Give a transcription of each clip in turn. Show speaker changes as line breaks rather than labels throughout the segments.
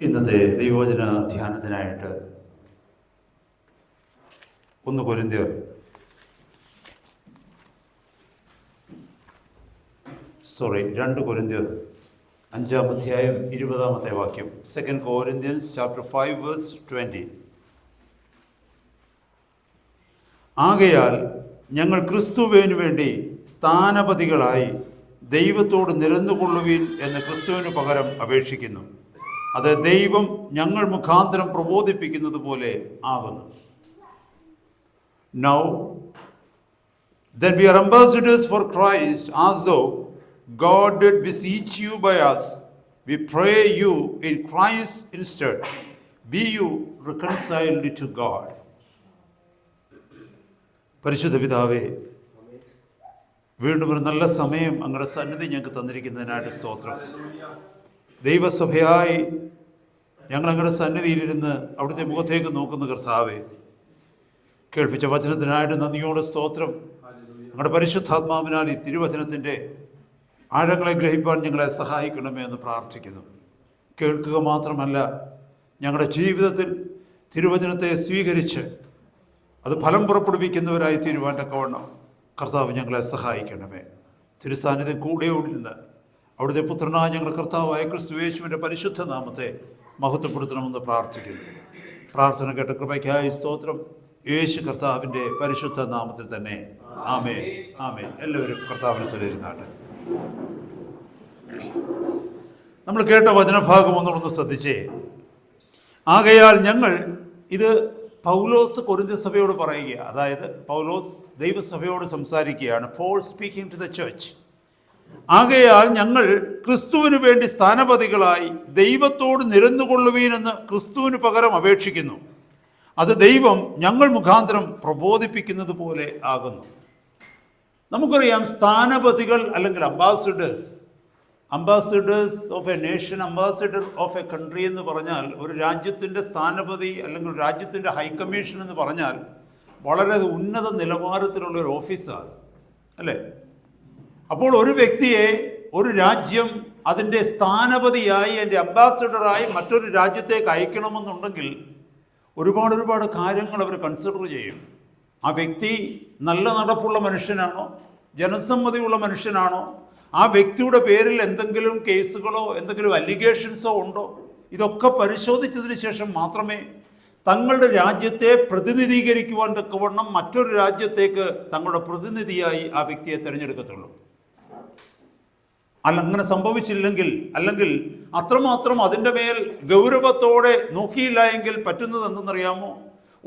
ഇന്നത്തെ ദൈവവചന ധ്യാനത്തിനായിട്ട് 1 കൊരിന്ത്യർ 2 കൊരിന്ത്യർ 5-ാം അധ്യായം 20-ാമത്തെ വാക്യം. 2 Corinthians chapter 5 verse 20. ആകയാൽ ഞങ്ങൾ ക്രിസ്തുവിനു വേണ്ടി സ്ഥാനപതികളായി ദൈവത്തോട് നിരന്നുകൊള്ളുവീൻ എന്ന് ക്രിസ്തുവിന് പകരം അപേക്ഷിക്കുന്നു. അത് ദൈവം ഞങ്ങൾ മുഖാന്തരം പ്രബോധിപ്പിക്കുന്നത് പോലെ ആകുന്നു. Now then we are ambassadors for Christ, as though God did beseech you by us. We pray you in Christ instead, be you reconciled to God. പരിശുദ്ധ പിതാവേ, വീണ്ടും ഒരു നല്ല സമയം അങ്ങയുടെ സന്നിധി ഞങ്ങൾക്ക് തന്നിരിക്കുന്നതിനായിട്ട് സ്തോത്രം. ദൈവസഭയായി ഞങ്ങൾ അങ്ങയുടെ സന്നിധിയിലിരുന്ന് അവിടുത്തെ മുഖത്തേക്ക് നോക്കുന്ന കർത്താവേ, കേൾപ്പിച്ച വചനത്തിനായിട്ട് നന്ദിയോട് സ്തോത്രം. ഞങ്ങളുടെ പരിശുദ്ധാത്മാവിനാൽ ഈ തിരുവചനത്തിൻ്റെ ആഴങ്ങളെ ഗ്രഹിപ്പാൻ ഞങ്ങളെ സഹായിക്കണമേ എന്ന് പ്രാർത്ഥിക്കുന്നു. കേൾക്കുക മാത്രമല്ല, ഞങ്ങളുടെ ജീവിതത്തിൽ തിരുവചനത്തെ സ്വീകരിച്ച് അത് ഫലം പുറപ്പെടുവിക്കുന്നവരായി തീരുവാൻ തക്കവണ്ണം കർത്താവ് ഞങ്ങളെ സഹായിക്കണമേ. തിരുസാന്നിധ്യം കൂടെയോടിരുന്ന് അവിടുത്തെ പുത്രനായ ഞങ്ങളുടെ കർത്താവായ ക്രിസ്തുയേശുവിൻ്റെ പരിശുദ്ധ നാമത്തെ മഹത്വപ്പെടുത്തണമെന്ന് പ്രാർത്ഥിക്കുന്നു. പ്രാർത്ഥന കേട്ട കൃപയ്ക്കായി സ്തോത്രം. യേശു കർത്താവിൻ്റെ പരിശുദ്ധ നാമത്തിൽ തന്നെ ആമേൻ, ആമേൻ. എല്ലാവരും കർത്താവിനെ സ്വീകരിക്കുന്നുണ്ട്. നമ്മൾ കേട്ട വചനഭാഗം ഒന്നുകൂടെ ശ്രദ്ധിച്ചേ. ആകയാൽ ഞങ്ങൾ, ഇത് പൗലോസ് കൊരിന്ത്യ സഭയോട് പറയുക, അതായത് പൗലോസ് ദൈവസഭയോട് സംസാരിക്കുകയാണ്. Paul speaking to the church. ആകയാൽ ഞങ്ങൾ ക്രിസ്തുവിന് വേണ്ടി സ്ഥാനപതികളായി ദൈവത്തോട് നിരന്നുകൊള്ളുവീനെന്ന് ക്രിസ്തുവിന് പകരം അപേക്ഷിക്കുന്നു. അത് ദൈവം ഞങ്ങൾ മുഖാന്തരം പ്രബോധിപ്പിക്കുന്നത് പോലെ ആകുന്നു. നമുക്കറിയാം, സ്ഥാനപതികൾ അല്ലെങ്കിൽ ambassadors of A nation, ambassador of A country എന്ന് പറഞ്ഞാൽ, ഒരു രാജ്യത്തിൻ്റെ സ്ഥാനപതി അല്ലെങ്കിൽ രാജ്യത്തിൻ്റെ ഹൈക്കമ്മീഷൻ എന്ന് പറഞ്ഞാൽ വളരെ ഉന്നത നിലവാരത്തിലുള്ള ഒരു ഓഫീസാണ്, അല്ലേ? അപ്പോൾ ഒരു വ്യക്തിയെ ഒരു രാജ്യം അതിൻ്റെ സ്ഥാനപതിയായി, എൻ്റെ അംബാസിഡറായി മറ്റൊരു രാജ്യത്തേക്ക് അയക്കണമെന്നുണ്ടെങ്കിൽ ഒരുപാട് കാര്യങ്ങൾ അവർ കൺസിഡർ ചെയ്യും. ആ വ്യക്തി നല്ല നടപ്പുള്ള മനുഷ്യനാണോ, ജനസമ്മതിയുള്ള മനുഷ്യനാണോ, ആ വ്യക്തിയുടെ പേരിൽ എന്തെങ്കിലും കേസുകളോ എന്തെങ്കിലും അലിഗേഷൻസോ ഉണ്ടോ, ഇതൊക്കെ പരിശോധിച്ചതിന് ശേഷം മാത്രമേ തങ്ങളുടെ രാജ്യത്തെ പ്രതിനിധീകരിക്കുവാൻ തക്കവണ്ണം മറ്റൊരു രാജ്യത്തേക്ക് തങ്ങളുടെ പ്രതിനിധിയായി ആ വ്യക്തിയെ തിരഞ്ഞെടുക്കത്തുള്ളൂ. അങ്ങനെ സംഭവിച്ചില്ലെങ്കിൽ, അല്ലെങ്കിൽ അത്രമാത്രം അതിൻ്റെ മേൽ ഗൗരവത്തോടെ നോക്കിയില്ല എങ്കിൽ പറ്റുന്നത് എന്തെന്നറിയാമോ?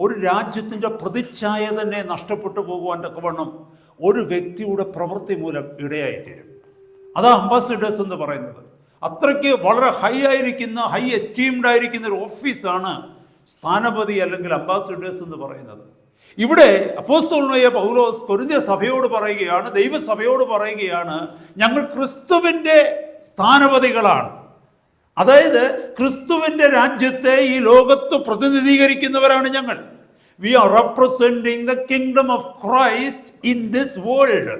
ഒരു രാജ്യത്തിൻ്റെ പ്രതിച്ഛായ തന്നെ നഷ്ടപ്പെട്ടു പോകുവാൻ തക്കവണ്ണം ഒരു വ്യക്തിയുടെ പ്രവൃത്തി മൂലം ഇടയായിത്തീരും. അതാ അംബാസിഡേഴ്സ് എന്ന് പറയുന്നത്. അത്രയ്ക്ക് വളരെ ഹൈ എസ്റ്റീംഡ് ആയിരിക്കുന്ന ഒരു ഓഫീസാണ് സ്ഥാനപതി അല്ലെങ്കിൽ അംബാസിഡേഴ്സ് എന്ന് പറയുന്നത്. ഇവിടെ അപ്പോസ്തലനായ പൗലോസ് കൊരിന്ത്യ സഭയോട് പറയുകയാണ്, ദൈവസഭയോട് പറയുകയാണ്, ഞങ്ങൾ ക്രിസ്തുവിൻ്റെ സ്ഥാനപതികളാണ്. അതായത് ക്രിസ്തുവിൻ്റെ രാജ്യത്തെ ഈ ലോകത്ത് പ്രതിനിധീകരിക്കുന്നവരാണ് ഞങ്ങൾ. We are representing the kingdom of Christ in this world.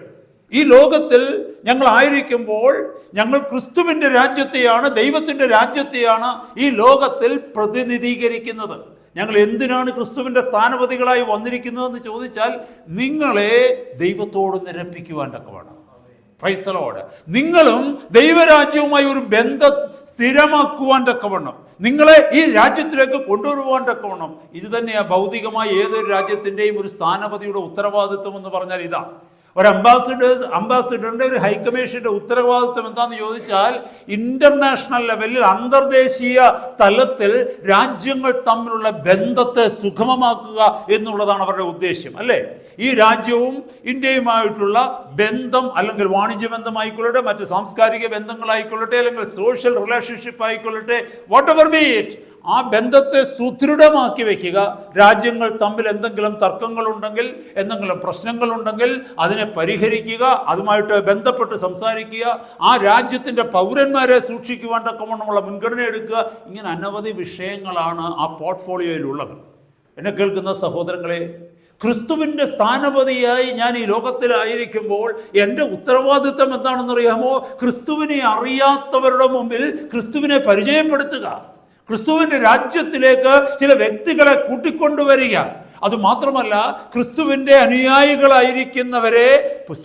ഈ ലോകത്തിൽ ഞങ്ങൾ ആയിരിക്കുമ്പോൾ ഞങ്ങൾ ക്രിസ്തുവിൻ്റെ രാജ്യത്തെയാണ്, ദൈവത്തിൻ്റെ രാജ്യത്തെയാണ് ഈ ലോകത്തിൽ പ്രതിനിധീകരിക്കുന്നത്. ഞങ്ങൾ എന്തിനാണ് ക്രിസ്തുവിൻ്റെ സ്ഥാനപതികളായി വന്നിരിക്കുന്നതെന്ന് ചോദിച്ചാൽ, നിങ്ങളെ ദൈവത്തോട് നിരപ്പിക്കുവാൻ തക്കവണ്ണം. Price the Lord. നിങ്ങളും ദൈവരാജ്യവുമായി ഒരു ബന്ധം സ്ഥിരമാക്കുവാൻ തക്കവണ്ണം, നിങ്ങളെ ഈ രാജ്യത്തിലേക്ക് കൊണ്ടുവരുവാൻ തക്കവണ്ണം. ഇത് തന്നെയാണ് ഭൗതികമായ ഏതൊരു രാജ്യത്തിൻ്റെയും ഒരു സ്ഥാനപതിയുടെ ഉത്തരവാദിത്വം എന്ന് പറഞ്ഞാൽ ഇതാ. ഒരു അംബാസിഡറിൻ്റെ, ഒരു ഹൈക്കമ്മീഷൻ്റെ ഉത്തരവാദിത്വം എന്താണെന്ന് ചോദിച്ചാൽ, ഇന്റർനാഷണൽ ലെവലിൽ, അന്തർദേശീയ തലത്തിൽ രാജ്യങ്ങൾ തമ്മിലുള്ള ബന്ധത്തെ സുഗമമാക്കുക എന്നുള്ളതാണ് അവരുടെ ഉദ്ദേശ്യം, അല്ലേ? ഈ രാജ്യവും ഇന്ത്യയുമായിട്ടുള്ള ബന്ധം, അല്ലെങ്കിൽ വാണിജ്യ ബന്ധമായിക്കൊള്ളട്ടെ, മറ്റ് സാംസ്കാരിക ബന്ധങ്ങളായിക്കൊള്ളട്ടെ, അല്ലെങ്കിൽ സോഷ്യൽ റിലേഷൻഷിപ്പ് ആയിക്കൊള്ളട്ടെ, വാട്ട് എവർ ബി ഇറ്റ്, ആ ബന്ധത്തെ സുദൃഢമാക്കി വയ്ക്കുക. രാജ്യങ്ങൾ തമ്മിൽ എന്തെങ്കിലും തർക്കങ്ങളുണ്ടെങ്കിൽ, എന്തെങ്കിലും പ്രശ്നങ്ങളുണ്ടെങ്കിൽ അതിനെ പരിഹരിക്കുക, അതുമായിട്ട് ബന്ധപ്പെട്ട് സംസാരിക്കുക, ആ രാജ്യത്തിൻ്റെ പൗരന്മാരെ സൂക്ഷിക്കുവാൻ തക്കവണ്ണമുള്ള മുൻഗണന എടുക്കുക. ഇങ്ങനെ അനവധി വിഷയങ്ങളാണ് ആ പോർട്ട്ഫോളിയോയിലുള്ളത്. എന്നെ കേൾക്കുന്ന സഹോദരങ്ങളെ, ക്രിസ്തുവിൻ്റെ സ്ഥാനപതിയായി ഞാൻ ഈ ലോകത്തിലായിരിക്കുമ്പോൾ എൻ്റെ ഉത്തരവാദിത്വം എന്താണെന്നറിയാമോ? ക്രിസ്തുവിനെ അറിയാത്തവരുടെ മുമ്പിൽ ക്രിസ്തുവിനെ പരിചയപ്പെടുത്തുക. ക്രിസ്തുവിന്റെ രാജ്യത്തിലേക്ക് ചില വ്യക്തികളെ കൂട്ടിക്കൊണ്ടുവരിക. അതുമാത്രമല്ല, ക്രിസ്തുവിന്റെ അനുയായികളായിരിക്കുന്നവരെ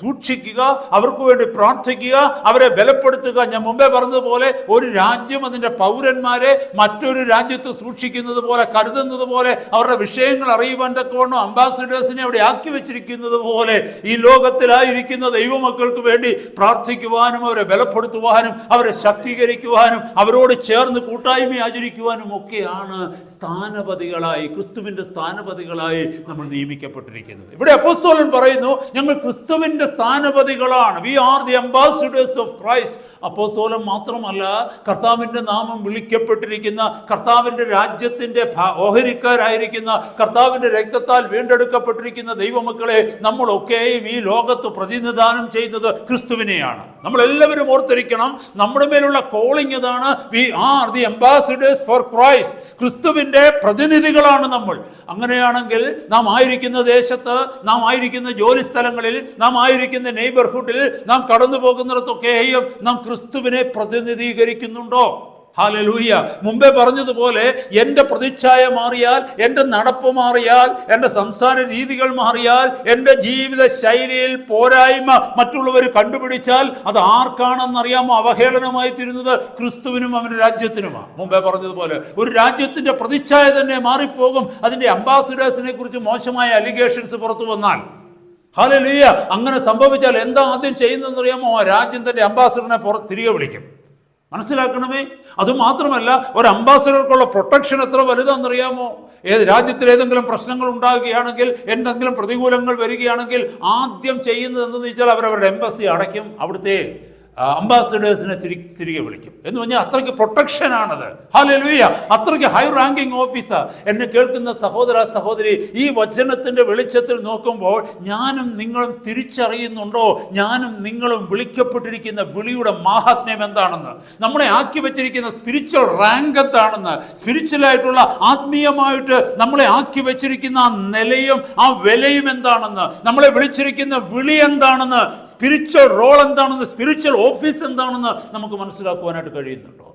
സൂക്ഷിക്കുക, അവർക്ക് വേണ്ടി പ്രാർത്ഥിക്കുക, അവരെ ബലപ്പെടുത്തുക. ഞാൻ മുമ്പേ പറഞ്ഞതുപോലെ ഒരു രാജ്യം അതിൻ്റെ പൗരന്മാരെ മറ്റൊരു രാജ്യത്ത് സൂക്ഷിക്കുന്നത് പോലെ, കരുതുന്നത് പോലെ, അവരുടെ വിഷയങ്ങൾ അറിയുവാൻ തക്കവണ്ണം അംബാസിഡേഴ്സിനെ അവിടെ ആക്കി വെച്ചിരിക്കുന്നത് പോലെ ഈ ലോകത്തിലായിരിക്കുന്ന ദൈവമക്കൾക്ക് വേണ്ടി പ്രാർത്ഥിക്കുവാനും അവരെ ബലപ്പെടുത്തുവാനും അവരെ ശക്തീകരിക്കുവാനും അവരോട് ചേർന്ന് കൂട്ടായ്മ ആചരിക്കുവാനും ഒക്കെയാണ് സ്ഥാനപതികളായി, ക്രിസ്തുവിന്റെ സ്ഥാനപതികളായി നമ്മൾ നിയമിക്കപ്പെട്ടിരിക്കുന്നത്. ഇവിടെ അപ്പോസ്തലൻ പറയുന്നു, ഞങ്ങൾ ക്രിസ്തുവിന്റെ സ്ഥാനപതികളാണ്. We are the ambassadors of Christ. അപ്പോസ്തലൻ മാത്രമല്ല, കർത്താവിന്റെ നാമം വിളിക്കപ്പെട്ടിരിക്കുന്ന, കർത്താവിന്റെ രാജ്യത്തിന്റെ ഓഹരിക്കാരായിരിക്കുന്ന, കർത്താവിന്റെ രക്തത്താൽ വീണ്ടെടുക്കപ്പെട്ടിരിക്കുന്ന ദൈവമക്കളെ നമ്മളൊക്കെയും ഈ ലോകത്ത് പ്രതിനിധാനം ചെയ്യുന്നത് ക്രിസ്തുവിനെയാണ്. നമ്മളെല്ലാവരും ഓർത്തിരിക്കണം, നമ്മുടെ മേലുള്ള കോളിംഗ് അതാണ്. We are the ambassadors for Christ. ക്രിസ്തുവിന്റെ പ്രതിനിധികളാണ് നമ്മൾ. അങ്ങനെയാണെങ്കിൽ നാം ആയിരിക്കുന്ന ദേശത്ത്, നാം ആയിരിക്കുന്ന ജോലി സ്ഥലങ്ങളിൽ, നാം ആയിരിക്കുന്ന നെയ്ബർഹുഡിൽ, നാം കടന്നു പോകുന്നിടത്തൊക്കെയും നാം ക്രിസ്തുവിനെ പ്രതിനിധീകരിക്കുന്നുണ്ടോ? ഹല്ലേലൂയ. മുമ്പേ പറഞ്ഞതുപോലെ എൻ്റെ പ്രതിച്ഛായ മാറിയാൽ, എൻ്റെ നടപ്പ് മാറിയാൽ, എൻ്റെ സംസാര രീതികൾ മാറിയാൽ, എൻ്റെ ജീവിത ശൈലിയിൽ പോരായ്മ മറ്റുള്ളവർ കണ്ടുപിടിച്ചാൽ അത് ആർക്കാണെന്നറിയാമോ അവഹേളനമായി തീരുന്നത്? ക്രിസ്തുവിനും അവൻ്റെ രാജ്യത്തിനുമാണ്. മുമ്പേ പറഞ്ഞതുപോലെ ഒരു രാജ്യത്തിൻ്റെ പ്രതിച്ഛായ തന്നെ മാറിപ്പോകും അതിൻ്റെ അംബാസിഡേഴ്സിനെ കുറിച്ച് മോശമായ അലിഗേഷൻസ് പുറത്തു വന്നാൽ. ഹല്ലേലൂയ. അങ്ങനെ സംഭവിച്ചാൽ എന്താ ആദ്യം ചെയ്യുന്നതെന്നറിയാമോ? ആ രാജ്യം തൻ്റെ അംബാസിഡറിനെ തിരികെ വിളിക്കും. മനസ്സിലാക്കണമേ. അതുമാത്രമല്ല, ഒരു അംബാസിഡർക്കുള്ള പ്രൊട്ടക്ഷൻ എത്ര വലുതാണെന്നറിയാമോ? ഏത് രാജ്യത്തിൽ ഏതെങ്കിലും പ്രശ്നങ്ങൾ ഉണ്ടാകുകയാണെങ്കിൽ, എന്തെങ്കിലും പ്രതികൂലങ്ങൾ വരികയാണെങ്കിൽ ആദ്യം ചെയ്യുന്നത് എന്തെന്ന് വെച്ചാൽ അവരവരുടെ എംബസി അടയ്ക്കും, അവിടുത്തെ അംബാസിഡേഴ്സിനെ തിരികെ വിളിക്കും. എന്ന് പറഞ്ഞാൽ അത്രയ്ക്ക് പ്രൊട്ടക്ഷനാണത്. ഹല്ലേലൂയ. അത്രയ്ക്ക് ഹൈ റാങ്കിങ് ഓഫീസർ. എന്നെ കേൾക്കുന്ന സഹോദര സഹോദരി, ഈ വചനത്തിന്റെ വെളിച്ചത്തിൽ നോക്കുമ്പോൾ ഞാനും നിങ്ങളും തിരിച്ചറിയുന്നുണ്ടോ? ഞാനും നിങ്ങളും വിളിക്കപ്പെട്ടിരിക്കുന്ന വിളിയുടെ മാഹാത്മ്യം എന്താണെന്ന്, നമ്മളെ ആക്കി വെച്ചിരിക്കുന്ന സ്പിരിച്വൽ റാങ്ക് എന്താണെന്ന്, സ്പിരിച്വലായിട്ടുള്ള ആത്മീയമായിട്ട് നമ്മളെ ആക്കി വെച്ചിരിക്കുന്ന ആ നിലയും ആ വിലയും എന്താണെന്ന്, നമ്മളെ വിളിച്ചിരിക്കുന്ന വിളി എന്താണെന്ന്, സ്പിരിച്വൽ റോൾ എന്താണെന്ന്, സ്പിരിച്വൽ ഓഫീസ് എന്താണെന്ന് നമുക്ക് മനസ്സിലാക്കുവാനായിട്ട് കഴിയുന്നുണ്ടോ?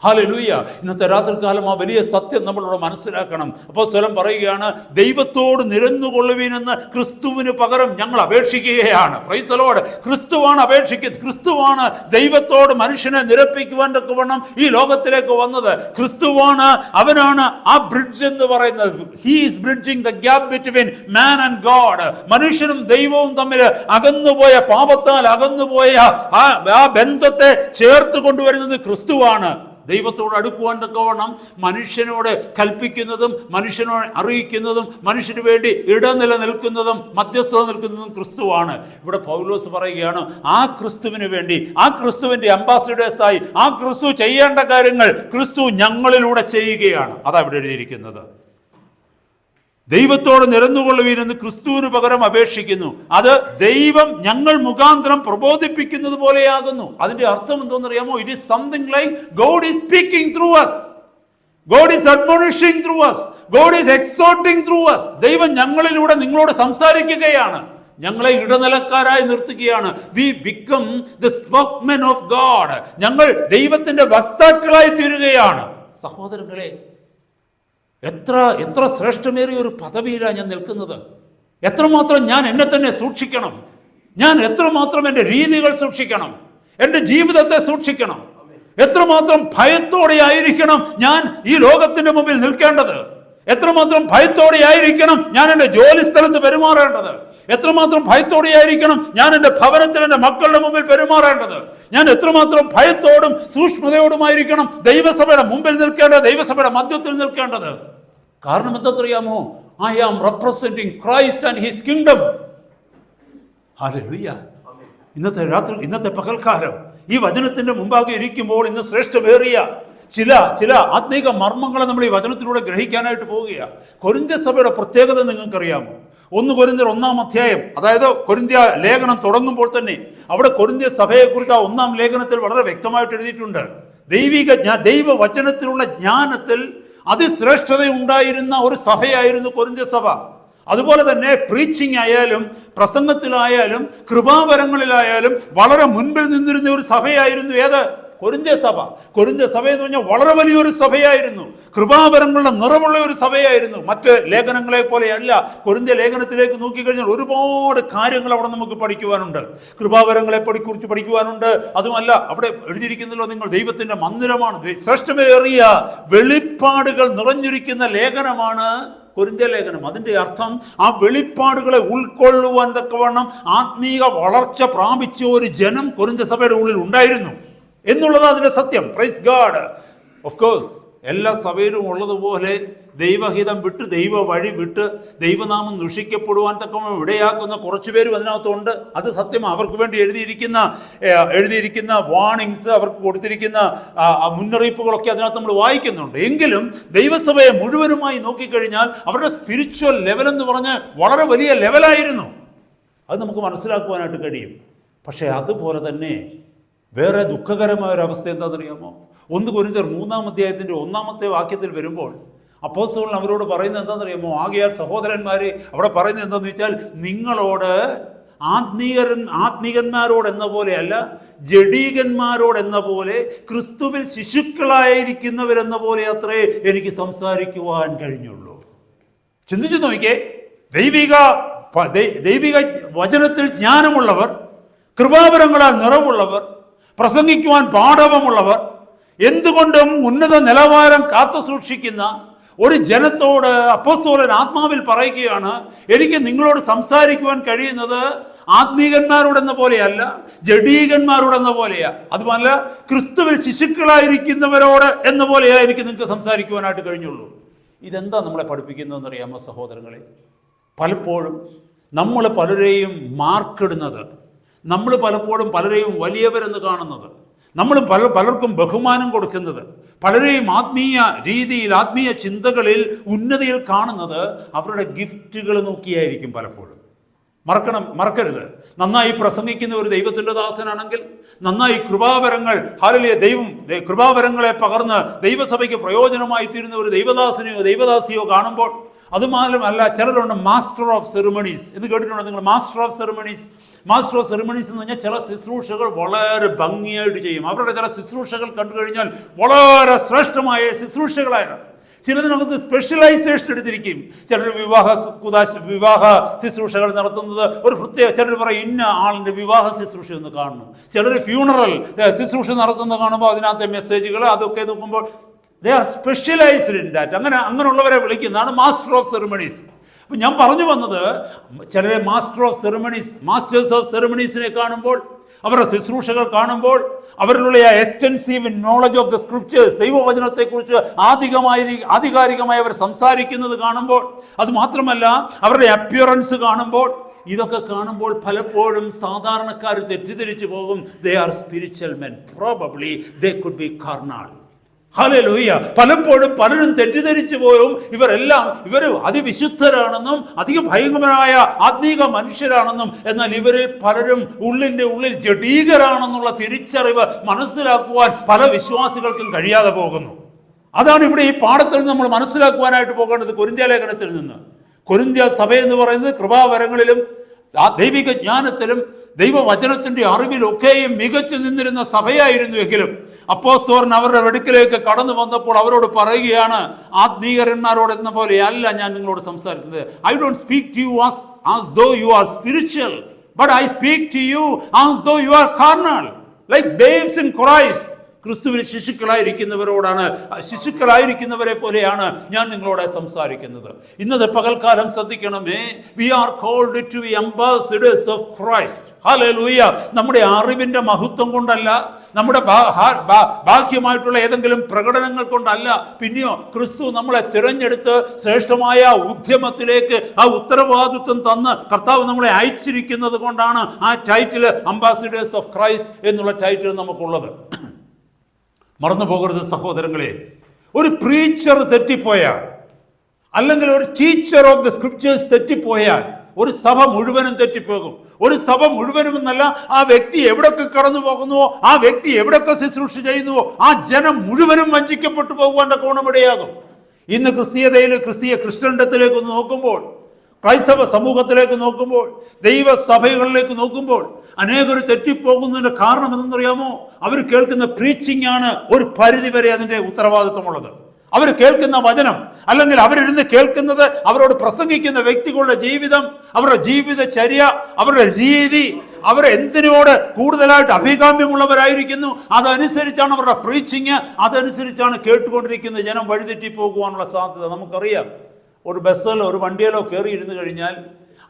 ഹല്ലേലൂയ. ഇന്നത്തെ രാത്രികാലം ആ വലിയ സത്യം നമ്മളോട് മനസ്സിലാക്കണം. അപ്പോസ്തലൻ പറയുകയാണ്, ദൈവത്തോട് നിരന്നുകൊള്ളുവീനെന്ന് ക്രിസ്തുവിന് പകരം ഞങ്ങൾ അപേക്ഷിക്കുകയാണ്. Price the Lord. ക്രിസ്തുവാണ് അപേക്ഷിക്കുന്നത്. ക്രിസ്തുവാണ് ദൈവത്തോട് മനുഷ്യനെ നിരപ്പിക്കുവാൻ തക്കവണ്ണം ഈ ലോകത്തിലേക്ക് വന്നത്. ക്രിസ്തുവാണ്, അവനാണ് ആ ബ്രിഡ്ജ് എന്ന് പറയുന്നത്. He is bridging the gap between man and God. മനുഷ്യനും ദൈവവും തമ്മിൽ അകന്നുപോയ, പാപത്താൽ അകന്നുപോയ ആ ബന്ധത്തെ ചേർത്ത് കൊണ്ടുവരുന്നത് ക്രിസ്തുവാണ്. ദൈവത്തോട് അടുക്കുവാൻ തക്കവണ്ണം മനുഷ്യനോട് കൽപ്പിക്കുന്നതും മനുഷ്യനോട് അറിയിക്കുന്നതും മനുഷ്യന് വേണ്ടി ഇടനില നിൽക്കുന്നതും മധ്യസ്ഥത നിൽക്കുന്നതും ക്രിസ്തുവാണ്. ഇവിടെ പൗലോസ് പറയുകയാണ്, ആ ക്രിസ്തുവിന് വേണ്ടി, ആ ക്രിസ്തുവിന്റെ അംബാസിഡേഴ്സായി ആ ക്രിസ്തു ചെയ്യേണ്ട കാര്യങ്ങൾ ക്രിസ്തു ഞങ്ങളിലൂടെ ചെയ്യുകയാണ്. അതാ ഇവിടെ എഴുതിയിരിക്കുന്നത്. ദൈവത്തോട് നിരന്നുകൊള്ളുവീനെന്ന് ക്രിസ്തുവിന് പകരം അപേക്ഷിക്കുന്നു. അത് ദൈവം ഞങ്ങൾ മുഖാന്തരം പ്രബോധിപ്പിക്കുന്നത് പോലെയാകുന്നു. അതിന്റെ അർത്ഥം എന്തോന്നറിയാമോ? It is something like God is speaking through us, God is admonishing through us, God is exhorting through us. ദൈവം ഞങ്ങളിലൂടെ നിങ്ങളോട് സംസാരിക്കുകയാണ്, ഞങ്ങളെ ഇടനിലക്കാരായി നിർത്തുകയാണ്. We become the spokesmen of God. ഞങ്ങൾ ദൈവത്തിന്റെ വക്താക്കളായി തീരുകയാണ്. സഹോദരങ്ങളെ, എത്ര ശ്രേഷ്ഠമേറിയ ഒരു പദവിയിലാണ് ഞാൻ നിൽക്കുന്നത്. എത്രമാത്രം ഞാൻ എന്നെ തന്നെ സൂക്ഷിക്കണം, ഞാൻ എത്രമാത്രം എൻ്റെ രീതികൾ സൂക്ഷിക്കണം, എൻ്റെ ജീവിതത്തെ സൂക്ഷിക്കണം, എത്രമാത്രം ഭയത്തോടെ ആയിരിക്കണം ഞാൻ ഈ ലോകത്തിന്റെ മുമ്പിൽ നിൽക്കേണ്ടത്, എത്രമാത്രം ഭയത്തോടെ ആയിരിക്കണം ഞാൻ എൻ്റെ ജോലി സ്ഥലത്ത് പെരുമാറേണ്ടത്, എത്രമാത്രം ഭയത്തോടെ ആയിരിക്കണം ഞാൻ എൻ്റെ ഭവനത്തിൽ എൻ്റെ മക്കളുടെ മുമ്പിൽ പെരുമാറേണ്ടത്, ഞാൻ എത്രമാത്രം ഭയത്തോടും സൂക്ഷ്മതയോടുമായിരിക്കണം ദൈവസഭയുടെ മുമ്പിൽ നിൽക്കേണ്ടത്, ദൈവസഭയുടെ മധ്യത്തിൽ നിൽക്കേണ്ടത്. കാരണം എന്തെന്നറിയാമോ? I am representing Christ and his kingdom. ഹല്ലേലൂയ. ഇന്നത്തെ പകൽക്കാലം ഈ വചനത്തിന്റെ മുമ്പാകെ ഇരിക്കുമ്പോൾ ഇന്ന് ശ്രേഷ്ഠമേറിയ ചില ആത്മീക മർമ്മങ്ങളെ നമ്മൾ ഈ വചനത്തിലൂടെ ഗ്രഹിക്കാനായിട്ട് പോവുകയാണ്. കൊരിന്ത്യ സഭയുടെ പ്രത്യേകത നിങ്ങൾക്കറിയാമോ? 1 കൊരിന്ത്യർ 1-ാം അധ്യായം, അതായത് കൊരിന്ത്യ ലേഖനം തുടങ്ങുമ്പോൾ തന്നെ അവിടെ കൊരിന്ത്യ സഭയെക്കുറിച്ച് ആ 1-ാം ലേഖനത്തിൽ വളരെ വ്യക്തമായിട്ട് എഴുതിയിട്ടുണ്ട്. ദൈവവചനത്തിലുള്ള ജ്ഞാനത്തിൽ അതിശ്രേഷ്ഠത ഉണ്ടായിരുന്ന ഒരു സഭയായിരുന്നു കൊരിന്ത്യ സഭ. അതുപോലെ തന്നെ പ്രീച്ചിങ് ആയാലും പ്രസംഗത്തിലായാലും കൃപാവരങ്ങളിലായാലും വളരെ മുൻപിൽ നിന്നിരുന്ന ഒരു സഭയായിരുന്നു ഏത്? കൊരിന്ത്യ സഭ. കൊരിന്ത്യ സഭ എന്ന് പറഞ്ഞാൽ വളരെ വലിയൊരു സഭയായിരുന്നു, കൃപാവരങ്ങളുടെ നിറവുള്ള ഒരു സഭയായിരുന്നു. മറ്റ് ലേഖനങ്ങളെ പോലെയല്ല. കൊരിന്ത്യ ലേഖനത്തിലേക്ക് നോക്കിക്കഴിഞ്ഞാൽ ഒരുപാട് കാര്യങ്ങൾ അവിടെ നമുക്ക് പഠിക്കുവാനുണ്ട്, കൃപാവരങ്ങളെ കുറിച്ച് പഠിക്കുവാനുണ്ട്. അതുമല്ല, അവിടെ എഴുതിയിരിക്കുന്നല്ലോ, നിങ്ങൾ ദൈവത്തിന്റെ മന്ദിരമാണ്, ശ്രേഷ്ഠമേറിയ വെളിപ്പാടുകൾ നിറഞ്ഞിരിക്കുന്ന ലേഖനമാണ് കൊരിന്ത്യ ലേഖനം. അതിന്റെ അർത്ഥം ആ വെളിപ്പാടുകളെ ഉൾക്കൊള്ളുവാൻ തക്കവണ്ണം ആത്മീക വളർച്ച പ്രാപിച്ച ഒരു ജനം കൊരിന്ത്യ സഭയുടെ ഉള്ളിൽ ഉണ്ടായിരുന്നു എന്നുള്ളത് അതിന്റെ സത്യം. Praise God. ഓഫ് കോഴ്സ് എല്ലാ സഭയിലും ഉള്ളതുപോലെ ദൈവഹിതം വിട്ട്, ദൈവ വഴി വിട്ട്, ദൈവനാമം ദുഷിക്കപ്പെടുവാൻ തക്കവണ്ണം ഇടയാക്കുന്ന കുറച്ചു പേരും അതിനകത്തുണ്ട്. അത് സത്യമാണ്. അവർക്ക് വേണ്ടി എഴുതിയിരിക്കുന്ന വാർണിങ്സ്, അവർക്ക് കൊടുത്തിരിക്കുന്ന മുന്നറിയിപ്പുകളൊക്കെ അതിനകത്ത് നമ്മൾ വായിക്കുന്നുണ്ട്. എങ്കിലും ദൈവസഭയെ മുഴുവനുമായി നോക്കിക്കഴിഞ്ഞാൽ അവരുടെ സ്പിരിച്വൽ ലെവൽ എന്ന് പറഞ്ഞ് വളരെ വലിയ ലെവലായിരുന്നു. അത് നമുക്ക് മനസ്സിലാക്കുവാനായിട്ട് കഴിയും. പക്ഷേ അതുപോലെ തന്നെ വേറെ ദുഃഖകരമായ ഒരു അവസ്ഥ എന്താണെന്നറിയാമോ? 1 കൊരിന്ത്യർ 3-ാം അധ്യായത്തിൻ്റെ 1-ാമത്തെ വാക്യത്തിൽ വരുമ്പോൾ അപ്പോസ്തലൻ അവരോട് പറയുന്നത് എന്താണെന്നറിയാമോ? ആകയാൽ സഹോദരന്മാരെ, അവിടെ പറയുന്നത് എന്താണെന്ന് വെച്ചാൽ, നിങ്ങളോട് ആത്മീകന്മാരോട് എന്ന പോലെയല്ല, ജഡീകന്മാരോട് എന്ന പോലെ, ക്രിസ്തുവിൽ ശിശുക്കളായിരിക്കുന്നവരെന്ന പോലെ അത്രേ എനിക്ക് സംസാരിക്കുവാൻ കഴിഞ്ഞുള്ളൂ. ചിന്തിച്ചു നോക്കിക്കേ. ദൈവിക വചനത്തിൽ ജ്ഞാനമുള്ളവർ, കൃപാവരങ്ങളാൽ നിറവുള്ളവർ, പ്രസംഗിക്കുവാൻ പാഠവമുള്ളവർ, എന്തുകൊണ്ടും ഉന്നത നിലവാരം കാത്തു സൂക്ഷിക്കുന്ന ഒരു ജനത്തോട് അപ്പോസ്തലൻ ആത്മാവിൽ പറയുകയാണ്, എനിക്ക് നിങ്ങളോട് സംസാരിക്കുവാൻ കഴിയുന്നത് ആത്മീകന്മാരോടെന്ന പോലെയല്ല, ജഡീകന്മാരോടെന്ന പോലെയാ. അതുമല്ല, ക്രിസ്തുവിൽ ശിശുക്കളായിരിക്കുന്നവരോട് എന്ന പോലെയാ എനിക്ക് നിങ്ങൾക്ക് സംസാരിക്കുവാനായിട്ട് കഴിഞ്ഞുള്ളൂ. ഇതെന്താ നമ്മളെ പഠിപ്പിക്കുന്നതെന്ന് അറിയാമോ സഹോദരങ്ങളെ? പലപ്പോഴും നമ്മൾ പലരെയും മാർക്കിടുന്നത്, നമ്മൾ പലപ്പോഴും പലരെയും വലിയവരെന്ന് കാണുന്നത്, നമ്മൾ പലർക്കും ബഹുമാനം കൊടുക്കുന്നത്, പലരെയും ആത്മീയ രീതിയിൽ, ആത്മീയ ചിന്തകളിൽ ഉന്നതിയിൽ കാണുന്നത് അവരുടെ ഗിഫ്റ്റുകൾ നോക്കിയായിരിക്കും പലപ്പോഴും. മറക്കരുത്, നന്നായി പ്രസംഗിക്കുന്ന ഒരു ദൈവത്തിൻ്റെ ദാസനാണെങ്കിൽ, നന്നായി കൃപാവരങ്ങൾ, ഹല്ലേലൂയ, കൃപാവരങ്ങളെ പകർന്ന് ദൈവസഭയ്ക്ക് പ്രയോജനമായി തീരുന്ന ഒരു ദൈവദാസനെയോ ദൈവദാസിയോ കാണുമ്പോൾ, അതുമാത്രമല്ല, ചിലരുണ്ട് മാസ്റ്റർ ഓഫ് സെറിമണീസ് എന്ന് കേട്ടിട്ടുണ്ടോ നിങ്ങൾ? മാസ്റ്റർ ഓഫ് സെറിമണീസ് എന്ന് പറഞ്ഞാൽ ചില ശുശ്രൂഷകൾ വളരെ ഭംഗിയായിട്ട് ചെയ്യും. അവരുടെ ചില ശുശ്രൂഷകൾ കണ്ടു കഴിഞ്ഞാൽ വളരെ ശ്രേഷ്ഠമായ ശുശ്രൂഷകളായിരുന്നു. ചിലതിനകത്ത് സ്പെഷ്യലൈസേഷൻ എടുത്തിരിക്കും. ചിലർ വിവാഹ ശുശ്രൂഷകൾ നടത്തുന്നത് ഒരു പ്രത്യേക, ചിലർ പറയും ഇന്ന ആളിൻ്റെ വിവാഹ ശുശ്രൂഷ ഒന്ന് കാണണം. ചിലർ ഫ്യൂണറൽ ശുശ്രൂഷ നടത്തുന്നത് കാണുമ്പോൾ അതിനകത്തെ മെസ്സേജുകൾ അതൊക്കെ നോക്കുമ്പോൾ they are specialised in that. അങ്ങനെയുള്ളവരെ വിളിക്കുന്നതാണ് മാസ്റ്റർ ഓഫ് സെറിമണീസ്. അപ്പം ഞാൻ പറഞ്ഞു വന്നത്, ചിലരെ മാസ്റ്റേഴ്സ് ഓഫ് സെറിമണീസിനെ കാണുമ്പോൾ, അവരുടെ ശുശ്രൂഷകൾ കാണുമ്പോൾ, അവരിലുള്ള extensive knowledge of the scriptures, ദൈവവചനത്തെക്കുറിച്ച് ആധികാരികമായി അവർ സംസാരിക്കുന്നത് കാണുമ്പോൾ, അതുമാത്രമല്ല അവരുടെ അപ്പിയറൻസ് കാണുമ്പോൾ, ഇതൊക്കെ കാണുമ്പോൾ പലപ്പോഴും സാധാരണക്കാർ തെറ്റിദ്ധരിച്ചു പോകും. They are spiritual men, probably they could be carnal. Hallelujah. പലപ്പോഴും പലരും തെറ്റിദ്ധരിച്ചു പോയും ഇവർ അതിവിശുദ്ധരാണെന്നും അതിഭയങ്കരമായ ആത്മീക മനുഷ്യരാണെന്നും, എന്നാൽ ഇവരിൽ പലരും ഉള്ളിൽ ജഡീകരാണെന്നുള്ള തിരിച്ചറിവ് മനസ്സിലാക്കുവാൻ പല വിശ്വാസികൾക്കും കഴിയാതെ പോകുന്നു. അതാണ് ഇവിടെ ഈ പാഠത്തിൽ നമ്മൾ മനസ്സിലാക്കുവാനായിട്ട് പോകേണ്ടത്. കൊരിന്ത്യ ലേഖനത്തിൽ നിന്ന്, കൊരിന്ത്യ സഭ എന്ന് പറയുന്നത് കൃപാവരങ്ങളിലും ദൈവിക ജ്ഞാനത്തിലും ദൈവവചനത്തിന്റെ അറിവിലൊക്കെയും മികച്ചു നിന്നിരുന്ന സഭയായിരുന്നു. എങ്കിലും അപ്പോസ്തലൻ അവരുടെ അടുക്കലേക്ക് കടന്നു വന്നപ്പോൾ അവരോട് പറയുകയാണ്, ആത്മീകരന്മാരോട് എന്ന പോലെ അല്ല ഞാൻ നിങ്ങളോട് സംസാരിക്കുന്നത്. I don't speak to you as though you are spiritual, but I speak to you as though you are carnal, like babes in Christ. ക്രിസ്തുവിൽ ശിശുക്കളായിരിക്കുന്നവരെ പോലെയാണ് ഞാൻ നിങ്ങളോട് സംസാരിക്കുന്നത്. ഇന്നത്തെ പകൽക്കാലം ശ്രദ്ധിക്കണമേ. We are called to be ambassadors of Christ. ഹല്ലേലൂയ. നമ്മുടെ അറിവിന്റെ മഹത്വം കൊണ്ടല്ല, നമ്മുടെ ബാഹ്യമായിട്ടുള്ള ഏതെങ്കിലും പ്രകടനങ്ങൾ കൊണ്ടല്ല, പിന്നെയോ ക്രിസ്തു നമ്മളെ തിരഞ്ഞെടുത്ത് ശ്രേഷ്ഠമായ ഉദ്യമത്തിലേക്ക് ആ ഉത്തരവാദിത്വം തന്ന് കർത്താവ് നമ്മളെ അയച്ചിരിക്കുന്നത് കൊണ്ടാണ് ആ ടൈറ്റിൽ അംബാസഡേഴ്സ് ഓഫ് ക്രൈസ്റ്റ് എന്നുള്ള ടൈറ്റിൽ നമുക്കുള്ളത്. മറന്നു പോകരുത് സഹോദരങ്ങളെ. ഒരു പ്രീച്ചർ തെറ്റിപ്പോയാൽ, അല്ലെങ്കിൽ ഒരു ടീച്ചർ ഓഫ് ദ സ്ക്രിപ്റ്റേഴ്സ് തെറ്റിപ്പോയാൽ, ഒരു സഭ മുഴുവനും തെറ്റിപ്പോകും. ഒരു സഭ മുഴുവനും എന്നല്ല, ആ വ്യക്തി എവിടൊക്കെ കടന്നു പോകുന്നുവോ, ആ വ്യക്തി എവിടൊക്കെ ശുശ്രൂഷ ചെയ്യുന്നുവോ, ആ ജനം മുഴുവനും വഞ്ചിക്കപ്പെട്ടു പോകുവാൻ്റെ കോണമിടയാകും. ഇന്ന് ക്രിസ്ത്യൻഡത്തിലേക്ക് നോക്കുമ്പോൾ, ക്രൈസ്തവ സമൂഹത്തിലേക്ക് നോക്കുമ്പോൾ, ദൈവസഭകളിലേക്ക് നോക്കുമ്പോൾ അനേകർ തെറ്റിപ്പോകുന്നതിൻ്റെ കാരണം എന്തെന്നറിയാമോ? അവർ കേൾക്കുന്ന പ്രീച്ചിങ് ആണ് ഒരു പരിധി വരെ അതിൻ്റെ ഉത്തരവാദിത്വമുള്ളത്. അവർ കേൾക്കുന്ന വചനം, അല്ലെങ്കിൽ അവരിരുന്ന് കേൾക്കുന്നത്, അവരോട് പ്രസംഗിക്കുന്ന വ്യക്തികളുടെ ജീവിതം, അവരുടെ ജീവിതചര്യ, അവരുടെ രീതി, അവർ എന്തിനോട് കൂടുതലായിട്ട് അഭികാമ്യമുള്ളവരായിരിക്കുന്നു, അതനുസരിച്ചാണ് അവരുടെ പ്രീച്ചിങ്, അതനുസരിച്ചാണ് കേട്ടുകൊണ്ടിരിക്കുന്ന ജനം വഴിതെറ്റി പോകുവാനുള്ള സാധ്യത നമുക്കറിയാം. ഒരു ബസ്സിലോ ഒരു വണ്ടിയിലോ കയറി ഇരുന്ന് കഴിഞ്ഞാൽ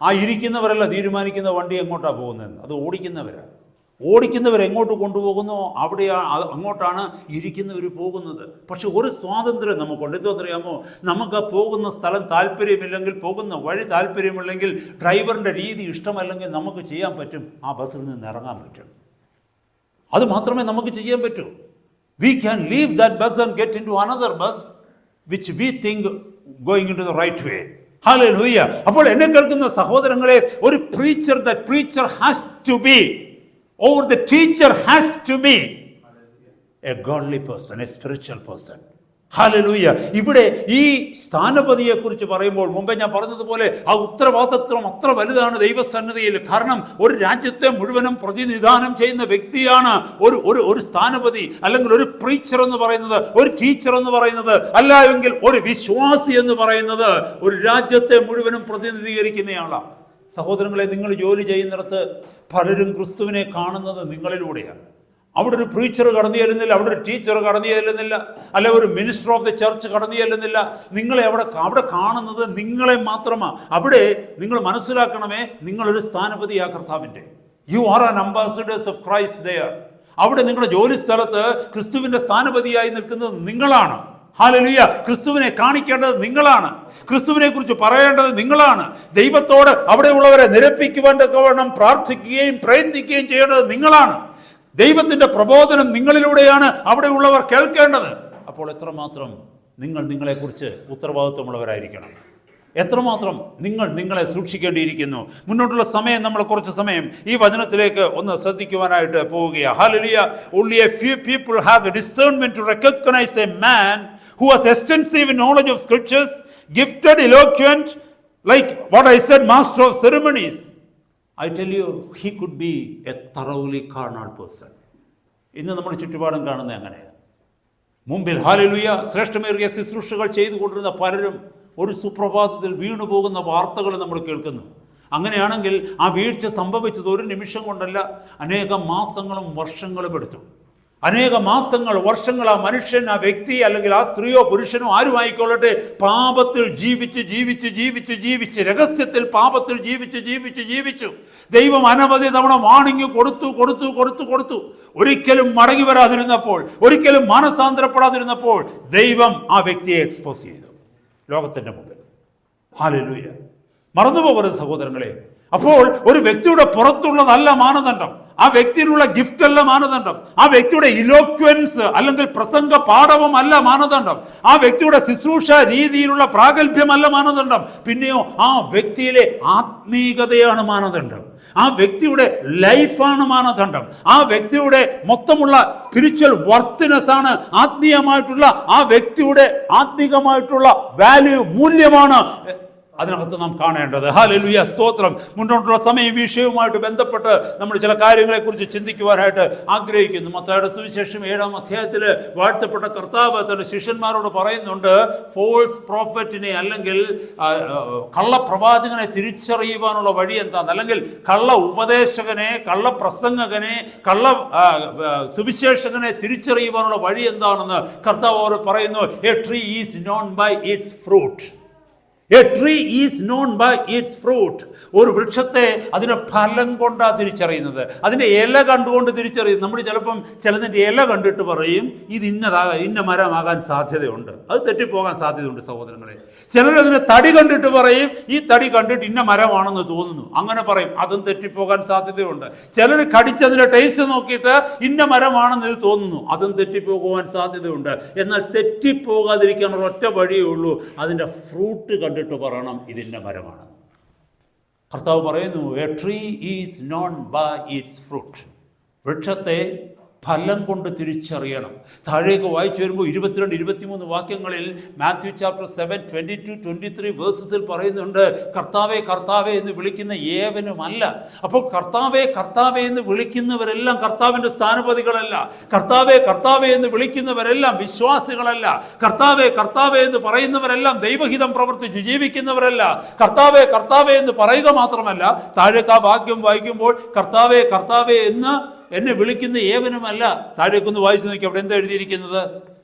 ആ ഇരിക്കുന്നവരല്ല തീരുമാനിക്കുന്ന വണ്ടി എങ്ങോട്ടാണ് പോകുന്നതെന്ന്, അത് ഓടിക്കുന്നവരെങ്ങോട്ട് കൊണ്ടുപോകുന്നോ അവിടെയാണ്, അങ്ങോട്ടാണ് ഇരിക്കുന്നവർ പോകുന്നത്. പക്ഷെ ഒരു സ്വാതന്ത്ര്യം നമുക്കുണ്ട്. എന്തോന്നറിയാമോ? നമുക്ക് പോകുന്ന സ്ഥലം താല്പര്യമില്ലെങ്കിൽ, പോകുന്ന വഴി താല്പര്യമില്ലെങ്കിൽ, ഡ്രൈവറിൻ്റെ രീതി ഇഷ്ടമല്ലെങ്കിൽ നമുക്ക് ചെയ്യാൻ പറ്റും, ആ ബസ്സിൽ നിന്ന് ഇറങ്ങാൻ പറ്റും. അത് മാത്രമേ നമുക്ക് ചെയ്യാൻ പറ്റൂ. We can leave that bus and get into another bus which we think going into the right way. Hallelujah. അപ്പോൾ എന്നെ കേൾക്കുന്ന സഹോദരങ്ങളെ, ഒരു preacher, that preacher has to be, or the teacher has to be a godly person, a spiritual person. Hallelujah. ഇവിടെ ഈ സ്ഥാനപതിയെക്കുറിച്ച് പറയുമ്പോൾ മുമ്പേ ഞാൻ പറഞ്ഞതുപോലെ ആ ഉത്തരവാദിത്വം അത്ര വലുതാണ് ദൈവസന്നിധിയിൽ. കാരണം ഒരു രാജ്യത്തെ മുഴുവനും പ്രതിനിധാനം ചെയ്യുന്ന വ്യക്തിയാണ് ഒരു സ്ഥാനപതി, അല്ലെങ്കിൽ ഒരു പ്രീച്ചർ എന്ന് പറയുന്നത്, ഒരു ടീച്ചർ എന്ന് പറയുന്നത്, അല്ല എങ്കിൽ ഒരു വിശ്വാസി എന്ന് പറയുന്നത് ഒരു രാജ്യത്തെ മുഴുവനും പ്രതിനിധീകരിക്കുന്നയാളാണ്. സഹോദരങ്ങളെ, നിങ്ങൾ ജോലി ചെയ്യുന്നിടത്ത് പലരും ക്രിസ്തുവിനെ കാണുന്നത് നിങ്ങളിലൂടെയാണ്. അവിടെ ഒരു പ്രീച്ചർ കടന്നു ചെല്ലുന്നില്ല, അവിടെ ഒരു ടീച്ചർ കടന്നു ചെല്ലുന്നില്ല, അല്ലെ ഒരു മിനിസ്റ്റർ ഓഫ് ദ ചർച്ച് കടന്നു ചെല്ലുന്നില്ല. നിങ്ങളെ അവിടെ കാണുന്നത് നിങ്ങളെ മാത്രമാണ്. അവിടെ നിങ്ങൾ മനസ്സിലാക്കണമേ, നിങ്ങളൊരു സ്ഥാനപതിയാ കർത്താവിൻ്റെ. You are an ambassadors of Christ there. അവിടെ നിങ്ങളുടെ ജോലി സ്ഥലത്ത് ക്രിസ്തുവിൻ്റെ സ്ഥാനപതിയായി നിൽക്കുന്നത് നിങ്ങളാണ്. ഹല്ലേലൂയ. ക്രിസ്തുവിനെ കാണിക്കേണ്ടത് നിങ്ങളാണ്, ക്രിസ്തുവിനെ കുറിച്ച് പറയേണ്ടത് നിങ്ങളാണ്. ദൈവത്തോട് അവിടെയുള്ളവരെ നിരപ്പിക്കുവാൻ തക്കവണ്ണം പ്രാർത്ഥിക്കുകയും പ്രയത്നിക്കുകയും ചെയ്യേണ്ടത് നിങ്ങളാണ്. ദൈവത്തിൻ്റെ പ്രബോധനം നിങ്ങളിലൂടെയാണ് അവിടെയുള്ളവർ കേൾക്കേണ്ടത്. അപ്പോൾ എത്രമാത്രം നിങ്ങളെക്കുറിച്ച് ഉത്തരവാദിത്വമുള്ളവരായിരിക്കണം, എത്രമാത്രം നിങ്ങളെ സൂക്ഷിക്കേണ്ടിയിരിക്കുന്നു. മുന്നോട്ടുള്ള സമയം നമ്മൾ കുറച്ച് സമയം ഈ വചനത്തിലേക്ക് ഒന്ന് ശ്രദ്ധിക്കുവാനായിട്ട് പോവുകയാണ്. Hallelujah. Only a few people have the discernment to recognize a man who has extensive knowledge of scriptures, gifted, eloquent, like what I said, master of ceremonies. I tell you, he could be a thoroughly carnal person. ഇന്ന് നമ്മുടെ ചുറ്റുപാടും കാണുന്നത് അങ്ങനെയാണ്. മുമ്പിൽ hallelujah ശ്രേഷ്ഠമേറിയ ശുശ്രൂഷകൾ ചെയ്തുകൊണ്ടിരുന്ന പലരും ഒരു സുപ്രഭാതത്തിൽ വീണു പോകുന്ന വാർത്തകൾ നമ്മൾ കേൾക്കുന്നു. അങ്ങനെയാണെങ്കിൽ ആ വീഴ്ച സംഭവിച്ചത് ഒരു നിമിഷം കൊണ്ടല്ല, അനേകം മാസങ്ങളും വർഷങ്ങളും എടുത്തു. അനേക മാസങ്ങൾ, വർഷങ്ങൾ ആ മനുഷ്യൻ, ആ വ്യക്തി, അല്ലെങ്കിൽ ആ സ്ത്രീയോ പുരുഷനോ ആരും ആയിക്കൊള്ളട്ടെ, പാപത്തിൽ ജീവിച്ച് രഹസ്യത്തിൽ പാപത്തിൽ ജീവിച്ചു. ദൈവം അനവധി തവണ വാണിംഗ് കൊടുത്തു. ഒരിക്കലും മടങ്ങി വരാതിരുന്നപ്പോൾ, ഒരിക്കലും മാനസാന്തരപ്പെടാതിരുന്നപ്പോൾ ദൈവം ആ വ്യക്തിയെ എക്സ്പോസ് ചെയ്തു ലോകത്തിൻ്റെ മുമ്പിൽ. ഹല്ലേലൂയ. മറന്നുപോകരുത് സഹോദരങ്ങളെ. അപ്പോൾ ഒരു വ്യക്തിയുടെ പുറത്തുള്ളതല്ല മാനദണ്ഡം, ആ വ്യക്തിയിലുള്ള ഗിഫ്റ്റ് അല്ല മാനദണ്ഡം, ആ വ്യക്തിയുടെ ഇലോക്വൻസ് അല്ലെങ്കിൽ പ്രസംഗ പാഠവം അല്ല മാനദണ്ഡം, ആ വ്യക്തിയുടെ ശുശ്രൂഷ രീതിയിലുള്ള പ്രാഗൽഭ്യമല്ല മാനദണ്ഡം. പിന്നെയോ ആ വ്യക്തിയിലെ ആത്മീകതയാണ് മാനദണ്ഡം, ആ വ്യക്തിയുടെ ലൈഫാണ് മാനദണ്ഡം, ആ വ്യക്തിയുടെ മൊത്തമുള്ള സ്പിരിച്വൽ വർത്തിനെസ് ആണ്, ആത്മീയമായിട്ടുള്ള ആ വ്യക്തിയുടെ ആത്മീകമായിട്ടുള്ള വാല്യൂ, മൂല്യമാണ് അതിനകത്ത് നാം കാണേണ്ടത്. ഹല്ലേലൂയ, സ്തോത്രം. മുന്നോട്ടുള്ള സമയം വിഷയവുമായിട്ട് ബന്ധപ്പെട്ട് നമ്മൾ ചില കാര്യങ്ങളെക്കുറിച്ച് ചിന്തിക്കുവാനായിട്ട് ആഗ്രഹിക്കുന്നു. മത്തായിയുടെ സുവിശേഷം 7-ാം അധ്യായത്തിൽ വാഴ്ത്തപ്പെട്ട കർത്താവ് തന്റെ ശിഷ്യന്മാരോട് പറയുന്നുണ്ട്, ഫോൾസ് പ്രോഫറ്റിനെ അല്ലെങ്കിൽ കള്ളപ്രവാചകനെ തിരിച്ചറിയുവാനുള്ള വഴി എന്താണെന്ന്, അല്ലെങ്കിൽ കള്ള ഉപദേശകനെ, കള്ള പ്രസംഗകനെ, കള്ള സുവിശേഷകനെ തിരിച്ചറിയുവാനുള്ള വഴി എന്താണെന്ന് കർത്താവ് അവർ പറയുന്നു. A tree is known by its fruit. A tree is known by its fruit. ഒരു വൃക്ഷത്തെ അതിൻ്റെ ഫലം കൊണ്ടാണ് തിരിച്ചറിയുന്നത്, അതിൻ്റെ ഇല കണ്ടുകൊണ്ട് തിരിച്ചറിയുന്നത്. നമ്മൾ ചിലപ്പം ചിലതിൻ്റെ ഇല കണ്ടിട്ട് പറയും ഇത് ഇന്ന മരമാകാൻ സാധ്യതയുണ്ട്, അത് തെറ്റിപ്പോകാൻ സാധ്യതയുണ്ട് സഹോദരങ്ങളെ. ചിലരതിനെ തടി കണ്ടിട്ട് പറയും ഈ തടി കണ്ടിട്ട് ഇന്ന മരമാണെന്ന് തോന്നുന്നു, അങ്ങനെ പറയും, അതും തെറ്റിപ്പോകാൻ സാധ്യതയുണ്ട്. ചിലർ കടിച്ചതിൻ്റെ ടേസ്റ്റ് നോക്കിയിട്ട് ഇന്ന മരമാണെന്ന് ഇത് തോന്നുന്നു, അതും തെറ്റിപ്പോകുവാൻ സാധ്യതയുണ്ട്. എന്നാൽ തെറ്റിപ്പോകാതിരിക്കാൻ ഒരൊറ്റ വഴിയേ ഉള്ളൂ, അതിൻ്റെ ഫ്രൂട്ട് കണ്ടിട്ട് പറയണം ഇതിൻ്റെ മരമാണ്. കർത്താവ് പറയുന്നു, a tree is known by its fruit. വൃക്ഷത്തെ ഫലം കൊണ്ട് തിരിച്ചറിയണം. താഴേക്ക് വായിച്ചു വരുമ്പോൾ 22-23 വാക്യങ്ങളിൽ മാത്യു ചാപ്റ്റർ 7 22-23 വേഴ്സസിൽ പറയുന്നുണ്ട്, കർത്താവേ കർത്താവേ എന്ന് വിളിക്കുന്ന ഏവനുമല്ല. അപ്പോൾ കർത്താവേ കർത്താവേ എന്ന് വിളിക്കുന്നവരെല്ലാം കർത്താവിൻ്റെ സ്ഥാനപതികളല്ല. കർത്താവേ കർത്താവേ എന്ന് വിളിക്കുന്നവരെല്ലാം വിശ്വാസികളല്ല. കർത്താവേ കർത്താവേ എന്ന് പറയുന്നവരെല്ലാം ദൈവഹിതം പ്രവർത്തിച്ച് ജീവിക്കുന്നവരല്ല. കർത്താവേ കർത്താവേ എന്ന് പറയുക മാത്രമല്ല, താഴേക്ക് ആ വാക്യം വായിക്കുമ്പോൾ കർത്താവേ കർത്താവേ എന്ന് എന്നെ വിളിക്കുന്ന ഏവനുമല്ല. താഴേക്കൊന്ന് വായിച്ചു നോക്കി, അവിടെ എന്താ എഴുതിയിരിക്കുന്നത്?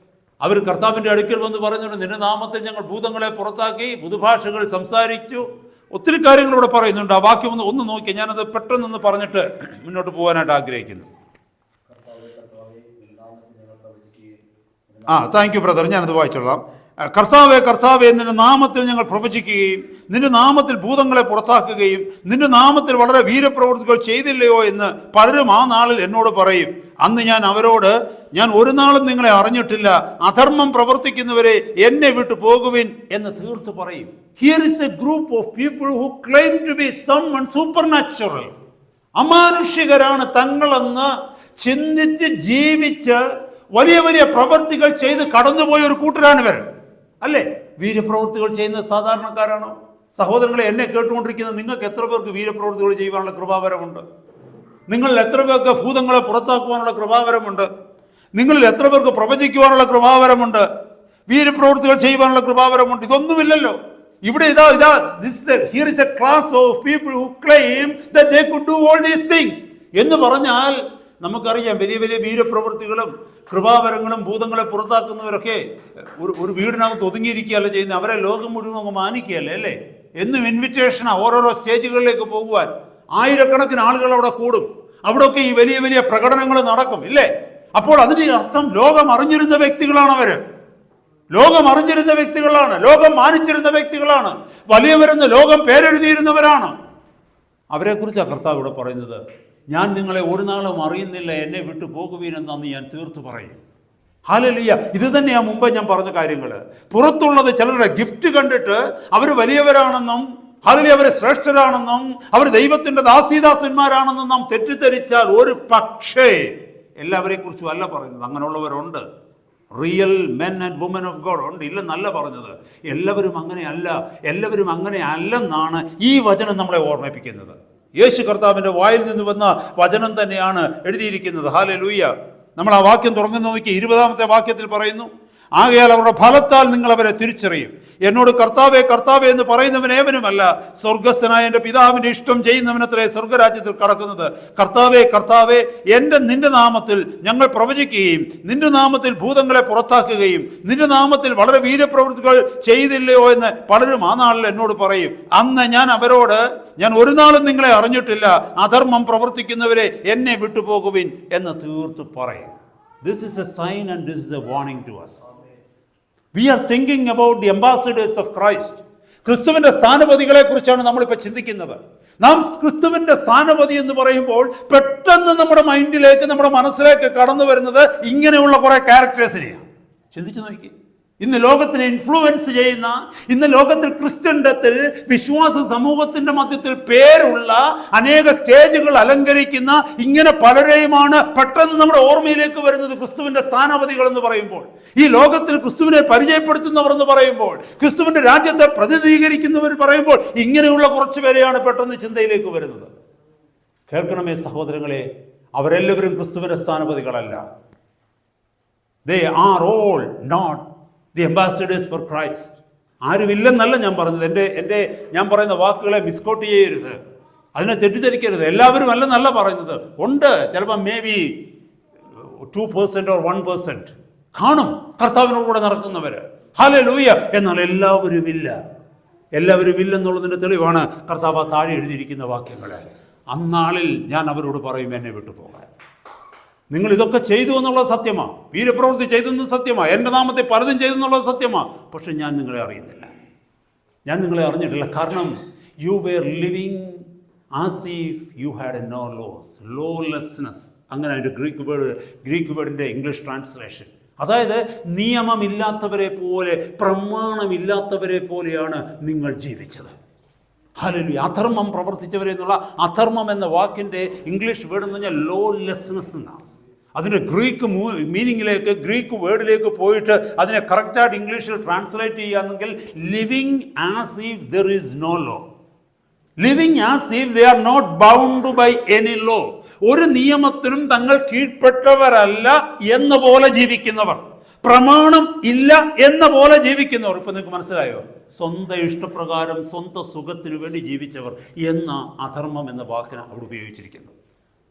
അവർ കർത്താവിൻ്റെ അടുക്കൽ വന്ന് പറഞ്ഞിട്ടുണ്ട്, നിന്റെ നാമത്തിൽ ഞങ്ങൾ ഭൂതങ്ങളെ പുറത്താക്കി, പുതുഭാഷകൾ സംസാരിച്ചു. ഒത്തിരി കാര്യങ്ങളിവിടെ പറയുന്നുണ്ട്. ആ വാക്യം ഒന്ന് നോക്കി, ഞാനത് പെട്ടെന്നൊന്ന് പറഞ്ഞിട്ട് മുന്നോട്ട് പോകാനായിട്ട് ആഗ്രഹിക്കുന്നു. താങ്ക് യു ബ്രദർ, ഞാനത് വായിച്ചോളാം. കർത്താവേ കർത്താവേ നിന്റെ നാമത്തിൽ ഞങ്ങൾ പ്രവചിക്കുകയും നിന്റെ നാമത്തിൽ ഭൂതങ്ങളെ പുറത്താക്കുകയും നിന്റെ നാമത്തിൽ വളരെ വീരപ്രവൃത്തികൾ ചെയ്തില്ലയോ എന്ന് പലരും ആ നാളിൽ എന്നോട് പറയും. അന്ന് ഞാൻ അവരോട്, ഞാൻ ഒരു നാളും നിങ്ങളെ അറിഞ്ഞിട്ടില്ല, അധർമ്മം പ്രവർത്തിക്കുന്നവരെ എന്നെ വിട്ടു പോകുവിൻ എന്ന് തീർത്ത് പറയും. Here is a group of people who claim to be someone supernatural. അമാനുഷികരാണ് തങ്ങളെന്ന് ചിന്തിച്ച് ജീവിച്ച് വലിയ വലിയ പ്രവൃത്തികൾ ചെയ്ത് കടന്നുപോയ ഒരു കൂട്ടരാണ് ഇവർ, അല്ലേ? വീരപ്രവൃത്തികൾ ചെയ്യുന്ന സാധാരണക്കാരാണോ? സഹോദരങ്ങളെ, എന്നെ കേട്ടുകൊണ്ടിരിക്കുന്ന നിങ്ങൾക്ക് എത്ര പേർക്ക് വീരപ്രവൃത്തികൾ ചെയ്യുവാനുള്ള കൃപാവരമുണ്ട്? നിങ്ങളിൽ എത്ര പേർക്ക് ഭൂതങ്ങളെ പുറത്താക്കുവാനുള്ള കൃപാവരമുണ്ട്? നിങ്ങളിൽ എത്ര പേർക്ക് പ്രവചിക്കുവാനുള്ള കൃപാവരമുണ്ട്? വീരപ്രവൃത്തികൾ ചെയ്യുവാനുള്ള കൃപാവരമുണ്ട്? ഇതൊന്നുമില്ലല്ലോ. ഇവിടെ here is a class of people who claim that they could do all these things എന്ന് പറഞ്ഞാൽ നമുക്കറിയാം, വലിയ വലിയ വീരപ്രവൃത്തികളും കൃപാവരങ്ങളും ഭൂതങ്ങളെ പുറത്താക്കുന്നവരൊക്കെ ഒരു വീടിനകത്ത് ഒതുങ്ങിയിരിക്കുകയല്ല ചെയ്യുന്നത്. അവരെ ലോകം മുഴുവൻ അങ്ങ് മാനിക്കുകയല്ലേ, അല്ലേ? എന്നും ഇൻവിറ്റേഷനാ ഓരോരോ സ്റ്റേജുകളിലേക്ക് പോകുവാൻ. ആയിരക്കണക്കിന് ആളുകൾ അവിടെ കൂടും. അവിടെയൊക്കെ ഈ വലിയ വലിയ പ്രകടനങ്ങൾ നടക്കും, ഇല്ലേ? അപ്പോൾ അതിൻ്റെ അർത്ഥം ലോകം അറിഞ്ഞിരുന്ന വ്യക്തികളാണ് അവര്. ലോകം അറിഞ്ഞിരുന്ന വ്യക്തികളാണ്, ലോകം മാനിച്ചിരുന്ന വ്യക്തികളാണ്, വലിയവരെന്ന് ലോകം പേരെഴുതിയിരുന്നവരാണ്. അവരെക്കുറിച്ചാണ് കർത്താവ് ഇവിടെ പറയുന്നത്. ഞാൻ നിങ്ങളെ ഒരു നാളും അറിയുന്നില്ല, എന്നെ വിട്ടു പോകുവീനെന്നു ഞാൻ തീർത്തു പറയും. ഹല്ലേലൂയ. ഇത് തന്നെയാണ് മുമ്പ് ഞാൻ പറഞ്ഞ കാര്യങ്ങൾ. പുറത്തുള്ളത് ചിലരുടെ ഗിഫ്റ്റ് കണ്ടിട്ട് അവർ വലിയവരാണെന്നും, ഹല്ലേലൂയ, അവർ ശ്രേഷ്ഠരാണെന്നും, അവർ ദൈവത്തിൻ്റെ ദാസീദാസന്മാരാണെന്നും നാം തെറ്റിദ്ധരിച്ചാൽ ഒരു പക്ഷേ എല്ലാവരെ കുറിച്ചും അല്ല പറയുന്നത്. അങ്ങനെയുള്ളവരുണ്ട്, real men and woman of God ഉണ്ട്, ഇല്ലെന്നല്ല പറഞ്ഞത്. എല്ലാവരും അങ്ങനെയല്ല, എല്ലാവരും അങ്ങനെ അല്ലെന്നാണ് ഈ വചനം നമ്മളെ ഓർമ്മിപ്പിക്കുന്നത്. യേശു കർത്താവിൻ്റെ വായിൽ നിന്ന് വന്ന വചനം തന്നെയാണ് എഴുതിയിരിക്കുന്നത്. ഹല്ലേലൂയ. നമ്മൾ ആ വാക്യം തുറന്നു നോക്കി 20-ാമത്തെ വാക്യത്തിൽ പറയുന്നു, ആകയാൽ അവരുടെ ഫലത്താൽ നിങ്ങൾ അവരെ തിരിച്ചറിയും. എന്നോട് കർത്താവേ കർത്താവേ എന്ന് പറയുന്നവൻ ഏവനുമല്ല, സ്വർഗസ്ഥനായ എൻ്റെ പിതാവിൻ്റെ ഇഷ്ടം ചെയ്യുന്നവനത്രേ സ്വർഗരാജ്യത്തിൽ കടക്കുന്നത്. കർത്താവേ കർത്താവേ നിന്റെ നാമത്തിൽ ഞങ്ങൾ പ്രവചിക്കുകയും നിന്റെ നാമത്തിൽ ഭൂതങ്ങളെ പുറത്താക്കുകയും നിന്റെ നാമത്തിൽ വളരെ വീരപ്രവൃത്തികൾ ചെയ്തില്ലയോ എന്ന് പലരും ആ നാളിൽ എന്നോട് പറയും. അന്ന് ഞാൻ അവരോട്, ഞാൻ ഒരു നാളും നിങ്ങളെ അറിഞ്ഞിട്ടില്ല, അധർമ്മം പ്രവർത്തിക്കുന്നവരെ എന്നെ വിട്ടുപോകുവിൻ എന്ന് തീർത്ത് പറയും. This is a sign and this is a warning to us. We are thinking about the ambassadors of Christ. ക്രിസ്തുവിൻ്റെ സ്ഥാനപതികളെ കുറിച്ചാണ് നമ്മളിപ്പോൾ ചിന്തിക്കുന്നത്. നാം ക്രിസ്തുവിൻ്റെ സ്ഥാനപതി എന്ന് പറയുമ്പോൾ പെട്ടെന്ന് നമ്മുടെ മൈൻഡിലേക്ക്, നമ്മുടെ മനസ്സിലേക്ക് കടന്നു വരുന്നത് ഇങ്ങനെയുള്ള കുറേ ക്യാരക്ടേഴ്സിനെയാണ്. ചിന്തിച്ചു നോക്കി. ഇന്ന് ലോകത്തിനെ ഇൻഫ്ലുവൻസ് ചെയ്യുന്ന, ഇന്ന് ലോകത്തിൽ ക്രിസ്ത്യൻഡത്തിൽ വിശ്വാസ സമൂഹത്തിന്റെ മധ്യത്തിൽ പേരുള്ള, അനേക സ്റ്റേജുകൾ അലങ്കരിക്കുന്ന ഇങ്ങനെ പലരെയുമാണ് പെട്ടെന്ന് നമ്മുടെ ഓർമ്മയിലേക്ക് വരുന്നത് ക്രിസ്തുവിന്റെ സ്ഥാനപതികൾ എന്ന് പറയുമ്പോൾ. ഈ ലോകത്തിൽ ക്രിസ്തുവിനെ പരിചയപ്പെടുത്തുന്നവർ എന്ന് പറയുമ്പോൾ, ക്രിസ്തുവിന്റെ രാജ്യത്തെ പ്രതിനിധീകരിക്കുന്നവർ പറയുമ്പോൾ ഇങ്ങനെയുള്ള കുറച്ചു പേരെയാണ് പെട്ടെന്ന് ചിന്തയിലേക്ക് വരുന്നത്. കേൾക്കണമേ സഹോദരങ്ങളെ, അവരെല്ലാവരും ക്രിസ്തുവിന്റെ സ്ഥാനപതികളല്ല. They are all not the ambassadors for Christ. ആരുമില്ലെന്നല്ല ഞാൻ പറഞ്ഞത്. ഞാൻ പറയുന്ന വാക്കുകളെ മിസ്കോട്ട് ചെയ്യരുത്, അതിനെ തെറ്റിദ്ധരിക്കരുത്. എല്ലാവരും അല്ലെന്നല്ല പറയുന്നത്. ഉണ്ട്, ചിലപ്പോൾ മേ ബി 2% or 1% കാണും കർത്താവിനോട് കൂടെ നടക്കുന്നവർ. ഹല്ലേലൂയ. എന്നാൽ എല്ലാവരും ഇല്ലെന്നുള്ളതിൻ്റെ തെളിവാണ് കർത്താവ് താഴെ എഴുതിയിരിക്കുന്ന വാക്യങ്ങൾ. അന്നാളിൽ ഞാൻ അവരോട് പറയും, എന്നെ വിട്ടുപോകാൻ. നിങ്ങൾ ഇതൊക്കെ ചെയ്തു എന്നുള്ളത് സത്യമാണ്, വീരപ്രവൃത്തി ചെയ്തെന്ന് സത്യമാണ്, എൻ്റെ നാമത്തെ പലതും ചെയ്തെന്നുള്ളത് സത്യമാണ്. പക്ഷെ ഞാൻ നിങ്ങളെ അറിഞ്ഞിട്ടില്ല. കാരണം you were living as if you had a no laws, lawlessness. അങ്ങനെ അതിൻ്റെ ഗ്രീക്ക് വേർഡിൻ്റെ ഇംഗ്ലീഷ് ട്രാൻസ്ലേഷൻ. അതായത് നിയമമില്ലാത്തവരെ പോലെ, പ്രമാണമില്ലാത്തവരെ പോലെയാണ് നിങ്ങൾ ജീവിച്ചത്. ഹല്ലേലൂയ. അധർമ്മം പ്രവർത്തിച്ചവരെ എന്നുള്ള അധർമ്മം എന്ന വാക്കിൻ്റെ ഇംഗ്ലീഷ് വേർഡ് എന്ന് പറഞ്ഞാൽ ലോലെസ്നെസ് എന്നാണ്. അതിൻ്റെ ഗ്രീക്ക് മീനിങ്ങിലേക്ക്, ഗ്രീക്ക് വേർഡിലേക്ക് പോയിട്ട് അതിനെ കറക്റ്റായിട്ട് ഇംഗ്ലീഷിൽ ട്രാൻസ്ലേറ്റ് ചെയ്യുകയാണെങ്കിൽ living as if there is no law, living as if they are not bound by any law. ഒരു നിയമത്തിനും തങ്ങൾ കീഴ്പ്പെട്ടവരല്ല എന്ന പോലെ ജീവിക്കുന്നവർ, പ്രമാണം ഇല്ല എന്ന പോലെ ജീവിക്കുന്നവർ. ഇപ്പൊ നിങ്ങൾക്ക് മനസ്സിലായോ? സ്വന്തം ഇഷ്ടപ്രകാരം സ്വന്തം സുഖത്തിനു വേണ്ടി ജീവിച്ചവർ എന്ന അധർമ്മം എന്ന വാക്കിന് അവിടെ ഉപയോഗിച്ചിരിക്കുന്നത്.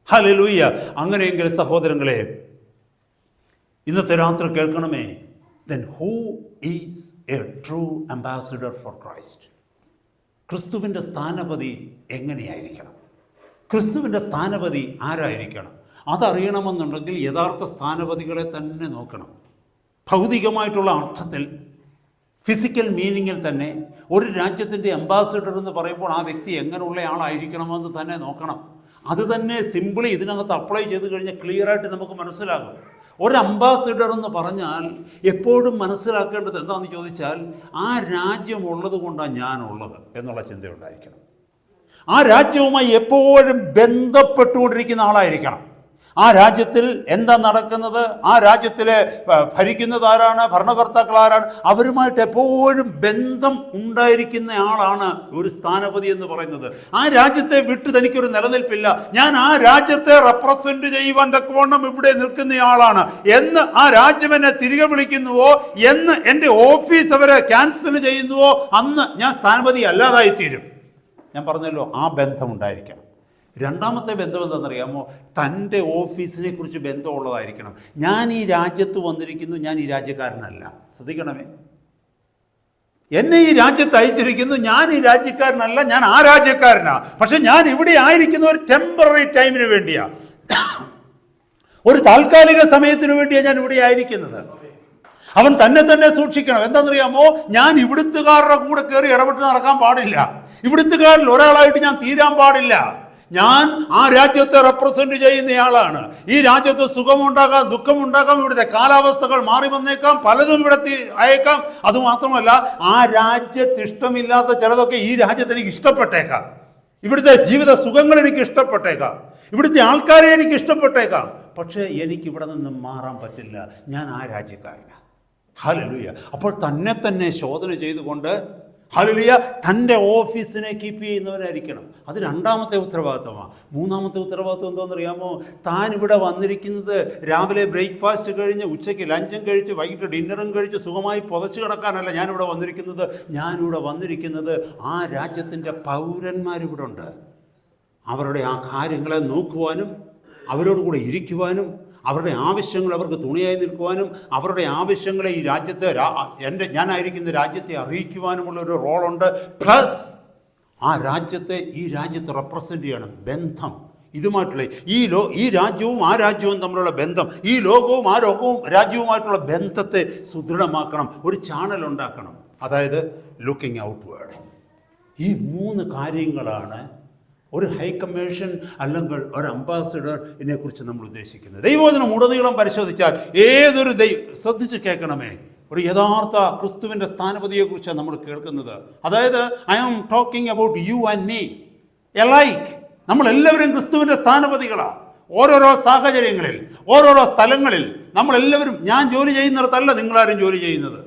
ഹല്ലേലൂയ. അങ്ങനെയെങ്കിൽ സഹോദരങ്ങളെ, ഇന്നത്തെ രാത്രി കേൾക്കണമേ, then who is a true ambassador for Christ? ക്രിസ്തുവിൻ്റെ സ്ഥാനപതി എങ്ങനെയായിരിക്കണം? ക്രിസ്തുവിൻ്റെ സ്ഥാനപതി ആരായിരിക്കണം? അതറിയണമെന്നുണ്ടെങ്കിൽ യഥാർത്ഥ സ്ഥാനപതികളെ തന്നെ നോക്കണം. ഭൗതികമായിട്ടുള്ള അർത്ഥത്തിൽ, ഫിസിക്കൽ മീനിങ്ങിൽ തന്നെ ഒരു രാജ്യത്തിൻ്റെ അംബാസിഡർ എന്ന് പറയുമ്പോൾ ആ വ്യക്തി എങ്ങനെയുള്ള ആളായിരിക്കണമെന്ന് തന്നെ നോക്കണം. അത് തന്നെ സിമ്പിളി ഇതിനകത്ത് അപ്ലൈ ചെയ്ത് കഴിഞ്ഞാൽ ക്ലിയറായിട്ട് നമുക്ക് മനസ്സിലാകും. ഒരു അംബാസിഡർ എന്ന് പറഞ്ഞാൽ എപ്പോഴും മനസ്സിലാക്കേണ്ടത് എന്താണെന്ന് ചോദിച്ചാൽ, ആ രാജ്യം ഉള്ളത് കൊണ്ടാണ് ഞാനുള്ളത് എന്നുള്ള ചിന്തയുണ്ടായിരിക്കണം. ആ രാജ്യവുമായി എപ്പോഴും ബന്ധപ്പെട്ടുകൊണ്ടിരിക്കുന്ന ആളായിരിക്കണം. ആ രാജ്യത്തിൽ എന്താ നടക്കുന്നത്, ആ രാജ്യത്തിലെ ഭരിക്കുന്നത് ആരാണ്, ഭരണകർത്താക്കൾ ആരാണ്, അവരുമായിട്ട് എപ്പോഴും ബന്ധം ഉണ്ടായിരിക്കുന്ന ആളാണ് ഒരു സ്ഥാനപതി എന്ന് പറയുന്നത്. ആ രാജ്യത്തെ വിട്ട് തനിക്കൊരു നിലനിൽപ്പില്ല, ഞാൻ ആ രാജ്യത്തെ റെപ്രസെന്റ് ചെയ്യുവാൻ തക്കവണ്ണം ഇവിടെ നിൽക്കുന്നയാളാണ് എന്ന് ആ രാജ്യം എന്നെ തിരികെ വിളിക്കുന്നുവോ, എന്ന് എൻ്റെ ഓഫീസ് അവരെ ക്യാൻസൽ ചെയ്യുന്നുവോ, അന്ന് ഞാൻ സ്ഥാനപതി അല്ലാതായിത്തീരും. ഞാൻ പറഞ്ഞല്ലോ, ആ ബന്ധം ഉണ്ടായിരിക്കണം. രണ്ടാമത്തെ ബന്ധം എന്താണെന്നറിയാമോ? തൻ്റെ ഓഫീസിനെ കുറിച്ച് ബന്ധമുള്ളതായിരിക്കണം. ഞാൻ ഈ രാജ്യത്ത് വന്നിരിക്കുന്നു, ഞാൻ ഈ രാജ്യക്കാരനല്ല. ശ്രദ്ധിക്കണമേ, എന്നെ ഈ രാജ്യത്ത് അയച്ചിരിക്കുന്നു, ഞാൻ ഈ രാജ്യക്കാരനല്ല, ഞാൻ ആ രാജ്യക്കാരനാ. പക്ഷെ ഞാൻ ഇവിടെ ആയിരിക്കുന്ന ഒരു ടെമ്പററി ടൈമിന് വേണ്ടിയാ, ഒരു താൽക്കാലിക സമയത്തിന് വേണ്ടിയാണ് ഞാൻ ഇവിടെ ആയിരിക്കുന്നത്. അവൻ തന്നെ സൂക്ഷിക്കണം. എന്താണെന്നറിയാമോ? ഞാൻ ഇവിടുത്തുകാരുടെ കൂടെ കയറി ഇടപെട്ട് നടക്കാൻ പാടില്ല. ഇവിടുത്തുകാരിൽ ഒരാളായിട്ട് ഞാൻ തീരാൻ പാടില്ല. ഞാൻ ആ രാജ്യത്തെ റെപ്രസെന്റ് ചെയ്യുന്നയാളാണ്. ഈ രാജ്യത്ത് സുഖമുണ്ടാകാം, ദുഃഖമുണ്ടാകാം, ഇവിടുത്തെ കാലാവസ്ഥകൾ മാറി വന്നേക്കാം, പലതും ഇവിടെ അയക്കാം. അതുമാത്രമല്ല, ആ രാജ്യത്ത് ഇഷ്ടമില്ലാത്ത ചിലതൊക്കെ ഈ രാജ്യത്ത് എനിക്ക് ഇഷ്ടപ്പെട്ടേക്കാം. ഇവിടുത്തെ ജീവിത സുഖങ്ങൾ എനിക്ക് ഇഷ്ടപ്പെട്ടേക്കാം, ഇവിടുത്തെ ആൾക്കാരെ എനിക്ക് ഇഷ്ടപ്പെട്ടേക്കാം. പക്ഷേ എനിക്ക് ഇവിടെ നിന്ന് മാറാൻ പറ്റില്ല, ഞാൻ ആ രാജ്യക്കാരനാണ്. ഹല്ലേലൂയ. അപ്പോൾ തന്നെ ശോധന ചെയ്തുകൊണ്ട്, ഹല്ലേലൂയ, തൻ്റെ ഓഫീസിനെ കീപ്പ് ചെയ്യുന്നവനായിരിക്കണം. അത് രണ്ടാമത്തെ ഉത്തരവാദിത്വമാണ്. മൂന്നാമത്തെ ഉത്തരവാദിത്വം എന്താണെന്നറിയാമോ? താൻ ഇവിടെ വന്നിരിക്കുന്നത് രാവിലെ ബ്രേക്ക്ഫാസ്റ്റ് കഴിഞ്ഞ്, ഉച്ചയ്ക്ക് ലഞ്ചും കഴിച്ച്, വൈകിട്ട് ഡിന്നറും കഴിച്ച് സുഖമായി പുതച്ചു കിടക്കാനല്ല ഞാനിവിടെ വന്നിരിക്കുന്നത്. ഞാനിവിടെ വന്നിരിക്കുന്നത് ആ രാജ്യത്തിൻ്റെ പൗരന്മാരിവിടെ ഉണ്ട്. അവരുടെ ആ കാര്യങ്ങളെ നോക്കുവാനും, അവരോട് കൂടെ ഇരിക്കുവാനും, അവരുടെ ആവശ്യങ്ങൾ അവർക്ക് തുണയായി നിൽക്കുവാനും, അവരുടെ ആവശ്യങ്ങളെ ഈ രാജ്യത്തെ ഞാനായിരിക്കുന്ന രാജ്യത്തെ അറിയിക്കുവാനുമുള്ള ഒരു റോളുണ്ട്. പ്ലസ് ആ രാജ്യത്തെ ഈ രാജ്യത്തെ റെപ്രസെൻ്റ് ചെയ്യണം. ബന്ധം ഇതുമായിട്ടുള്ള ഈ രാജ്യവും ആ രാജ്യവും തമ്മിലുള്ള ബന്ധം, ഈ ലോകവും ആ രാജ്യവുമായിട്ടുള്ള ബന്ധത്തെ സുദൃഢമാക്കണം. ഒരു ചാനൽ ഉണ്ടാക്കണം, അതായത് ലുക്കിംഗ് ഔട്ട്വേർഡ്. ഈ മൂന്ന് കാര്യങ്ങളാണ് ഒരു ഹൈ കമ്മീഷൻ അല്ലെങ്കിൽ ഒരു അംബാസിഡറിനെ കുറിച്ച് നമ്മൾ ഉദ്ദേശിക്കുന്നത്. ദൈവവചനം ഉടനീളം പരിശോധിച്ചാൽ ഏതൊരു ശ്രദ്ധിച്ച് കേൾക്കണമേ, ഒരു യഥാർത്ഥ ക്രിസ്തുവിൻ്റെ സ്ഥാനപതിയെക്കുറിച്ചാണ് നമ്മൾ കേൾക്കുന്നത്. അതായത് I am talking about you and me alike. നമ്മളെല്ലാവരും ക്രിസ്തുവിൻ്റെ സ്ഥാനപതികളാണ്. ഓരോരോ സാഹചര്യങ്ങളിൽ, ഓരോരോ സ്ഥലങ്ങളിൽ നമ്മളെല്ലാവരും, ഞാൻ ജോലി ചെയ്യുന്നിടത്തല്ല നിങ്ങളാരും ജോലി ചെയ്യുന്നത്.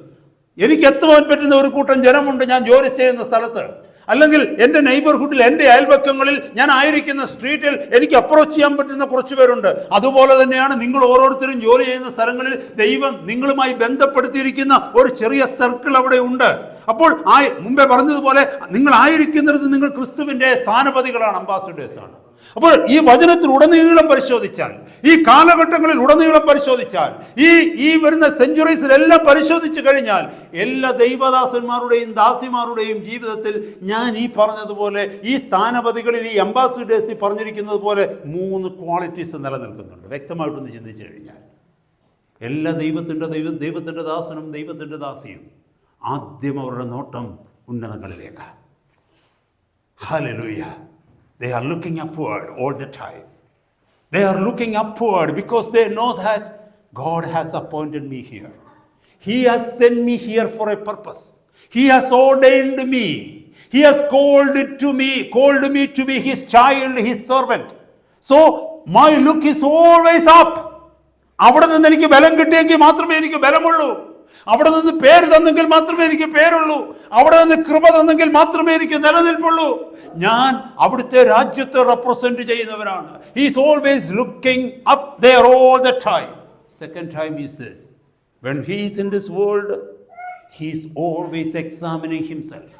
എനിക്ക് എത്തുവാൻ പറ്റുന്ന ഒരു കൂട്ടം ജനമുണ്ട് ഞാൻ ജോലി ചെയ്യുന്ന സ്ഥലത്ത്, അല്ലെങ്കിൽ എൻ്റെ നെയ്ബർഹുഡിൽ, എൻ്റെ അയൽപക്കങ്ങളിൽ, ഞാൻ ആയിരിക്കുന്ന സ്ട്രീറ്റിൽ എനിക്ക് അപ്രോച്ച് ചെയ്യാൻ പറ്റുന്ന കുറച്ച് പേരുണ്ട്. അതുപോലെ തന്നെയാണ് നിങ്ങൾ ഓരോരുത്തരും ജോലി ചെയ്യുന്ന സ്ഥലങ്ങളിൽ ദൈവം നിങ്ങളുമായി ബന്ധപ്പെടുത്തിയിരിക്കുന്ന ഒരു ചെറിയ സർക്കിൾ അവിടെ ഉണ്ട്. അപ്പോൾ മുമ്പേ പറഞ്ഞതുപോലെ നിങ്ങൾ ആയിരിക്കുന്നിടത്ത് നിങ്ങൾ ക്രിസ്തുവിൻ്റെ സ്ഥാനപതികളാണ്, അംബാസിഡേഴ്സാണ്. അപ്പോൾ ഈ വചനത്തിൽ ഉടനീളം പരിശോധിച്ചാൽ, ഈ കാലഘട്ടങ്ങളിൽ ഉടനീളം പരിശോധിച്ചാൽ, ഈ വരുന്ന സെഞ്ചുറീസിലെല്ലാം പരിശോധിച്ചു കഴിഞ്ഞാൽ, എല്ലാ ദൈവദാസന്മാരുടെയും ദാസിമാരുടെയും ജീവിതത്തിൽ ഞാൻ ഈ പറഞ്ഞതുപോലെ, ഈ സ്ഥാനപതികളിൽ, ഈ അംബാസിഡേഴ്സിൽ പറഞ്ഞിരിക്കുന്നത് പോലെ 3 ക്വാളിറ്റീസ് നിലനിൽക്കുന്നുണ്ട്. വ്യക്തമായിട്ടൊന്ന് ചിന്തിച്ചു കഴിഞ്ഞാൽ, എല്ലാ ദൈവത്തിൻ്റെ ദാസനും ദൈവത്തിൻ്റെ ദാസിയും ആദ്യം അവരുടെ നോട്ടം ഉന്നതങ്ങളിലേക്ക്. Hallelujah. They are looking upward all the time. They are looking upward because they know that God has appointed me here. He has sent me here for a purpose. He has ordained me. He has called me to be his child, his servant. So my look is always up. അവിടെ നിന്ന് എനിക്ക് ബലം കിട്ടിയെങ്കിൽ മാത്രമേ എനിക്ക് ബലമുള്ളൂ. അവിടെ നിന്ന് പേര് തന്നെങ്കിൽ മാത്രമേ എനിക്ക് പേരുള്ളൂ. അവിടെ നിന്ന് കൃപ തന്നെങ്കിൽ മാത്രമേ എനിക്ക് നിലനിൽപ്പുള്ളൂ. ഞാൻ അവിടുത്തെ രാജ്യത്തെ റെപ്രസെന്റ് ചെയ്യുന്നവനാണ്. He's always looking up there all the time. Second time is this: when he is in this world, he is always examining himself.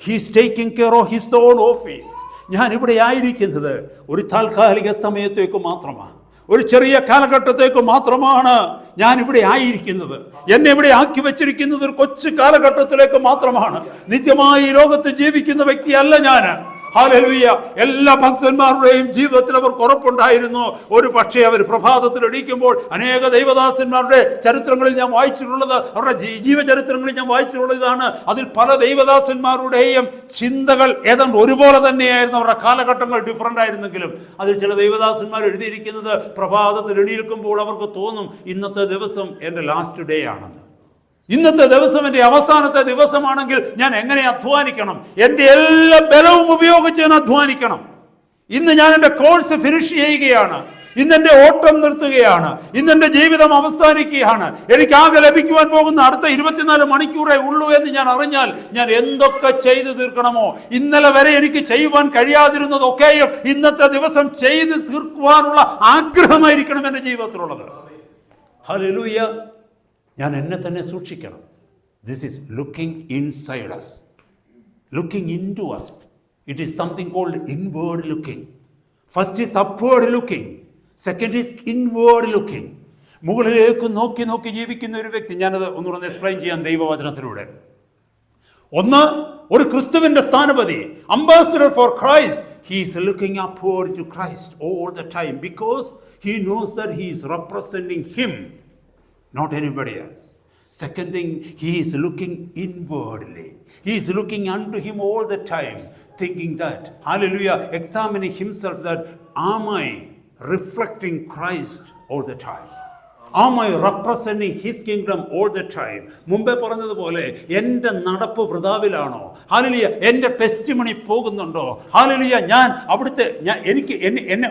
He is taking care of his own office. ഞാൻ ഇവിടെ ആയിരിക്കുന്നത് ഒരു താൽക്കാലിക സമയത്തേക്ക് മാത്രമാണ്, ഒരു ചെറിയ കാലഘട്ടത്തേക്ക് മാത്രമാണ് ഞാൻ ഇവിടെ ആയിരിക്കുന്നത്. എന്നെ ഇവിടെ ആക്കി വെച്ചിരിക്കുന്നത് ഒരു കൊച്ചു കാലഘട്ടത്തിലേക്ക് മാത്രമാണ്. നിത്യമായി ഈ ലോകത്ത് ജീവിക്കുന്ന വ്യക്തിയല്ല ഞാൻ. ഹല്ലേലൂയ. എല്ലാ ഭക്തന്മാരുടെയും ജീവിതത്തിൽ അവർക്ക് ഉറപ്പുണ്ടായിരുന്നു. ഒരു പക്ഷേ അവർ പ്രഭാതത്തിൽ എണീക്കുമ്പോൾ അനേക ദൈവദാസന്മാരുടെ ചരിത്രങ്ങളിൽ ഞാൻ വായിച്ചിട്ടുള്ളത്, അവരുടെ ജീവചരിത്രങ്ങളിൽ ഞാൻ വായിച്ചിട്ടുള്ളത് ഇതാണ്. അതിൽ പല ദൈവദാസന്മാരുടെയും ചിന്തകൾ ഏതാണ്ട് ഒരുപോലെ തന്നെയായിരുന്നു. അവരുടെ കാലഘട്ടങ്ങൾ ഡിഫറൻ്റ് ആയിരുന്നെങ്കിലും അതിൽ ചില ദൈവദാസന്മാർ എഴുതിയിരിക്കുന്നത് പ്രഭാതത്തിൽ എണീൽക്കുമ്പോൾ അവർക്ക് തോന്നും ഇന്നത്തെ ദിവസം എൻ്റെ ലാസ്റ്റ് ഡേ ആണെന്ന്. ഇന്നത്തെ ദിവസം എൻ്റെ അവസാനത്തെ ദിവസമാണെങ്കിൽ ഞാൻ എങ്ങനെ അധ്വാനിക്കണം? എൻ്റെ എല്ലാ ബലവും ഉപയോഗിച്ച് ഞാൻ അധ്വാനിക്കണം. ഇന്ന് ഞാൻ എൻ്റെ കോഴ്സ് ഫിനിഷ് ചെയ്യുകയാണ്, ഇന്നെൻ്റെ ഓട്ടം നിർത്തുകയാണ്, ഇന്നെൻ്റെ ജീവിതം അവസാനിക്കുകയാണ്, എനിക്ക് ആകെ ലഭിക്കുവാൻ പോകുന്ന അടുത്ത 24 മണിക്കൂറേ ഉള്ളൂ എന്ന് ഞാൻ അറിഞ്ഞാൽ ഞാൻ എന്തൊക്കെ ചെയ്തു തീർക്കണമോ, ഇന്നലെ വരെ എനിക്ക് ചെയ്യുവാൻ കഴിയാതിരുന്നതൊക്കെയും ഇന്നത്തെ ദിവസം ചെയ്തു തീർക്കുവാനുള്ള ആഗ്രഹമായിരിക്കണം എൻ്റെ ജീവിതത്തിലുള്ളത്. ഹല്ലേലൂയ. ഞാൻ എന്നെ തന്നെ സൂക്ഷിക്കണം. This is looking inside us, looking into us. It is something called inward looking. First is upward looking, second is inward looking. മുകളിലേക്ക് നോക്കി നോക്കി ജീവിക്കുന്ന ഒരു വ്യക്തി, ഞാനത് ഒന്നുകൂടെ എക്സ്പ്ലെയിൻ ചെയ്യാൻ ദൈവവചനത്തിലൂടെ. ഒന്ന്, ഒരു ക്രിസ്തുവിന്റെ സ്ഥാനപതി, ambassador for Christ, he is looking upward to Christ all the time because he knows that he is representing him, not anybody else. Second thing, he is looking inwardly. He is looking unto him all the time, thinking that, hallelujah, examining himself, that am I reflecting Christ all the time? Am I representing his kingdom all the time? മുമ്പേ പറഞ്ഞതുപോലെ എൻ്റെ നടപ്പ് വൃഥാവിലാണോ? Hallelujah. എൻ്റെ testimony പോകുന്നുണ്ടോ? Hallelujah. ഞാൻ അവിടുത്തെ എനിക്ക്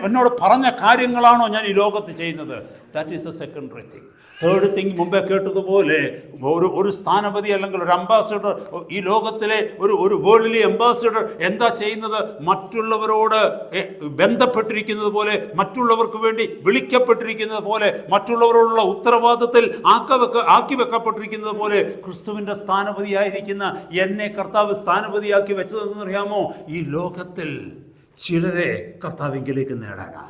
എന്നോട് പറഞ്ഞ കാര്യങ്ങളാണോ ഞാൻ ഈ ലോകത്ത് ചെയ്യുന്നത്? That is A secondary thing. Third thing, മുമ്പേ കേട്ടതുപോലെ ഒരു സ്ഥാനപതി അല്ലെങ്കിൽ ഒരു അംബാസഡർ, ഈ ലോകത്തിലെ ഒരു വേൾഡിലെ അംബാസഡർ എന്താ ചെയ്യുന്നത്? മറ്റുള്ളവരോട് ബന്ധപ്പെട്ടിരിക്കുന്നത് പോലെ, മറ്റുള്ളവർക്ക് വേണ്ടി വിളിക്കപ്പെട്ടിരിക്കുന്നത് പോലെ, മറ്റുള്ളവരോടുള്ള ഉത്തരവാദിത്തത്തിൽ ആക്കി വെക്കപ്പെട്ടിരിക്കുന്നത് പോലെ, ക്രിസ്തുവിൻ്റെ സ്ഥാനപതിയായിരിക്കുന്ന എന്നെ കർത്താവ് സ്ഥാനപതിയാക്കി വെച്ചതെന്ന് അറിയാമോ? ഈ ലോകത്തിൽ ചിലരെ കർത്താവിങ്കിലേക്ക് നേടാനാ,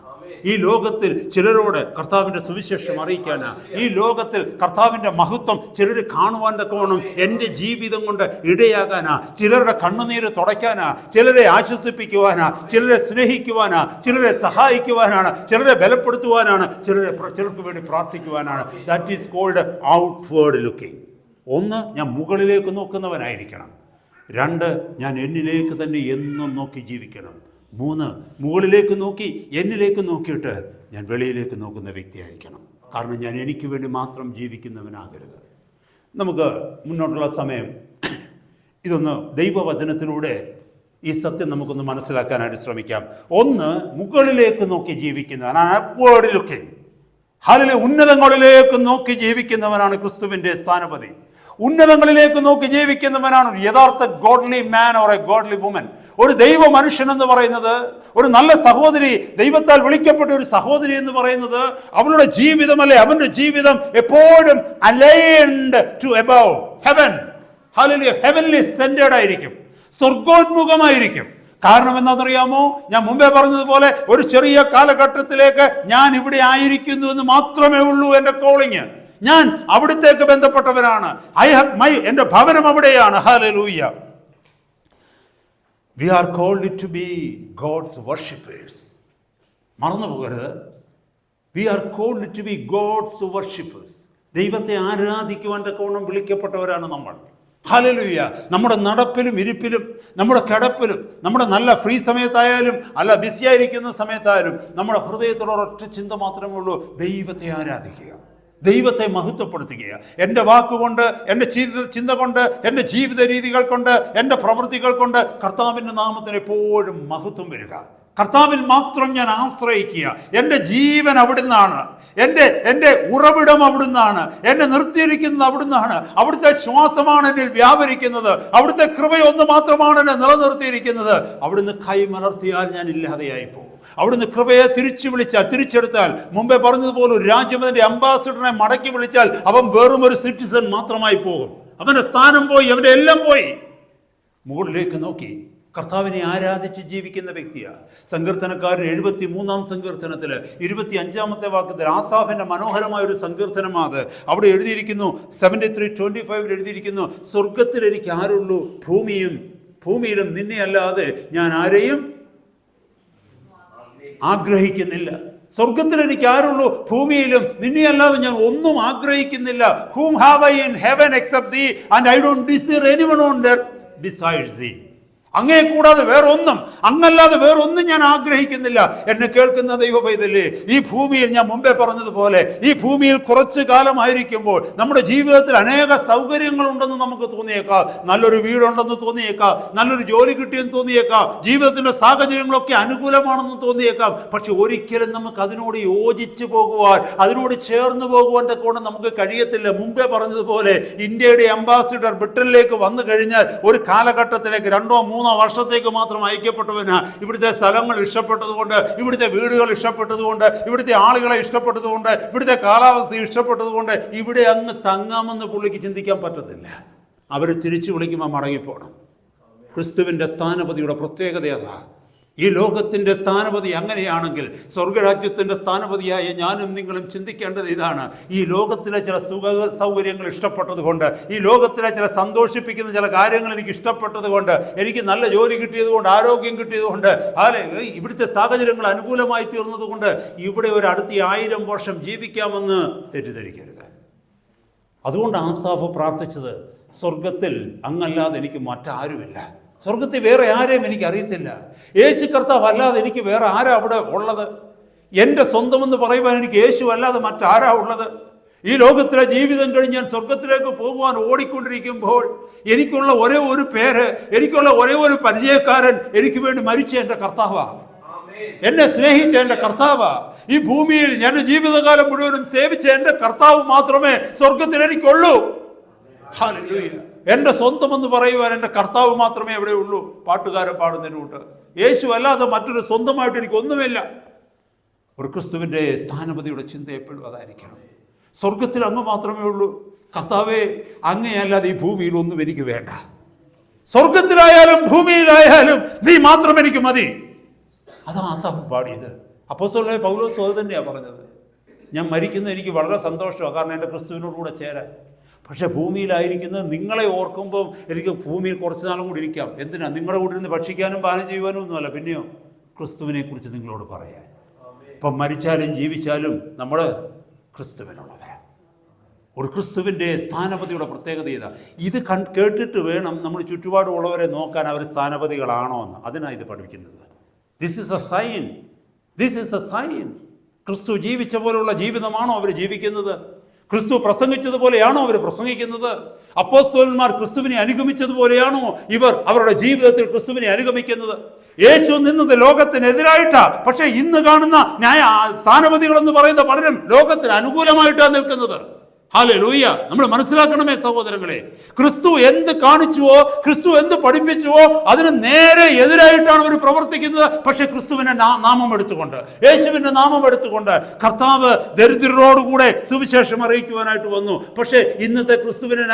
ഈ ലോകത്തിൽ ചിലരോട് കർത്താവിൻ്റെ സുവിശേഷം അറിയിക്കാനാ, ഈ ലോകത്തിൽ കർത്താവിൻ്റെ മഹത്വം ചിലർ കാണുവാൻ തക്കവണ്ണം എൻ്റെ ജീവിതം കൊണ്ട് ഇടയാകാനാ, ചിലരുടെ കണ്ണുനീര് തുടയ്ക്കാനാ, ചിലരെ ആശ്വസിപ്പിക്കുവാനാ, ചിലരെ സ്നേഹിക്കുവാനാ, ചിലരെ സഹായിക്കുവാനാണ്, ചിലരെ ബലപ്പെടുത്തുവാനാണ്, ചിലർക്ക് വേണ്ടി പ്രാർത്ഥിക്കുവാനാണ്. That is called outward looking. ഒന്ന്, ഞാൻ മുകളിലേക്ക് നോക്കുന്നവനായിരിക്കണം. രണ്ട്, ഞാൻ എന്നിലേക്ക് തന്നെ എന്നും നോക്കി ജീവിക്കണം. മൂന്ന്, മുകളിലേക്ക് നോക്കി എന്നിലേക്ക് നോക്കിയിട്ട് ഞാൻ വെളിയിലേക്ക് നോക്കുന്ന വ്യക്തിയായിരിക്കണം. കാരണം ഞാൻ എനിക്ക് വേണ്ടി മാത്രം ജീവിക്കുന്നവനാകരുത്. നമുക്ക് മുന്നോട്ടുള്ള സമയം ഇതൊന്ന് ദൈവവചനത്തിലൂടെ ഈ സത്യം നമുക്കൊന്ന് മനസ്സിലാക്കാനായിട്ട് ശ്രമിക്കാം. ഒന്ന്, മുകളിലേക്ക് നോക്കി ജീവിക്കുന്നവനാണ് അപ്വേർഡ് ലുക്കിംഗ്. ഹല്ലേലൂയ. ഉന്നതങ്ങളിലേക്ക് നോക്കി ജീവിക്കുന്നവനാണ് ക്രിസ്തുവിൻ്റെ സ്ഥാനപതി. ഉന്നതങ്ങളിലേക്ക് നോക്കി ജീവിക്കുന്നവനാണ് യഥാർത്ഥ godly man or a godly woman. ഒരു ദൈവ മനുഷ്യൻ എന്ന് പറയുന്നത്, ഒരു നല്ല സഹോദരി, ദൈവത്താൽ വിളിക്കപ്പെട്ട ഒരു സഹോദരി എന്ന് പറയുന്നത്, അവളുടെ ജീവിതമല്ലേ, അവന്റെ ജീവിതം എപ്പോഴും aligned to above heaven. Hallelujah. Heavenly centred ആയിരിക്കും, സ്വർഗോന്മുഖമായിരിക്കും. കാരണം എന്താണെന്നറിയാമോ? ഞാൻ മുമ്പേ പറഞ്ഞതുപോലെ ഒരു ചെറിയ കാലഘട്ടത്തിലേക്ക് ഞാൻ ഇവിടെ ആയിരിക്കുന്നു എന്ന് മാത്രമേ ഉള്ളൂ എൻ്റെ കോളിങ്. ഞാൻ അവിടത്തേക്ക് ബന്ധപ്പെട്ടവരാണ്. എൻ്റെ ഭവനം അവിടെയാണ്. Hallelujah. We are called to be God's worshippers. മറന്നു പോകരുത്. We are called to be God's worshippers. ദൈവത്തെ ആരാധിക്കുവാൻ തക്കവണ്ണം വിളിക്കപ്പെട്ടവരാണ് നമ്മൾ. ഹല്ലേലൂയ. നമ്മുടെ നടപ്പിലും ഇരിപ്പിലും, നമ്മുടെ കിടപ്പിലും, നമ്മുടെ നല്ല ഫ്രീ സമയത്തായാലും അല്ല ബിസിയായിരിക്കുന്ന സമയത്തായാലും നമ്മുടെ ഹൃദയത്തിലുള്ള ഒരൊറ്റ ചിന്ത മാത്രമേ ഉള്ളൂ: ദൈവത്തെ ആരാധിക്കുക, ദൈവത്തെ മഹത്വപ്പെടുത്തുക. എൻ്റെ വാക്കുകൊണ്ട്, എൻ്റെ ചിന്ത കൊണ്ട്, എൻ്റെ ജീവിത രീതികൾ കൊണ്ട്, എൻ്റെ പ്രവൃത്തികൾ കൊണ്ട് കർത്താവിൻ്റെ നാമത്തിന് എപ്പോഴും മഹത്വം വരിക. കർത്താവിൽ മാത്രം ഞാൻ ആശ്രയിക്കുക. എൻ്റെ ജീവൻ അവിടുന്നാണ്, എൻ്റെ ഉറവിടം അവിടുന്നാണ്, എന്നെ നിർത്തിയിരിക്കുന്നത് അവിടുന്നാണ്. അവിടുത്തെ ശ്വാസമാണ് എന്നിൽ വ്യാപരിക്കുന്നത്. അവിടുത്തെ കൃപയൊന്ന് മാത്രമാണ് എന്നെ നിലനിർത്തിയിരിക്കുന്നത്. അവിടുന്ന് കൈമലർത്തിയാൽ ഞാൻ ഇല്ലാതെയായി പോകും. അവിടുന്ന് കൃപയെ തിരിച്ചു വിളിച്ചാൽ, തിരിച്ചെടുത്താൽ, മുമ്പേ പറഞ്ഞതുപോലെ ഒരു രാജ്യം അതിന്റെ അംബാസിഡറിനെ മടക്കി വിളിച്ചാൽ അവൻ വെറും ഒരു സിറ്റിസൺ മാത്രമായി പോകും. അവന്റെ സ്ഥാനം പോയി, അവന്റെ എല്ലാം പോയി. മുകളിലേക്ക് നോക്കി കർത്താവിനെ ആരാധിച്ച് ജീവിക്കുന്ന വ്യക്തിയാണ്. സങ്കീർത്തനക്കാരൻ 73-ാം സങ്കീർത്തനത്തിൽ 25-ാമത്തെ വാക്യത്തിൽ ആസാഫിന്റെ മനോഹരമായ ഒരു സങ്കീർത്തനമാണ്. അവിടെ എഴുതിയിരിക്കുന്നു, 73:25 എഴുതിയിരിക്കുന്നു, സ്വർഗത്തിൽ എനിക്ക് ആരുള്ളൂ, ഭൂമിയിലും നിന്നെ അല്ലാതെ ഞാൻ ആരെയും ആഗ്രഹിക്കുന്നില്ല. സ്വർഗത്തിൽ എനിക്ക് ആരുള്ളൂ, ഭൂമിയിലും നിന്നെ അല്ലാതെ ഞാൻ ഒന്നും ആഗ്രഹിക്കുന്നില്ല. Whom have I in heaven except thee, and I don't desire anyone on earth besides thee. അങ്ങേ കൂടാതെ വേറൊന്നും, അങ്ങല്ലാതെ വേറൊന്നും ഞാൻ ആഗ്രഹിക്കുന്നില്ല. എന്നെ കേൾക്കുന്ന ദൈവ പൈതലേ, ഈ ഭൂമിയിൽ ഞാൻ മുമ്പേ പറഞ്ഞതുപോലെ ഈ ഭൂമിയിൽ കുറച്ചു കാലമായിരിക്കുമ്പോൾ നമ്മുടെ ജീവിതത്തിൽ അനേക സൗകര്യങ്ങളുണ്ടെന്ന് നമുക്ക് തോന്നിയേക്കാം. നല്ലൊരു വീടുണ്ടെന്ന് തോന്നിയേക്കാം, നല്ലൊരു ജോലി കിട്ടിയെന്ന് തോന്നിയേക്കാം, ജീവിതത്തിന്റെ സാഹചര്യങ്ങളൊക്കെ അനുകൂലമാണെന്ന് തോന്നിയേക്കാം. പക്ഷെ ഒരിക്കലും നമുക്ക് അതിനോട് യോജിച്ചു പോകുവാൻ, അതിനോട് ചേർന്ന് പോകുവാൻ കൊണ്ട് നമുക്ക് കഴിയത്തില്ല. മുമ്പേ പറഞ്ഞതുപോലെ ഇന്ത്യയുടെ അംബാസിഡർ ബ്രിട്ടനിലേക്ക് വന്നു കഴിഞ്ഞാൽ ഒരു കാലഘട്ടത്തിലേക്ക് 2-3 വർഷത്തേക്ക് മാത്രം അയക്കപ്പെട്ടവന് ഇവിടുത്തെ സ്ഥലങ്ങൾ ഇഷ്ടപ്പെട്ടതുകൊണ്ട്, ഇവിടുത്തെ വീടുകൾ ഇഷ്ടപ്പെട്ടതുകൊണ്ട്, ഇവിടുത്തെ ആളുകളെ ഇഷ്ടപ്പെട്ടതുകൊണ്ട്, ഇവിടുത്തെ കാലാവസ്ഥ ഇഷ്ടപ്പെട്ടതുകൊണ്ട് ഇവിടെ അങ്ങ് തങ്ങാമെന്ന് പുള്ളിക്ക് ചിന്തിക്കാൻ പറ്റത്തില്ല. അവർ തിരിച്ചു വിളിക്കുമ്പോൾ മടങ്ങിപ്പോണം. ക്രിസ്തുവിൻ്റെ സ്ഥാനപതിയുടെ പ്രത്യേകത അതാണ്. ഈ ലോകത്തിൻ്റെ സ്ഥാനപതി അങ്ങനെയാണെങ്കിൽ സ്വർഗരാജ്യത്തിൻ്റെ സ്ഥാനപതിയായ ഞാനും നിങ്ങളും ചിന്തിക്കേണ്ടത് ഇതാണ്: ഈ ലോകത്തിലെ ചില സുഖ സൗകര്യങ്ങൾ ഇഷ്ടപ്പെട്ടത് കൊണ്ട്, ഈ ലോകത്തിലെ ചില സന്തോഷിപ്പിക്കുന്ന ചില കാര്യങ്ങൾ എനിക്ക് ഇഷ്ടപ്പെട്ടത് കൊണ്ട്, എനിക്ക് നല്ല ജോലി കിട്ടിയത് കൊണ്ട്, ആരോഗ്യം കിട്ടിയത് കൊണ്ട്, ഇവിടുത്തെ സാഹചര്യങ്ങൾ അനുകൂലമായി തീർന്നത് കൊണ്ട് ഇവിടെ ഒരു അടുത്ത 1000 വർഷം ജീവിക്കാമെന്ന് തെറ്റിദ്ധരിക്കരുത്. അതുകൊണ്ട് ആസാഫ് പ്രാർത്ഥിച്ചത്, സ്വർഗത്തിൽ അങ്ങല്ലാതെ എനിക്ക് മറ്റാരുമില്ല, സ്വർഗത്തിൽ വേറെ ആരെയും എനിക്ക് അറിയത്തില്ല, യേശു കർത്താവ് അല്ലാതെ എനിക്ക് വേറെ ആരാ അവിടെ ഉള്ളത്, എൻ്റെ സ്വന്തമെന്ന് പറയുവാൻ എനിക്ക് യേശു അല്ലാതെ മറ്റാരാ ഉള്ളത്. ഈ ലോകത്തിലെ ജീവിതം കഴിഞ്ഞ് ഞാൻ സ്വർഗത്തിലേക്ക് പോകുവാൻ ഓടിക്കൊണ്ടിരിക്കുമ്പോൾ എനിക്കുള്ള ഒരേ ഒരു പേര്, എനിക്കുള്ള ഒരേ ഒരു പരിചയക്കാരൻ എനിക്ക് വേണ്ടി മരിച്ച എൻ്റെ കർത്താവാണ്, എന്നെ സ്നേഹിച്ച എൻ്റെ കർത്താവാ. ഈ ഭൂമിയിൽ ഞാൻ ജീവിതകാലം മുഴുവനും സേവിച്ച എൻ്റെ കർത്താവ് മാത്രമേ സ്വർഗത്തിൽ എനിക്കുള്ളൂ. ഹല്ലേലൂയ. എൻ്റെ സ്വന്തമെന്ന് പറയുവാൻ എൻ്റെ കർത്താവ് മാത്രമേ എവിടെ ഉള്ളൂ. പാട്ടുകാരൻ പാടുന്നതിനോട്ട് യേശു അല്ലാതെ മറ്റൊരു സ്വന്തമായിട്ട് എനിക്ക് ഒന്നുമില്ല. ഒരു ക്രിസ്തുവിൻ്റെ സ്ഥാനപതിയുടെ ചിന്ത എപ്പോഴും അതായിരിക്കണം. സ്വർഗത്തിൽ അങ്ങ് മാത്രമേ ഉള്ളൂ. കർത്താവേ, അങ്ങയല്ലാതെ ഈ ഭൂമിയിൽ ഒന്നും എനിക്ക് വേണ്ട. സ്വർഗത്തിലായാലും ഭൂമിയിലായാലും നീ മാത്രം എനിക്ക് മതി. അതാ ആസാഫ് പാടിയത്. അപ്പോസ്തലനായ പൗലോസ് അത് തന്നെയാണ് പറഞ്ഞത്. ഞാൻ മരിക്കുന്നത് എനിക്ക് വളരെ സന്തോഷമാണ്, കാരണം എൻ്റെ ക്രിസ്തുവിനോടുകൂടെ ചേരാൻ. പക്ഷെ ഭൂമിയിലായിരിക്കുന്നത് നിങ്ങളെ ഓർക്കുമ്പോൾ എനിക്ക് ഭൂമിയിൽ കുറച്ച് നാളും കൂടി ഇരിക്കാം. എന്തിനാ? നിങ്ങളുടെ കൂടെ ഇരുന്ന് ഭക്ഷിക്കാനും പാനം ചെയ്യുവാനും ഒന്നുമല്ല, പിന്നെയോ ക്രിസ്തുവിനെ കുറിച്ച് നിങ്ങളോട് പറയാൻ. ഇപ്പം മരിച്ചാലും ജീവിച്ചാലും നമ്മൾ ക്രിസ്തുവിനുള്ളവരാണ്. ഒരു ക്രിസ്തുവിൻ്റെ സ്ഥാനപതിയുടെ പ്രത്യേകത ഇതാ. ഇത് കേട്ടിട്ട് വേണം നമ്മൾ ചുറ്റുപാടുമുള്ളവരെ നോക്കാൻ അവർ സ്ഥാനപതികളാണോ എന്ന്. അതിനാണ് ഇത് പഠിപ്പിക്കുന്നത്. This is a sign, this is a sign. ക്രിസ്തു ജീവിച്ച പോലുള്ള ജീവിതമാണോ അവർ ജീവിക്കുന്നത്? ക്രിസ്തു പ്രസംഗിച്ചതുപോലെയാണോ അവർ പ്രസംഗിക്കുന്നത്? അപ്പോസ്തലന്മാർ ക്രിസ്തുവിനെ അനുഗമിച്ചതുപോലെയാണോ ഇവർ അവരുടെ ജീവിതത്തിൽ ക്രിസ്തുവിനെ അനുഗമിക്കുന്നത്? യേശു നിന്നത് ലോകത്തിനെതിരായിട്ടാ, പക്ഷെ ഇന്ന് കാണുന്ന സ്ഥാനപതികൾ എന്ന് പറയുന്ന പലരും ലോകത്തിന് അനുകൂലമായിട്ടാണ് നിൽക്കുന്നത്. ഹല്ലേലൂയ. നമ്മൾ മനസ്സിലാക്കണമേ സഹോദരങ്ങളെ, ക്രിസ്തു എന്ത് കാണിച്ചുവോ, ക്രിസ്തു എന്ത് പഠിപ്പിച്ചുവോ അതിന് നേരെ എതിരായിട്ടാണ് അവർ പ്രവർത്തിക്കുന്നത്. പക്ഷെ ക്രിസ്തുവിന്റെ നാമം എടുത്തുകൊണ്ട്, യേശുവിന്റെ നാമം എടുത്തുകൊണ്ട് കർത്താവ് ദരിദ്രരോടുകൂടെ സുവിശേഷം അറിയിക്കുവാനായിട്ട് വന്നു. പക്ഷേ ഇന്നത്തെ ക്രിസ്തുവിന്റെ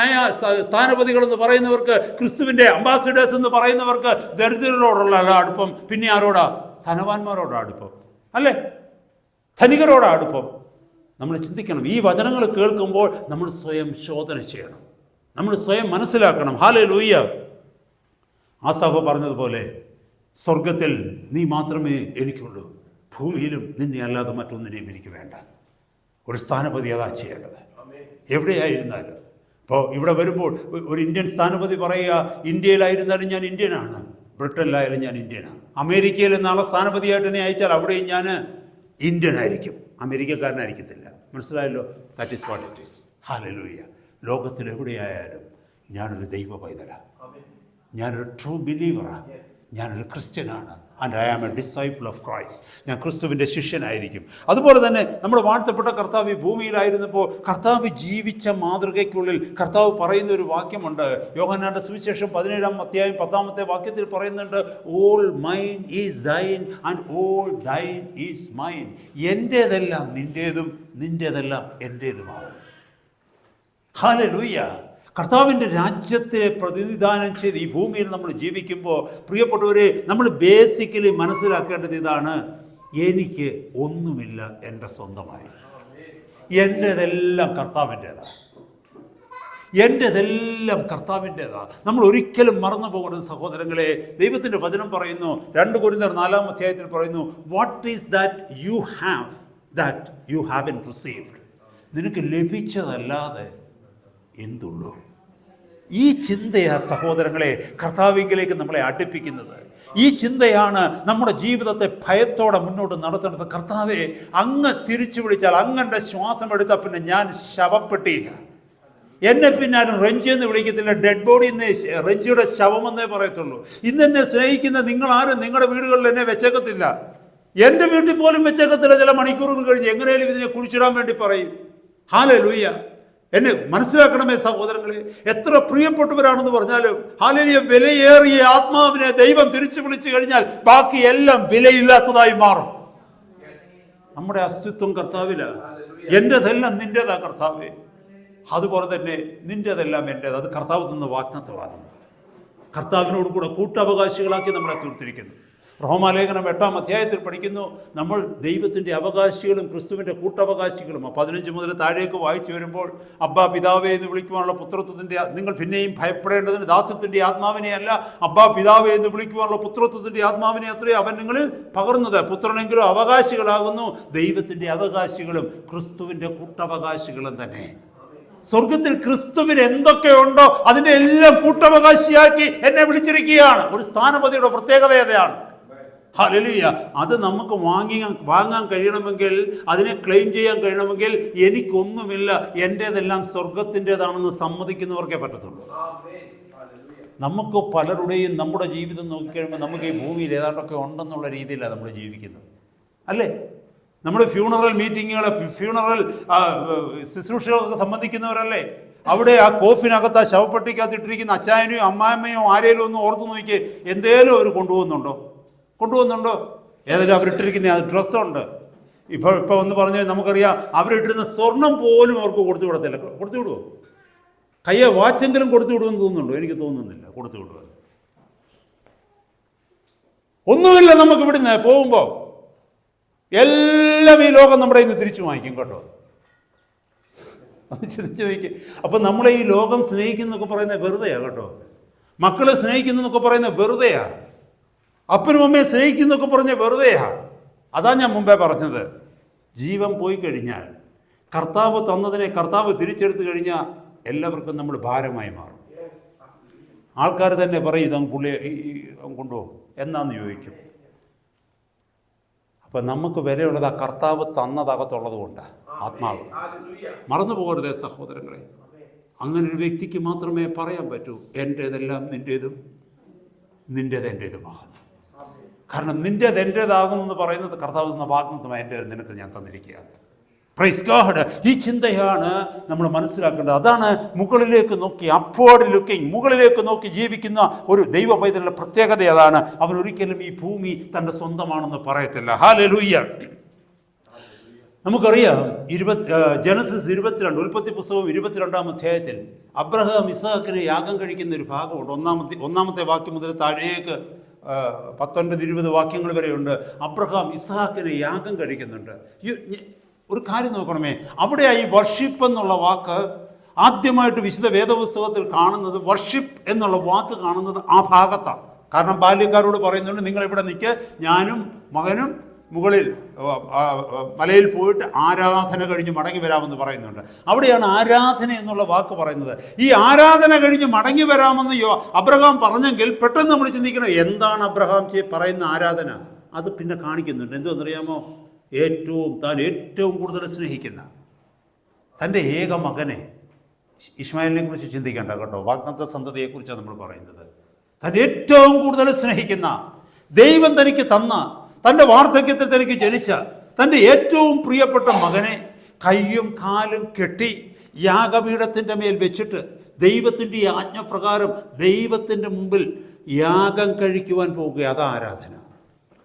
സ്ഥാനപതികൾ എന്ന് പറയുന്നവർക്ക്, ക്രിസ്തുവിന്റെ അംബാസിഡേഴ്സ് എന്ന് പറയുന്നവർക്ക് ദരിദ്രരോടുള്ള അടുപ്പം പിന്നെ ആരോടാ? ധനവാന്മാരോടാ അടുപ്പം, അല്ലേ? ധനികരോടാ അടുപ്പം. നമ്മൾ ചിന്തിക്കണം. ഈ വചനങ്ങൾ കേൾക്കുമ്പോൾ നമ്മൾ സ്വയം ശോധന ചെയ്യണം, നമ്മൾ സ്വയം മനസ്സിലാക്കണം. ഹല്ലേലൂയ. ആസാഫ് പറഞ്ഞതുപോലെ, സ്വർഗത്തിൽ നീ മാത്രമേ എനിക്കുള്ളൂ, ഭൂമിയിലും നിന്നെ അല്ലാതെ മറ്റൊന്നിനെയും എനിക്ക് വേണ്ട. ഒരു സ്ഥാനപതി അതാ ചെയ്യേണ്ടത്, എവിടെയായിരുന്നാലും. ഇപ്പോൾ ഇവിടെ വരുമ്പോൾ ഒരു ഇന്ത്യൻ സ്ഥാനപതി പറയുക, ഇന്ത്യയിലായിരുന്നാലും ഞാൻ ഇന്ത്യനാണ്, ബ്രിട്ടനിലായാലും ഞാൻ ഇന്ത്യനാണ്, അമേരിക്കയിൽ നാളെ സ്ഥാനപതിയായിട്ട് എന്നെ അയച്ചാൽ അവിടെയും ഞാൻ ഇന്ത്യൻ ആയിരിക്കും, അമേരിക്കക്കാരനായിരിക്കത്തില്ല. മനസ്സിലായല്ലോ? That is what it is. ഹല്ലേലൂയ. ലോകത്തിൽ എവിടെയായാലും ഞാനൊരു ദൈവ പൈതലാണ്, ഞാനൊരു ട്രൂ ബിലീവറാണ്. ഞാനൊരു ക്രിസ്ത്യനാണ്, and I am a disciple of Christ. ഞാൻ ക്രിസ്തുവിൻ്റെ ശിഷ്യനായിരിക്കും. അതുപോലെ തന്നെ നമ്മൾ വാഴ്ത്തപ്പെട്ട കർത്താവ് ഈ ഭൂമിയിലായിരുന്നപ്പോൾ കർത്താവ് ജീവിച്ച മാതൃകയ്ക്കുള്ളിൽ കർത്താവ് പറയുന്ന ഒരു വാക്യമുണ്ട്. യോഹന്നാന്റെ സുവിശേഷം 17-ാം അധ്യായം 10-ാമത്തെ വാക്യത്തിൽ പറയുന്നുണ്ട്, all mine is thine and all thine is mine. എൻ്റേതെല്ലാം നിൻ്റേതും നിൻ്റേതെല്ലാം എൻ്റേതുമാണ്. ഹല്ലേലൂയ. കർത്താവിൻ്റെ രാജ്യത്തെ പ്രതിനിധാനം ചെയ്ത് ഈ ഭൂമിയിൽ നമ്മൾ ജീവിക്കുമ്പോൾ പ്രിയപ്പെട്ടവരെ, നമ്മൾ ബേസിക്കലി മനസ്സിലാക്കേണ്ടത് ഇതാണ്: എനിക്ക് ഒന്നുമില്ല എൻ്റെ സ്വന്തമായി. എൻ്റെതെല്ലാം കർത്താവിൻ്റേതാണ്. എൻ്റെതെല്ലാം കർത്താവിൻ്റേതാണ്. നമ്മൾ ഒരിക്കലും മറന്നു പോകരുത് സഹോദരങ്ങളെ. ദൈവത്തിൻ്റെ വചനം പറയുന്നു, 2 കൊരിന്ത്യർ 4-ാം അധ്യായത്തിൽ പറയുന്നു, what is that you haven received. നിനക്ക് ലഭിച്ചതല്ലാതെ എന്തുള്ളൂ? ഈ ചിന്തയാണ് സഹോദരങ്ങളെ കർത്താവിലേക്ക് നമ്മളെ അടുപ്പിക്കുന്നത്. ഈ ചിന്തയാണ് നമ്മുടെ ജീവിതത്തെ ഭയത്തോടെ മുന്നോട്ട് നടത്തേണ്ടത്. കർത്താവെ, അങ്ങ് തിരിച്ചു വിളിച്ചാൽ, അങ്ങൻ്റെ ശ്വാസം എടുത്താൽ പിന്നെ ഞാൻ ശവപ്പെട്ടിയില്ല. എന്നെ പിന്നെ ആരും റെഞ്ചി എന്ന് വിളിക്കത്തില്ല, ഡെഡ് ബോഡി എന്നേ, റെഞ്ചിയുടെ ശവമെന്നേ പറയത്തുള്ളൂ. ഇന്നെന്നെ സ്നേഹിക്കുന്ന നിങ്ങളാരും നിങ്ങളുടെ വീടുകളിൽ എന്നെ വെച്ചേക്കത്തില്ല. എൻ്റെ വീട്ടിൽ പോലും വെച്ചേക്കത്തില്ല. ചില മണിക്കൂറുകൾ കഴിഞ്ഞ് എങ്ങനെയാലും ഇതിനെ കുഴിച്ചിടാൻ വേണ്ടി പറയും. ഹല്ലേലൂയ. എന്നെ മനസ്സിലാക്കണമേ സഹോദരങ്ങളെ, എത്ര പ്രിയപ്പെട്ടവരാണെന്ന് പറഞ്ഞാലും ഹല്ലേലൂയ, വിലയേറിയ ആത്മാവിനെ ദൈവം തിരിച്ചു വിളിച്ചു കഴിഞ്ഞാൽ ബാക്കി എല്ലാം വിലയില്ലാത്തതായി മാറും. നമ്മുടെ അസ്തിത്വം കർത്താവിലാണ്. എൻ്റെതെല്ലാം നിൻ്റേതാ കർത്താവേ. അതുപോലെ തന്നെ നിൻ്റെതെല്ലാം എൻ്റേത്. അത് കർത്താവ് തന്ന വാഗ്ദത്തമാണ്. കർത്താവിനോട് കൂടെ കൂട്ടവകാശികളാക്കി നമ്മളെ തീർത്തിരിക്കുന്നു. റോമാലേഖനം 8-ാം അധ്യായത്തിൽ പഠിക്കുന്നു, നമ്മൾ ദൈവത്തിൻ്റെ അവകാശികളും ക്രിസ്തുവിൻ്റെ കൂട്ടവകാശികളും. 15 മുതൽ താഴേക്ക് വായിച്ചു വരുമ്പോൾ, അബ്ബാ പിതാവേ എന്ന് വിളിക്കുവാനുള്ള പുത്രത്വത്തിൻ്റെ, നിങ്ങൾ പിന്നെയും ഭയപ്പെടേണ്ടതിന് ദാസ്യത്തിൻ്റെ ആത്മാവിനെയല്ല, അബ്ബാ പിതാവേ എന്ന് വിളിക്കുവാനുള്ള പുത്രത്വത്തിൻ്റെ ആത്മാവിനെ അത്രേ അവൻ നിങ്ങളിൽ പകർന്നത്. പുത്രനെങ്കിലും അവകാശികളാകുന്നു, ദൈവത്തിൻ്റെ അവകാശികളും ക്രിസ്തുവിൻ്റെ കൂട്ടവകാശികളും തന്നെ. സ്വർഗത്തിൽ ക്രിസ്തുവിന് എന്തൊക്കെയുണ്ടോ അതിൻ്റെ എല്ലാം കൂട്ടവകാശിയാക്കി എന്നെ വിളിച്ചിരിക്കുകയാണ്. ഒരു സ്ഥാനപതിയുടെ പ്രത്യേകതയാണ്. ഹല്ലേലൂയ. അത് നമുക്ക് വാങ്ങാൻ കഴിയണമെങ്കിൽ, അതിനെ ക്ലെയിം ചെയ്യാൻ കഴിയണമെങ്കിൽ, എനിക്കൊന്നുമില്ല, എൻ്റേതെല്ലാം സ്വർഗത്തിൻ്റെതാണെന്ന് സമ്മതിക്കുന്നവർക്കേ പറ്റത്തുള്ളൂ. നമുക്ക് പലരുടെയും നമ്മുടെ ജീവിതം നോക്കിക്കഴിയുമ്പോൾ നമുക്ക് ഈ ഭൂമിയിൽ ഏതാണ്ടൊക്കെ ഉണ്ടെന്നുള്ള രീതിയിലാണ് നമ്മൾ ജീവിക്കുന്നത്, അല്ലേ? നമ്മൾ ഫ്യൂണറൽ ശുശ്രൂഷകളൊക്കെ സംബന്ധിക്കുന്നവരല്ലേ? അവിടെ ആ കോഫിനകത്ത്, ആ ശവപ്പെട്ടിക്കകത്ത് ഇട്ടിരിക്കുന്ന അച്ചായനെയോ അമ്മാമ്മയോ ആരേലും ഒന്ന് ഓർത്ത് നോക്കി, എന്തേലും അവർ കൊണ്ടുപോകുന്നുണ്ടോ? ഏതെങ്കിലും അവരിട്ടിരിക്കുന്ന ഡ്രസ്സുണ്ട്. ഇപ്പോൾ ഒന്ന് പറഞ്ഞാൽ നമുക്കറിയാം, അവരിട്ടിരുന്ന സ്വർണം പോലും അവർക്ക് കൊടുത്തു വിടത്തില്ല. കൊടുത്തു വിടുമോ? കയ്യെ വാച്ചെങ്കിലും കൊടുത്തു വിടുമെന്ന് തോന്നുന്നുണ്ടോ? എനിക്ക് തോന്നുന്നില്ല കൊടുത്തു വിടുക. ഒന്നുമില്ല നമുക്ക് ഇവിടുന്ന് പോകുമ്പോൾ. എല്ലാം ഈ ലോകം നമ്മുടെ ഇന്ന് തിരിച്ചു വാങ്ങിക്കും കേട്ടോ. ചിന്തിച്ചു നോക്കി. അപ്പം നമ്മളെ ഈ ലോകം സ്നേഹിക്കുന്നൊക്കെ പറയുന്നത് വെറുതെയാണ് കേട്ടോ. മക്കളെ സ്നേഹിക്കുന്നതൊക്കെ പറയുന്നത് വെറുതെയാണ്. അപ്പനും അമ്മയെ സ്നേഹിക്കുന്നൊക്കെ പറഞ്ഞ വെറുതെയാ. അതാ ഞാൻ മുമ്പേ പറഞ്ഞത്. ജീവൻ പോയി കഴിഞ്ഞാൽ, കർത്താവ് തന്നതിനെ കർത്താവ് തിരിച്ചെടുത്തു കഴിഞ്ഞാൽ എല്ലാവർക്കും നമ്മൾ ഭാരമായി മാറും. ആൾക്കാർ തന്നെ പറയും, ഇതങ്ങ് പുള്ളിയെ കൊണ്ടുപോകും എന്നാന്ന് ചോദിക്കും. അപ്പം നമുക്ക് വിലയുള്ളത് ആ കർത്താവ് തന്നതകത്തുള്ളത് കൊണ്ടാണ്, ആത്മാവ്. മറന്നു പോകരുതേ സഹോദരങ്ങളെ. അങ്ങനെ ഒരു വ്യക്തിക്ക് മാത്രമേ പറയാൻ പറ്റൂ, എൻ്റേതെല്ലാം നിൻ്റേതും നിൻ്റേത് എൻ്റേതുമാകുന്നു. കാരണം നിൻ്റേത് എൻ്റേതാകുമെന്ന് പറയുന്നത് കർത്താവ് തന്ന വാഗ്ദത്തമായി, എൻ്റേത് നിനക്ക് ഞാൻ തന്നിരിക്കുകയാണ്. Praise God. ഈ ചിന്തയാണ് നമ്മൾ മനസ്സിലാക്കേണ്ടത്. അതാണ് മുകളിലേക്ക് നോക്കി, അപ്വേർഡ് ലുക്കിംഗ്, മുകളിലേക്ക് നോക്കി ജീവിക്കുന്ന ഒരു ദൈവ പൈതലിന്റെ പ്രത്യേകത അതാണ്. അവൻ ഒരിക്കലും ഈ ഭൂമി തൻ്റെ സ്വന്തമാണെന്ന് പറയത്തില്ല. ഹല്ലേലൂയ. നമുക്കറിയാം, ജനസിസ് 22, ഉൽപ്പത്തി പുസ്തകം 22-ാം അധ്യായത്തിൽ അബ്രഹാം ഇസ്ഹാക്കിനെ യാഗം കഴിക്കുന്ന ഒരു ഭാഗമുണ്ട്. ഒന്നാമത്തെ വാക്യം മുതൽ താഴേക്ക് 19-20 വാക്യങ്ങൾ വരെയുണ്ട്. അബ്രഹാം ഇസ്ഹാക്കിനെ യാഗം കഴിക്കുന്നുണ്ട്. ഒരു കാര്യം നോക്കണമേ, അവിടെ ഈ വർഷിപ്പ് എന്നുള്ള വാക്ക് ആദ്യമായിട്ട് വിശുദ്ധ വേദപുസ്തകത്തിൽ കാണുന്നത്, വർഷിപ്പ് എന്നുള്ള വാക്ക് കാണുന്നത് ആ ഭാഗത്താണ്. കാരണം ബാല്യക്കാരോട് പറയുന്നുണ്ട്, നിങ്ങളിവിടെ നിൽക്ക്, ഞാനും മകനും മുകളിൽ മലയിൽ പോയിട്ട് ആരാധന കഴിഞ്ഞ് മടങ്ങി വരാമെന്ന് പറയുന്നുണ്ട്. അവിടെയാണ് ആരാധന എന്നുള്ള വാക്ക് പറയുന്നത്. ഈ ആരാധന കഴിഞ്ഞ് മടങ്ങി വരാമെന്ന് അബ്രഹാം പറഞ്ഞെങ്കിൽ പെട്ടെന്ന് നമ്മൾ ചിന്തിക്കണം, എന്താണ് അബ്രഹാം പറയുന്ന ആരാധന? അത് പിന്നെ കാണിക്കുന്നുണ്ട്. എന്തുവെന്നറിയാമോ? താൻ ഏറ്റവും കൂടുതൽ സ്നേഹിക്കുന്ന തൻ്റെ ഏക മകനെ, ഇസ്മായിലിനെ കുറിച്ച് ചിന്തിക്കേണ്ട കേട്ടോ, വാഗ്ദത്ത സന്തതിയെക്കുറിച്ചാണ് നമ്മൾ പറയുന്നത്. താൻ ഏറ്റവും കൂടുതൽ സ്നേഹിക്കുന്ന, ദൈവം തനിക്ക് തന്ന, തൻ്റെ വാർദ്ധക്യത്തിൽ തനിക്ക് ജനിച്ച തൻ്റെ ഏറ്റവും പ്രിയപ്പെട്ട മകനെ കയ്യും കാലും കെട്ടി യാഗപീഠത്തിൻ്റെ മേൽ വെച്ചിട്ട് ദൈവത്തിൻ്റെ ആജ്ഞപ്രകാരം ദൈവത്തിൻ്റെ മുമ്പിൽ യാഗം കഴിക്കുവാൻ പോകുക. അതാ ആരാധന.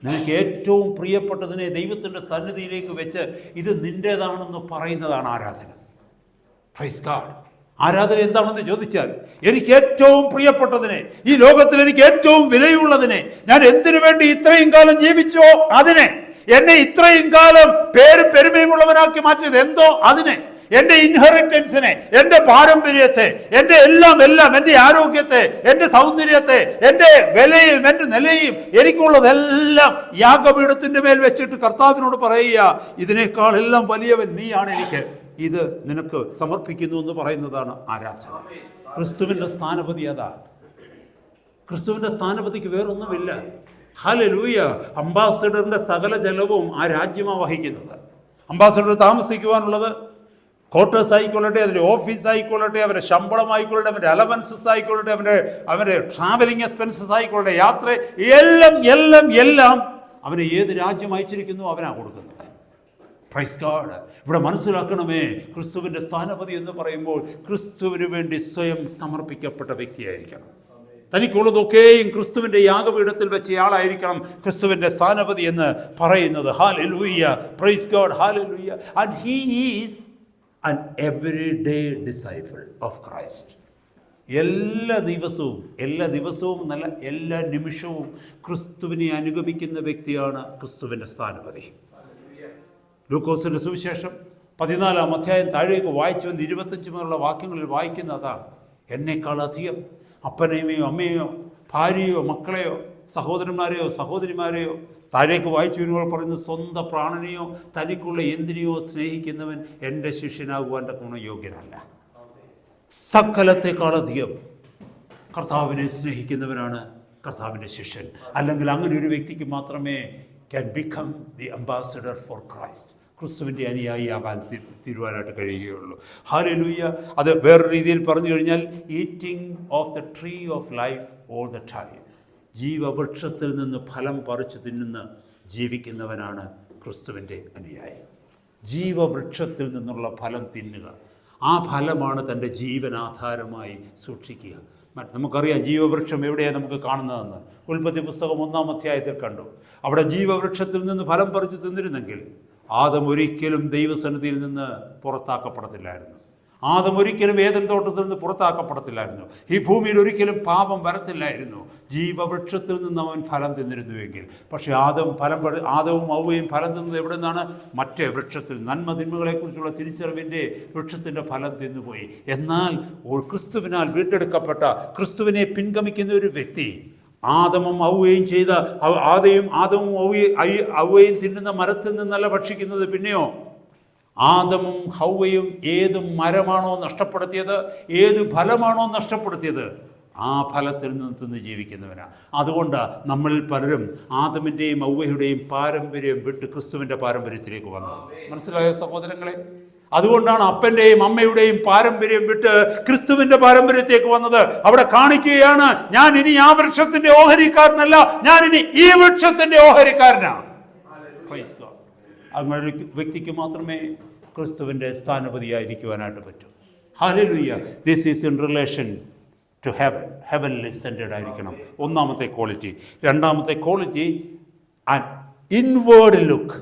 നിനക്ക് ഏറ്റവും പ്രിയപ്പെട്ടതിനെ ദൈവത്തിൻ്റെ സന്നിധിയിലേക്ക് വെച്ച് ഇത് നിൻ്റേതാണെന്ന് പറയുന്നതാണ് ആരാധന. Praise God. ആരാധന എന്താണെന്ന് ചോദിച്ചാൽ, എനിക്ക് ഏറ്റവും പ്രിയപ്പെട്ടതിനെ, ഈ ലോകത്തിൽ എനിക്ക് ഏറ്റവും വിലയുള്ളതിനെ, ഞാൻ എന്തിനു വേണ്ടി ഇത്രയും കാലം ജീവിച്ചോ അതിനെ, എന്നെ ഇത്രയും കാലം പേരും പെരുമയുമുള്ളവനാക്കി മാറ്റിയത് എന്തോ അതിനെ, എൻ്റെ ഇൻഹെറിറ്റൻസിനെ, എൻ്റെ പാരമ്പര്യത്തെ, എൻ്റെ എല്ലാം എൻ്റെ ആരോഗ്യത്തെ, എൻ്റെ സൗന്ദര്യത്തെ, എൻ്റെ വിലയും എൻ്റെ നിലയും, എനിക്കുള്ളതെല്ലാം യാഗപീഠത്തിൻ്റെ മേൽ വെച്ചിട്ട് കർത്താവിനോട് പറയുക, ഇതിനേക്കാൾ എല്ലാം വലിയവൻ നീയാണ്, എനിക്ക് ഇത് നിനക്ക് സമർപ്പിക്കുന്നു എന്ന് പറയുന്നതാണ് ആരാധന. ക്രിസ്തുവിൻ്റെ സ്ഥാനപതി അതാ. ക്രിസ്തുവിൻ്റെ സ്ഥാനപതിക്ക് വേറൊന്നുമില്ല. ഹല്ലേലൂയ. അംബാസഡറിൻ്റെ സകല ചെലവും ആ രാജ്യമാണ് വഹിക്കുന്നത്. അംബാസഡർ താമസിക്കുവാനുള്ളത് ക്വാർട്ടേഴ്സ് ആയിക്കൊള്ളട്ടെ, അതിൻ്റെ ഓഫീസ് ആയിക്കൊള്ളട്ടെ, അവരുടെ ശമ്പളം ആയിക്കൊള്ളട്ടെ, അവൻ്റെ അലവൻസസ് ആയിക്കൊള്ളട്ടെ, അവൻ്റെ ട്രാവലിംഗ് എക്സ്പെൻസസ് ആയിക്കൊള്ളട്ടെ, യാത്ര, എല്ലാം അവനെ ഏത് രാജ്യം അയച്ചിരിക്കുന്നു അവനാണ് കൊടുക്കുന്നത്. Praise God. ഇവിടെ മനസ്സിലാക്കണമേ, ക്രിസ്തുവിൻ്റെ സ്ഥാനപതി എന്ന് പറയുമ്പോൾ ക്രിസ്തുവിന് വേണ്ടി സ്വയം സമർപ്പിക്കപ്പെട്ട വ്യക്തിയായിരിക്കണം. തനിക്കുള്ളതൊക്കെയും ക്രിസ്തുവിൻ്റെ യാഗപീഠത്തിൽ വെച്ചയാളായിരിക്കണം ക്രിസ്തുവിൻ്റെ സ്ഥാനപതി എന്ന് പറയുന്നത്. Hallelujah. Praise God. Hallelujah. And he is an everyday disciple of Christ. എല്ലാ ദിവസവും നല്ല എല്ലാ നിമിഷവും ക്രിസ്തുവിനെ അനുഗമിക്കുന്ന വ്യക്തിയാണ് ക്രിസ്തുവിൻ്റെ സ്ഥാനപതി. ലൂക്കോസിൻ്റെ സുവിശേഷം 14-ാം അധ്യായം താഴേക്ക് വായിച്ചു വന്ന് 25 മുതലുള്ള വാക്യങ്ങളിൽ വായിക്കുന്ന അതാണ്. എന്നെക്കാളധികം അപ്പനെയോ അമ്മയോ ഭാര്യയോ മക്കളെയോ സഹോദരന്മാരെയോ സഹോദരിമാരെയോ, താഴേക്ക് വായിച്ചു വരുമ്പോൾ പറയുന്നത്, സ്വന്തം പ്രാണനെയോ തനിക്കുള്ള എന്തിനെയോ സ്നേഹിക്കുന്നവൻ എൻ്റെ ശിഷ്യനാകുവാൻ ഗുണയോഗ്യനല്ല. സകലത്തെക്കാളധികം കർത്താവിനെ സ്നേഹിക്കുന്നവനാണ് കർത്താവിൻ്റെ ശിഷ്യൻ. അല്ലെങ്കിൽ അങ്ങനെ ഒരു വ്യക്തിക്ക് മാത്രമേ can become the ambassador for Christ, ക്രിസ്തുവിൻ്റെ അനുയായിയാകാൻ തീരുവാനായിട്ട് കഴിയുകയുള്ളൂ. ഹല്ലേലൂയ. അത് വേറൊരു രീതിയിൽ പറഞ്ഞു കഴിഞ്ഞാൽ, eating of the tree of life all the time. ജീവവൃക്ഷത്തിൽ നിന്ന് ഫലം പറിച്ചു തിന്നുന്ന ജീവിക്കുന്നവനാണ് ക്രിസ്തുവിൻ്റെ അനുയായി. ജീവവൃക്ഷത്തിൽ നിന്നുള്ള ഫലം തിന്നുക, ആ ഫലമാണ് തൻ്റെ ജീവനാധാരമായി സൂക്ഷിക്കുക. നമുക്കറിയാം ജീവവൃക്ഷം എവിടെയാണ് നമുക്ക് കാണുന്നതെന്ന്. ഉൽപ്പത്തി പുസ്തകം 1-ാം അധ്യായത്തിൽ കണ്ടു. അവിടെ ജീവവൃക്ഷത്തിൽ നിന്ന് ഫലം പറിച്ചു തിന്നിരുന്നെങ്കിൽ ആദം ഒരിക്കലും ദൈവസന്നിധിയിൽ നിന്ന് പുറത്താക്കപ്പെടത്തില്ലായിരുന്നു. ആദം ഒരിക്കലും ഏദൻ തോട്ടത്തിൽ നിന്ന് പുറത്താക്കപ്പെടത്തില്ലായിരുന്നു. ഈ ഭൂമിയിൽ ഒരിക്കലും പാപം വരത്തില്ലായിരുന്നു, ജീവവൃക്ഷത്തിൽ നിന്ന് അവൻ ഫലം തിന്നിരുന്നുവെങ്കിൽ. പക്ഷേ ആദവും ഔവയും ഫലം തിന്നത് എവിടെ നിന്നാണ്? മറ്റേ വൃക്ഷത്തിൽ, നന്മ തിന്മകളെക്കുറിച്ചുള്ള തിരിച്ചറിവിൻ്റെ വൃക്ഷത്തിൻ്റെ ഫലം തിന്നുപോയി. എന്നാൽ ക്രിസ്തുവിനാൽ വീണ്ടെടുക്കപ്പെട്ട, ക്രിസ്തുവിനെ പിൻഗമിക്കുന്ന ഒരു വ്യക്തി ആദമും ഔവയും ചെയ്ത ആദവും ഔവയും തിന്നുന്ന മരത്തിൽ നിന്നല്ല ഭക്ഷിക്കുന്നത്. പിന്നെയോ ആദമും ഹൗവയും ഏത് മരമാണോ നഷ്ടപ്പെടുത്തിയത്, ഏത് ഫലമാണോ നഷ്ടപ്പെടുത്തിയത്, ആ ഫലത്തിൽ നിന്ന് തിന്ന് ജീവിക്കുന്നവനാണ്. അതുകൊണ്ട് നമ്മളിൽ പലരും ആദമിൻ്റെയും ഔവയുടെയും പാരമ്പര്യം വിട്ട് ക്രിസ്തുവിൻ്റെ പാരമ്പര്യത്തിലേക്ക് വന്നത്. മനസ്സിലായ സഹോദരങ്ങളെ? അതുകൊണ്ടാണ് അപ്പൻ്റെയും അമ്മയുടെയും പാരമ്പര്യം വിട്ട് ക്രിസ്തുവിൻ്റെ പാരമ്പര്യത്തേക്ക് വന്നത്. അവിടെ കാണിക്കുകയാണ്, ഞാൻ ഇനി ആ വൃക്ഷത്തിൻ്റെ ഓഹരിക്കാരനല്ല, ഞാൻ ഇനി ഈ വൃക്ഷത്തിൻ്റെ ഓഹരിക്കാരനാണ്. അങ്ങനെ ഒരു വ്യക്തിക്ക് മാത്രമേ ക്രിസ്തുവിൻ്റെ സ്ഥാനപതിയായിരിക്കുവാനായിട്ട് പറ്റൂ. ഹല്ലേലൂയ. This is in relation to heaven. ഹെവനിൽ സെൻറ്റഡ് ആയിരിക്കണം ഒന്നാമത്തെ ക്വാളിറ്റി. രണ്ടാമത്തെ ക്വാളിറ്റി, ആൻ ഇൻവേർഡ് ലുക്ക്.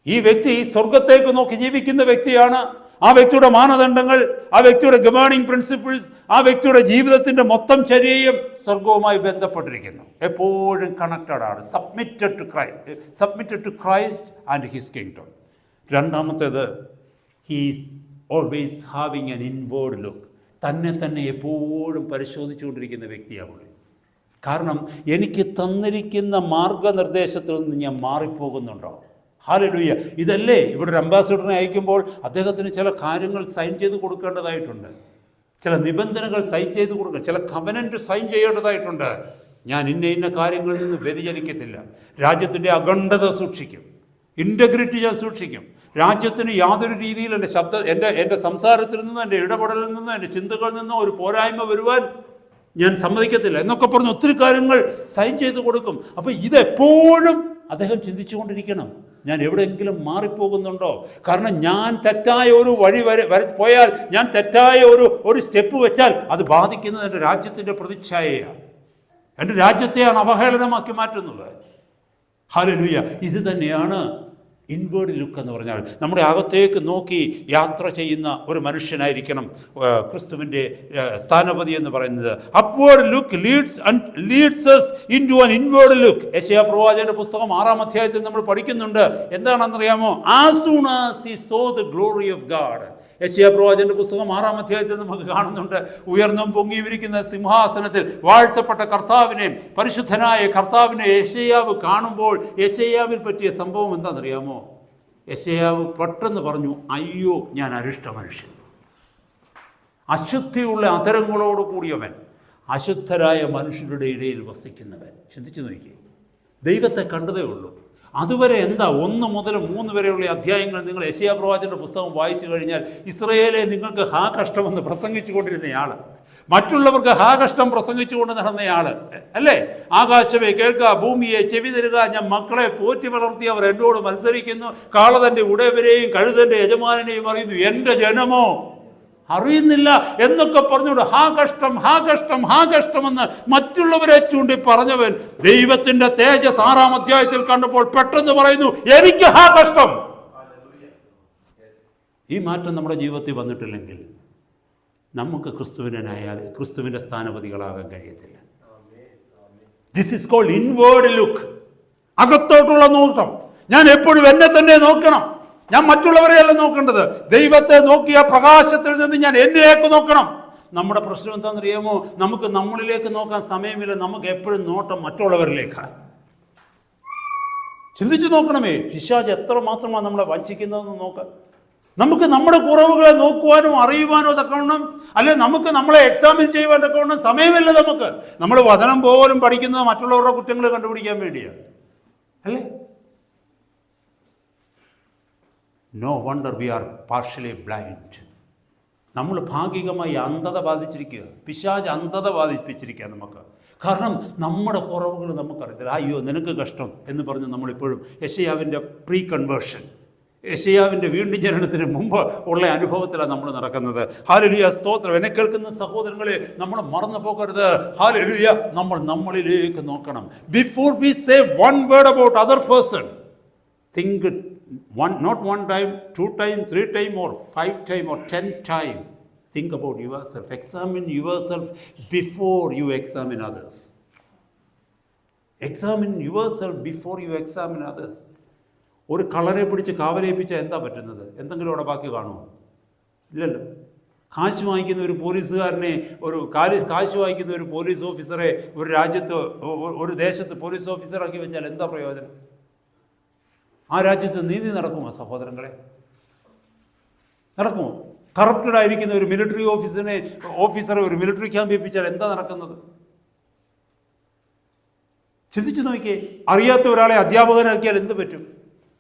ഈ വ്യക്തി സ്വർഗത്തേക്ക് നോക്കി ജീവിക്കുന്ന വ്യക്തിയാണ്. ആ വ്യക്തിയുടെ മാനദണ്ഡങ്ങൾ, ആ വ്യക്തിയുടെ ഗവേണിംഗ് പ്രിൻസിപ്പിൾസ്, ആ വ്യക്തിയുടെ ജീവിതത്തിൻ്റെ മൊത്തം ചര്യയും സ്വർഗവുമായി ബന്ധപ്പെട്ടിരിക്കുന്നു. എപ്പോഴും കണക്റ്റഡ് ആണ്. Submitted to Christ and his kingdom. രണ്ടാമത്തേത്, he's always having an inward look. തന്നെ എപ്പോഴും പരിശോധിച്ചുകൊണ്ടിരിക്കുന്ന വ്യക്തിയാണ്. കാരണം എനിക്ക് തന്നിരിക്കുന്ന മാർഗനിർദ്ദേശത്തിൽ നിന്ന് ഞാൻ മാറിപ്പോകുന്നുണ്ടോ? ഹല്ലേലൂയ. ഇതല്ലേ ഇവിടെ ഒരു അംബാസഡറിനെ അയക്കുമ്പോൾ അദ്ദേഹത്തിന് ചില കാര്യങ്ങൾ സൈൻ ചെയ്ത് കൊടുക്കേണ്ടതായിട്ടുണ്ട്, ചില നിബന്ധനകൾ സൈൻ ചെയ്ത് കൊടുക്കുക, ചില കവനന്റ് സൈൻ ചെയ്യേണ്ടതായിട്ടുണ്ട്. ഞാൻ ഇന്ന കാര്യങ്ങളിൽ നിന്ന് വ്യതിചലിക്കത്തില്ല, രാജ്യത്തിൻ്റെ അഖണ്ഡത സൂക്ഷിക്കും, ഇൻറ്റഗ്രിറ്റി ഞാൻ സൂക്ഷിക്കും, രാജ്യത്തിന് യാതൊരു രീതിയിൽ എൻ്റെ സംസാരത്തിൽ നിന്നും എൻ്റെ ഇടപെടലിൽ നിന്നും എൻ്റെ ചിന്തകളിൽ നിന്നും ഒരു പോരായ്മ വരുവാൻ ഞാൻ സമ്മതിക്കത്തില്ല എന്നൊക്കെ പറഞ്ഞ് ഒത്തിരി കാര്യങ്ങൾ സൈൻ ചെയ്ത് കൊടുക്കും. അപ്പോൾ ഇതെപ്പോഴും അദ്ദേഹം ചിന്തിച്ചുകൊണ്ടിരിക്കണം, ഞാൻ എവിടെയെങ്കിലും മാറിപ്പോകുന്നുണ്ടോ? കാരണം ഞാൻ തെറ്റായ ഒരു വഴി പോയാൽ, ഞാൻ തെറ്റായ ഒരു സ്റ്റെപ്പ് വെച്ചാൽ അത് ബാധിക്കുന്നത് എൻ്റെ രാജ്യത്തിൻ്റെ പ്രതിച്ഛായയാണ്, എൻ്റെ രാജ്യത്തെയാണ് അവഹേളനമാക്കി മാറ്റുന്നത്. ഹല്ലേലൂയ. ഇത് തന്നെയാണ് ഇൻവേർഡ് ലുക്ക് എന്ന് പറഞ്ഞാൽ. നമ്മുടെ അകത്തേക്ക് നോക്കി യാത്ര ചെയ്യുന്ന ഒരു മനുഷ്യനായിരിക്കണം ക്രിസ്തുവിൻ്റെ സ്ഥാനപതി എന്ന് പറയുന്നത്. Upward look leads us into an inward look. യെശയ്യാ പ്രവാചകന്റെ പുസ്തകം 6-ാം അധ്യായത്തിൽ നമ്മൾ പഠിക്കുന്നുണ്ട്. എന്താണെന്നറിയാമോ? As soon as he saw the glory of God. യെശയ്യാ പ്രവാചകന്റെ പുസ്തകം 6-ാം അധ്യായത്തിൽ നമുക്ക് കാണുന്നുണ്ട്, ഉയർന്നും പൊങ്ങിയിരിക്കുന്ന സിംഹാസനത്തിൽ വാഴ്ത്തപ്പെട്ട കർത്താവിനെ, പരിശുദ്ധനായ കർത്താവിനെ യെശയ്യാവ് കാണുമ്പോൾ യെശയ്യാവിൽ പറ്റിയ സംഭവം എന്താണെന്നറിയാമോ? യെശയ്യാവ് പെട്ടെന്ന് പറഞ്ഞു, അയ്യോ ഞാൻ അരിഷ്ട മനുഷ്യൻ, അശുദ്ധിയുള്ള അധരങ്ങളോട് കൂടിയവൻ, അശുദ്ധരായ മനുഷ്യരുടെ ഇടയിൽ വസിക്കുന്നവൻ. ചിന്തിച്ചു നോക്കിയേ, ദൈവത്തെ കണ്ടതേ ഉള്ളൂ. അതുവരെ എന്താ 1 മുതൽ 3 വരെയുള്ള അധ്യായങ്ങൾ നിങ്ങൾ യെശയ്യാ പ്രവാചകന്റെ പുസ്തകം വായിച്ചു കഴിഞ്ഞാൽ, ഇസ്രയേലെ നിങ്ങൾക്ക് ഹാ കഷ്ടമെന്ന് പ്രസംഗിച്ചു കൊണ്ടിരുന്നയാൾ, മറ്റുള്ളവർക്ക് ഹാ കഷ്ടം പ്രസംഗിച്ചുകൊണ്ട് നടന്നയാൾ അല്ലേ? ആകാശമേ കേൾക്കുക, ഭൂമിയെ ചെവി തരുക, ഞാൻ മക്കളെ പോറ്റി വളർത്തി അവർ എന്നോട് മത്സരിക്കുന്നു, കാളതൻ്റെ ഉടയവരെയും കഴുതൻ്റെ യജമാനെയും അറിയുന്നു, എൻ്റെ ജനമോ അറിയുന്നില്ല എന്നൊക്കെ പറഞ്ഞുകൊണ്ട് ഹാ കഷ്ടം, ഹാ കഷ്ടം, ഹാ കഷ്ടമെന്ന് മറ്റുള്ളവരെ ചൂണ്ടി പറഞ്ഞവൻ ദൈവത്തിന്റെ തേജസ് 6-ാം അധ്യായത്തിൽ കണ്ടപ്പോൾ പെട്ടെന്ന് പറയുന്നു, എനിക്ക് ഹാ കഷ്ടം. ഈ മാറ്റം നമ്മുടെ ജീവിതത്തിൽ വന്നിട്ടില്ലെങ്കിൽ നമുക്ക് ക്രിസ്തുവിന്റെ സ്ഥാനപതികളാകാൻ കഴിയത്തില്ല. This is called inward look. അകത്തോട്ടുള്ള നോട്ടം. ഞാൻ എപ്പോഴും എന്നെ തന്നെ നോക്കണം, ഞാൻ മറ്റുള്ളവരെയല്ല നോക്കേണ്ടത്. ദൈവത്തെ നോക്കിയ പ്രകാശത്തിൽ നിന്ന് ഞാൻ എന്നിലേക്ക് നോക്കണം. നമ്മുടെ പ്രശ്നം എന്താണെന്നറിയാമോ? നമുക്ക് നമ്മളിലേക്ക് നോക്കാൻ സമയമില്ല, നമുക്ക് എപ്പോഴും നോട്ടം മറ്റുള്ളവരിലേക്കാണ്. ചിന്തിച്ചു നോക്കണമേ, പിശാച് എത്ര മാത്രമാണ് നമ്മളെ വഞ്ചിക്കുന്നതെന്ന് നോക്കാം. നമുക്ക് നമ്മുടെ കുറവുകളെ നോക്കുവാനും അറിയുവാനോ തക്കവണ്ണം, അല്ലെ നമുക്ക് നമ്മളെ എക്സാമിൻ ചെയ്യുവാൻ തക്കവണ്ണം സമയമില്ല നമുക്ക്. നമ്മൾ വചനം പോലും പഠിക്കുന്നത് മറ്റുള്ളവരുടെ കുറ്റങ്ങൾ കണ്ടുപിടിക്കാൻ വേണ്ടിയാണ് അല്ലേ? No wonder we are partially blind. നമ്മൾ ഭാഗികമായി അന്ധത ബാധിച്ചിരിക്കുക. പിശാച് അന്ധത ബാധിപ്പിച്ചിരിക്കുക നമുക്ക്. കാരണം നമ്മുടെ കുറവുകൾ നമുക്കറിയത്തില്ല. അയ്യോ നിനക്ക് കഷ്ടം എന്ന് പറഞ്ഞ് നമ്മളിപ്പോഴും യെശയ്യാവിൻ്റെ പ്രീ കൺവേർഷൻ, യെശയ്യാവിൻ്റെ വീണ്ടും ജനനത്തിന് മുമ്പ് ഉള്ള അനുഭവത്തിലാണ് നമ്മൾ നടക്കുന്നത്. ഹല്ലേലൂയ, സ്തോത്രം. എന്നെ കേൾക്കുന്ന സഹോദരങ്ങളെ, നമ്മൾ മറന്നു പോകരുത്. ഹല്ലേലൂയ, നമ്മൾ നമ്മളിലേക്ക് നോക്കണം. Before we say one word about other person, think not one time, 2 times, 3 times, or 5 times, or 10 times. Think about yourself. Examine yourself before you examine others. Examine yourself before you examine others. ഒരു കളറെ പിടിച്ച് കാവലേൽപ്പിച്ചാൽ എന്താ പറ്റുന്നത്? എന്തെങ്കിലും അവിടെ ബാക്കി കാണുമോ? ഇല്ലല്ലോ. കാശ് വാങ്ങിക്കുന്ന ഒരു പോലീസുകാരനെ, കാശ് വാങ്ങിക്കുന്ന ഒരു പോലീസ് ഓഫീസറെ ഒരു രാജ്യത്ത്, ഒരു ദേശത്ത് പോലീസ് ഓഫീസറാക്കി വെച്ചാൽ എന്താ പ്രയോജനം? ആ രാജ്യത്ത് നീതി നടക്കുമോ സഹോദരങ്ങളെ? നടക്കുമോ? കറപ്റ്റഡ് ആയിരിക്കുന്ന ഒരു മിലിറ്ററി ഓഫീസറെ ഒരു മിലിറ്ററി ക്യാമ്പ് ഏൽപ്പിച്ചാൽ എന്താ നടക്കുന്നത്? ചിന്തിച്ചു നോക്കിയേ. അറിയാത്ത ഒരാളെ അധ്യാപകനാക്കിയാൽ എന്ത് പറ്റും?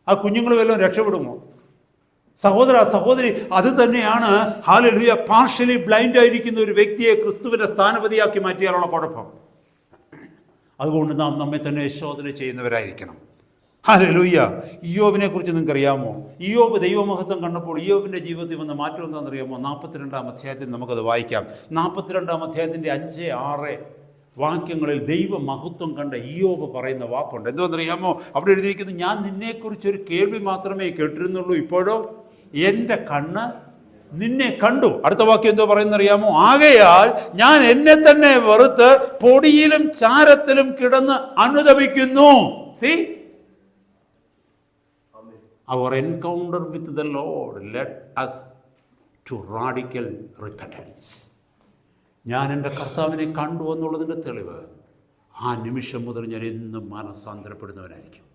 ആ കുഞ്ഞുങ്ങൾ വല്ലതും രക്ഷപ്പെടുമോ? സഹോദര സഹോദരി, അത് തന്നെയാണ് ഹല്ലേലൂയ പാർഷ്യലി ബ്ലൈൻഡ് ആയിരിക്കുന്ന ഒരു വ്യക്തിയെ ക്രിസ്തുവിന്റെ സ്ഥാനപതിയാക്കി മാറ്റിയാലുള്ള കുഴപ്പം. അതുകൊണ്ട് നാം നമ്മെ തന്നെ ശോധന ചെയ്യുന്നവരായിരിക്കണം. ഹല്ലേലൂയ. ഇയ്യോബിനെ കുറിച്ച് നിങ്ങൾക്ക് അറിയാമോ? ഇയ്യോബ് ദൈവമഹത്വം കണ്ടപ്പോൾ ഇയ്യോബിൻ്റെ ജീവിതത്തിൽ വന്ന മാറ്റം എന്താണെന്നറിയാമോ? 42-ാം അധ്യായത്തിൽ നമുക്കത് വായിക്കാം. 42-ാം അധ്യായത്തിൻ്റെ 5-6 വാക്യങ്ങളിൽ ദൈവമഹത്വം കണ്ട ഇയ്യോബ് പറയുന്ന വാക്കുണ്ട്. എന്തുവെന്നറിയാമോ? അവിടെ എഴുതിയിരിക്കുന്നത്, ഞാൻ നിന്നെക്കുറിച്ചൊരു കേൾവി മാത്രമേ കേട്ടിരുന്നുള്ളൂ, ഇപ്പോഴോ എൻ്റെ കണ്ണ് നിന്നെ കണ്ടു. അടുത്ത വാക്യം എന്തോ പറയുന്നറിയാമോ? ആകയാൽ ഞാൻ എന്നെ തന്നെ വെറുത്ത് പൊടിയിലും ചാരത്തിലും കിടന്ന് അനുതപിക്കുന്നു. See, our encounter with the Lord led us to radical repentance. ഞാൻ എൻ്റെ കർത്താവിനെ കണ്ടു എന്നുള്ളതിൻ്റെ തെളിവ്, ആ നിമിഷം മുതൽ ഞാൻ എന്നും മാനസാന്തരപ്പെടുന്നവനായിരിക്കും.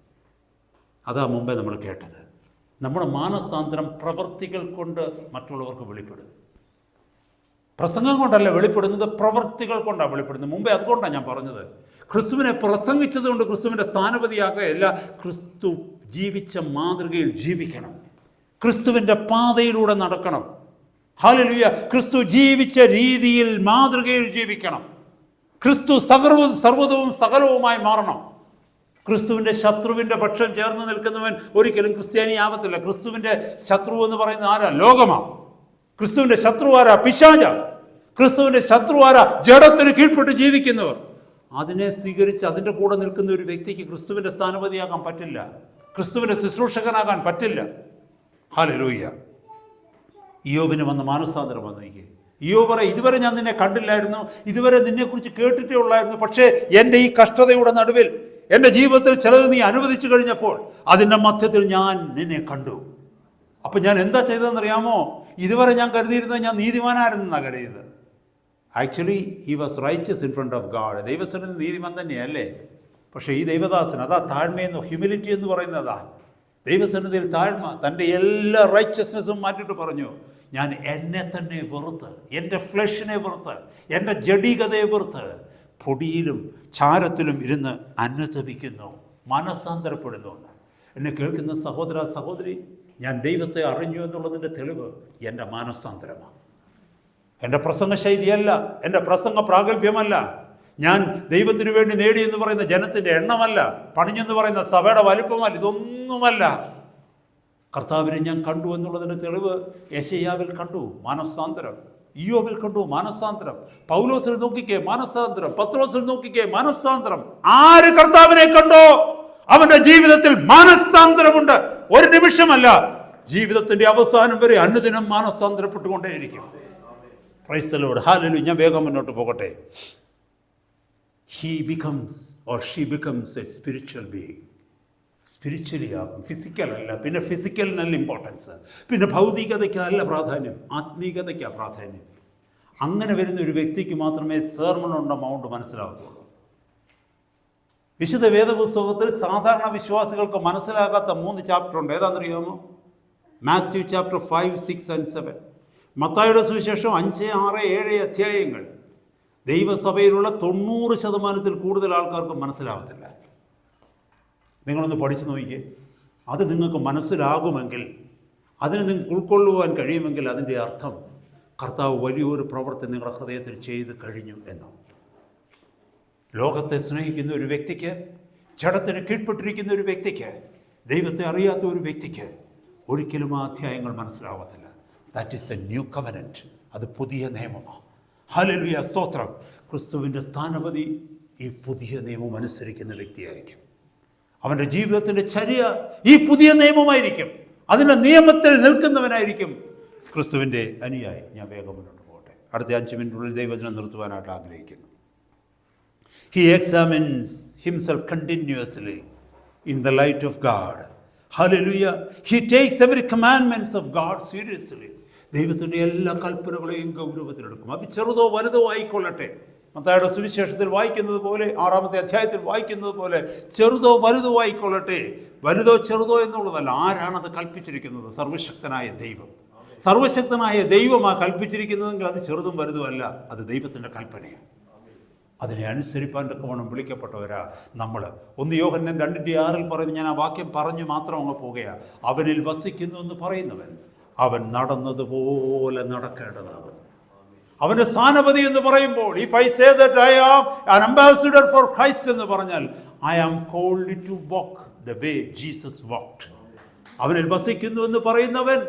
അതാ മുമ്പേ നമ്മൾ കേട്ടത്. നമ്മുടെ മാനസാന്തരം പ്രവൃത്തികൾ കൊണ്ട് മറ്റുള്ളവർക്ക് വെളിപ്പെടും. പ്രസംഗം കൊണ്ടല്ല വെളിപ്പെടുന്നത്, പ്രവൃത്തികൾ കൊണ്ടാണ് വെളിപ്പെടുന്നത്. മുമ്പേ അതുകൊണ്ടാണ് ഞാൻ പറഞ്ഞത്, ക്രിസ്തുവിനെ പ്രസംഗിച്ചത് കൊണ്ട് ക്രിസ്തുവിൻ്റെ സ്ഥാനപതിയാകുകയല്ല, ക്രിസ്തു ജീവിച്ച മാതൃകയിൽ ജീവിക്കണം, ക്രിസ്തുവിൻ്റെ പാതയിലൂടെ നടക്കണം. ഹല്ലേലൂയ. ക്രിസ്തു ജീവിച്ച രീതിയിൽ, മാതൃകയിൽ ജീവിക്കണം. ക്രിസ്തു സർവ്വതവും സകലവുമായി മാറണം. ക്രിസ്തുവിൻ്റെ ശത്രുവിൻ്റെ പക്ഷം ചേർന്ന് നിൽക്കുന്നവൻ ഒരിക്കലും ക്രിസ്ത്യാനി ആവത്തില്ല. ക്രിസ്തുവിൻ്റെ ശത്രു എന്ന് പറയുന്ന ആരാ? ലോകമാണ്. ക്രിസ്തുവിൻ്റെ ശത്രു ആരാ? പിശാച. ക്രിസ്തുവിൻ്റെ ശത്രു ആരാ? ജഡത്തിന് കീഴ്പ്പെട്ട് ജീവിക്കുന്നവർ. അതിനെ സ്വീകരിച്ച് അതിൻ്റെ കൂടെ നിൽക്കുന്ന ഒരു വ്യക്തിക്ക് ക്രിസ്തുവിൻ്റെ സ്ഥാനപതിയാകാൻ പറ്റില്ല, ക്രിസ്തുവിൻ്റെ ശുശ്രൂഷകനാകാൻ പറ്റില്ല. ഹല്ലേലൂയ. ഇയ്യോബിന് വന്ന മാനസാന്തരം വന്നിരിക്കുക. ഇയ്യോബ് പറയും, ഇതുവരെ ഞാൻ നിന്നെ കണ്ടില്ലായിരുന്നു, ഇതുവരെ നിന്നെക്കുറിച്ച് കേട്ടിട്ടേ ഉള്ളായിരുന്നു, പക്ഷേ എൻ്റെ ഈ കഷ്ടതയുടെ നടുവിൽ എൻ്റെ ജീവിതത്തിൽ ചിലത് നീ അനുവദിച്ചു കഴിഞ്ഞപ്പോൾ അതിൻ്റെ മധ്യത്തിൽ ഞാൻ നിന്നെ കണ്ടു. അപ്പം ഞാൻ എന്താ ചെയ്തതെന്നറിയാമോ? ഇതുവരെ ഞാൻ കരുതിയിരുന്നത് ഞാൻ നീതിമാനായിരുന്നെന്നാണ് കരുതിയത്. Actually he was righteous in front of God. ദൈവസന്നിധി നീതിമാൻ തന്നെയല്ലേ? പക്ഷേ ഈ ദൈവദാസൻ, അതാ താഴ്മയെന്നോ ഹ്യൂമിലിറ്റി എന്ന് പറയുന്നതാ. ദൈവസന്നിധിയിൽ താഴ്മ, തൻ്റെ എല്ലാ റൈച്ചസ്നെസ്സും മാറ്റിയിട്ട് പറഞ്ഞു, ഞാൻ എന്നെ തന്നെ വെറുത്ത്, എൻ്റെ ഫ്ലഷിനെ വെറുത്ത്, എൻ്റെ ജഡികതയെ വെറുത്ത് പൊടിയിലും ചാരത്തിലും ഇരുന്ന് അനുതപിക്കുന്നു, മനസ്സാന്തരപ്പെടുന്നു. എന്നെ കേൾക്കുന്ന സഹോദര സഹോദരി, ഞാൻ ദൈവത്തെ അറിഞ്ഞു എന്നുള്ളതിൻ്റെ തെളിവ് എൻ്റെ മാനസാന്തരമാണ്. എൻ്റെ പ്രസംഗ ശൈലിയല്ല, എൻ്റെ പ്രസംഗ പ്രാഗൽഭ്യമല്ല, ഞാൻ ദൈവത്തിനു വേണ്ടി നേടി എന്ന് പറയുന്ന ജനത്തിൻ്റെ എണ്ണമല്ല, പണിഞ്ഞെന്ന് പറയുന്ന സഭയുടെ വലിപ്പമല്ല, ഇതൊന്നുമല്ല. കർത്താവിനെ ഞാൻ കണ്ടു എന്നുള്ളതിൻ്റെ തെളിവ് യെശയ്യാവിൽ കണ്ടു മാനസാന്തരം, ഇയ്യോബിൽ കണ്ടു മാനസാന്തരം, പൗലോസിൽ നോക്കിക്കേ മാനസാന്തരം, പത്രോസിൽ നോക്കിക്കേ മാനസാന്തരം. ആര് കർത്താവിനെ കണ്ടോ അവന്റെ ജീവിതത്തിൽ മാനസാന്തരമുണ്ട്. ഒരു നിമിഷമല്ല, ജീവിതത്തിന്റെ അവസാനം വരെ അനുദിനം മാനസാന്തരപ്പെട്ടുകൊണ്ടേയിരിക്കും. Praise the Lord. ഹല്ലേലൂയ. ഞാൻ വേഗം മുന്നോട്ട് പോകട്ടെ. He becomes or she becomes a spiritual being. Spiritually ആകും, ഫിസിക്കൽ അല്ല. പിന്നെ ഫിസിക്കലിനല്ല ഇമ്പോർട്ടൻസ്, പിന്നെ ഭൗതികതയ്ക്ക് അല്ല പ്രാധാന്യം, ആത്മീകതയ്ക്കാണ് പ്രാധാന്യം. അങ്ങനെ വരുന്ന ഒരു വ്യക്തിക്ക് മാത്രമേ സെർമൺ ഓൺ ദ മൗണ്ട് മനസ്സിലാകത്തുള്ളൂ. വിശുദ്ധ വേദപുസ്തകത്തിൽ സാധാരണ വിശ്വാസികൾക്ക് മനസ്സിലാകാത്ത 3 ചാപ്റ്റർ ഉണ്ട്. ഏതാണെന്നറിയാമോ? Matthew chapter 5, 6 and 7. മത്തായിയുടെ സുവിശേഷം 5, 6, 7 അധ്യായങ്ങൾ ദൈവസഭയിലുള്ള 90% കൂടുതൽ ആൾക്കാർക്ക് മനസ്സിലാകത്തില്ല. നിങ്ങളൊന്ന് പഠിച്ചു നോക്കിക്കേ. അത് നിങ്ങൾക്ക് മനസ്സിലാകുമെങ്കിൽ, അതിനെ നിങ്ങൾക്ക് ഉൾക്കൊള്ളുവാൻ കഴിയുമെങ്കിൽ അതിൻ്റെ അർത്ഥം കർത്താവ് വലിയൊരു പ്രവൃത്തി നിങ്ങളുടെ ഹൃദയത്തിൽ ചെയ്ത് കഴിഞ്ഞു എന്നാണ്. ലോകത്തെ സ്നേഹിക്കുന്ന ഒരു വ്യക്തിക്ക്, ജഡത്തിന് കീഴ്പ്പെട്ടിരിക്കുന്ന ഒരു വ്യക്തിക്ക്, ദൈവത്തെ അറിയാത്ത ഒരു വ്യക്തിക്ക് ഒരിക്കലും ആ അധ്യായങ്ങൾ മനസ്സിലാവത്തില്ല. That is the new covenant. അത് പുതിയ നിയമമാണ്. ഹല്ലേലൂയ, സ്തോത്രം. ക്രിസ്തുവിൻ്റെ സ്ഥാനപതി ഈ പുതിയ നിയമം അനുസരിക്കുന്ന വ്യക്തിയായിരിക്കും. അവൻ്റെ ജീവിതത്തിൻ്റെ ചര്യ ഈ പുതിയ നിയമമായിരിക്കും. അതിൻ്റെ നിയമത്തിൽ നിൽക്കുന്നവനായിരിക്കും ക്രിസ്തുവിൻ്റെ അനുയായി. ഞാൻ വേഗം മുന്നോട്ട് പോകട്ടെ. അടുത്ത 5 മിനിറ്റിനുള്ളിൽ ദൈവവചനം നിർത്തുവാനായിട്ട് ആഗ്രഹിക്കുന്നു. He examines himself continuously in the light of God. Hallelujah. He takes every commandments of God seriously. ദൈവത്തിൻ്റെ എല്ലാ കൽപ്പനകളെയും ഗൗരവത്തിലെടുക്കും. അത് ചെറുതോ വലുതോ ആയിക്കൊള്ളട്ടെ. മത്തായിയുടെ സുവിശേഷത്തിൽ വായിക്കുന്നത് പോലെ, 6-ാമത്തെ അധ്യായത്തിൽ വായിക്കുന്നത് പോലെ, ചെറുതോ വലുതോ ആയിക്കൊള്ളട്ടെ. വലുതോ ചെറുതോ എന്നുള്ളതല്ല, ആരാണത് കൽപ്പിച്ചിരിക്കുന്നത്? സർവശക്തനായ ദൈവം. സർവശക്തനായ ദൈവമാണ് കൽപ്പിച്ചിരിക്കുന്നതെങ്കിൽ അത് ചെറുതും വലുതും അല്ല, അത് ദൈവത്തിൻ്റെ കൽപ്പനയാണ്. അതിനെ അനുസരിപ്പാൻ തക്കവണ്ണം വിളിക്കപ്പെട്ടവരാ നമ്മൾ. 1 യോഹന്നാൻ 2:6 പറയുന്നു, ഞാൻ ആ വാക്യം പറഞ്ഞു മാത്രം അങ്ങ് പോകുകയാണ്. അവനിൽ വസിക്കുന്നു എന്ന് പറയുന്നവൻ അവൻ നടന്നതുപോലെ നടക്കേണ്ടതാകുന്നു. അവൻ്റെ സ്ഥാനപതി എന്ന് പറയുമ്പോൾ, if I say that I am an ambassador for Christ എന്ന് പറഞ്ഞാൽ, I am called to walk the way Jesus walked. അവനിൽ വസിക്കുന്നു എന്ന് പറയുന്നവൻ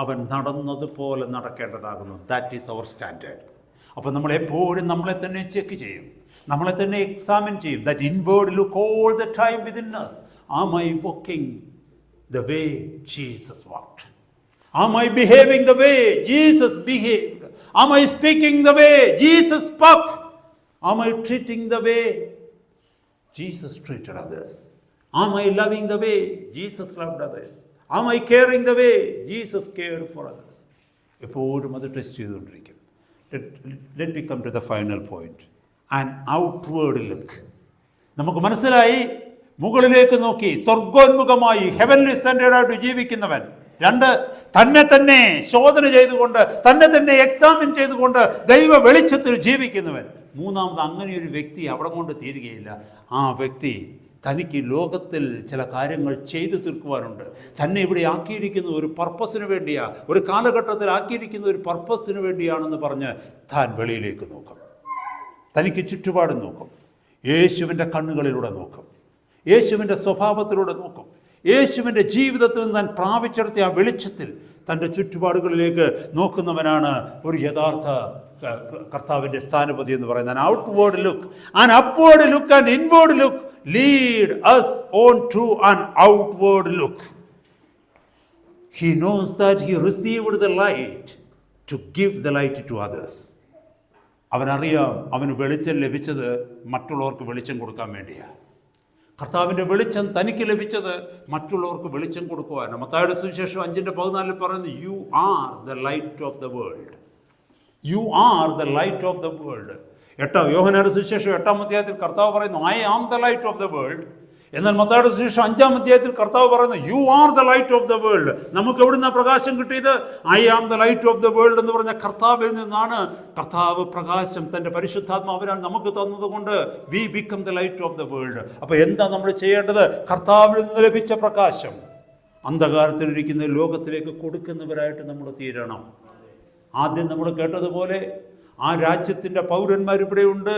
അവൻ നടന്നതുപോലെ നടക്കേണ്ടതാകുന്നു. That is our standard. അപ്പോൾ നമ്മളെപ്പോഴും നമ്മളെ തന്നെ ചെക്ക് ചെയ്യും, നമ്മളെ തന്നെ എക്സാമിൻ ചെയ്യും. That inward look all the time within us. Am I walking the way Jesus walked? Am I behaving the way Jesus behaved? Am I speaking the way Jesus spoke? Am I treating the way Jesus treated others? Am I loving the way Jesus loved others? Am I caring the way Jesus cared for others? എപ്പോഴും അത് test ചെയ്തുകൊണ്ടിരിക്കും. Let me come to the final point. An outward look. നമുക്ക് മനസ്സിലായി, മുകളിലേക്ക് നോക്കി സ്വർഗോന്മുഖമായി heavenly centred ആയിട്ട് ജീവിക്കുന്നവൻ. 2, തന്നെ തന്നെ ശോധന ചെയ്തുകൊണ്ട്, തന്നെ തന്നെ എക്സാമിൻ ചെയ്തുകൊണ്ട് ദൈവ വെളിച്ചത്തിൽ ജീവിക്കുന്നവൻ. 3, അങ്ങനെ ഒരു വ്യക്തി അവിടെ കൊണ്ട് തീരുകയില്ല. ആ വ്യക്തി തനിക്ക് ലോകത്തിൽ ചില കാര്യങ്ങൾ ചെയ്തു തീർക്കുവാനുണ്ട്. തന്നെ ഇവിടെ ആക്കിയിരിക്കുന്ന ഒരു പർപ്പസിന് വേണ്ടിയാണ്, ഒരു കാലഘട്ടത്തിൽ ആക്കിയിരിക്കുന്ന ഒരു പർപ്പസിന് വേണ്ടിയാണെന്ന് പറഞ്ഞ് താൻ വെളിയിലേക്ക് നോക്കും. തനിക്ക് ചുറ്റുപാടും നോക്കും. യേശുവിൻ്റെ കണ്ണുകളിലൂടെ നോക്കും. യേശുവിൻ്റെ സ്വഭാവത്തിലൂടെ നോക്കും. യേശുവിൻ്റെ ജീവിതത്തിൽ നിന്ന് താൻ പ്രാപിച്ചെടുത്ത ആ വെളിച്ചത്തിൽ തൻ്റെ ചുറ്റുപാടുകളിലേക്ക് നോക്കുന്നവനാണ് ഒരു യഥാർത്ഥ കർത്താവിൻ്റെ സ്ഥാനപതി എന്ന് പറയുന്നത്. Outward look and upward look and inward look lead us on to an outward look. He knows that he received the light to give the light to others. അവനറിയാം അവന് വെളിച്ചം ലഭിച്ചത് മറ്റുള്ളവർക്ക് വെളിച്ചം കൊടുക്കാൻ വേണ്ടിയാണ്. കർത്താവിൻ്റെ വെളിച്ചം തനിക്ക് ലഭിച്ചത് മറ്റുള്ളവർക്ക് വെളിച്ചം കൊടുക്കുവാൻ. മത്തായിയുടെ സുവിശേഷം 5:14 പറയുന്നു, you are the light of the world. You are the light of the world. യോഹന്നാന്റെ സുവിശേഷം 8-ാം അധ്യായത്തിൽ കർത്താവ് പറയുന്നു, I am the light of the world. എന്നാൽ മത്തായിയുടെ സുവിശേഷം 5-ാം അധ്യായത്തിൽ കർത്താവ് പറയുന്നു, you are the light of the world. നമുക്ക് എവിടുന്ന പ്രകാശം കിട്ടിയത്? I am the light of the world എന്ന് പറഞ്ഞ കർത്താവിൽ നിന്നാണ്. കർത്താവ് പ്രകാശം തൻ്റെ പരിശുദ്ധാത്മാവിനാണ് നമുക്ക് തന്നതുകൊണ്ട് we become the light of the world. അപ്പോൾ എന്താ നമ്മൾ ചെയ്യേണ്ടത്? കർത്താവിൽ നിന്ന് ലഭിച്ച പ്രകാശം അന്ധകാരത്തിലിരിക്കുന്ന ലോകത്തിലേക്ക് കൊടുക്കുന്നവരായിട്ട് നമ്മൾ തീരണം. ആദ്യം നമ്മൾ കേട്ടതുപോലെ ആ രാജ്യത്തിൻ്റെ പൗരന്മാരിവിടെയുണ്ട്.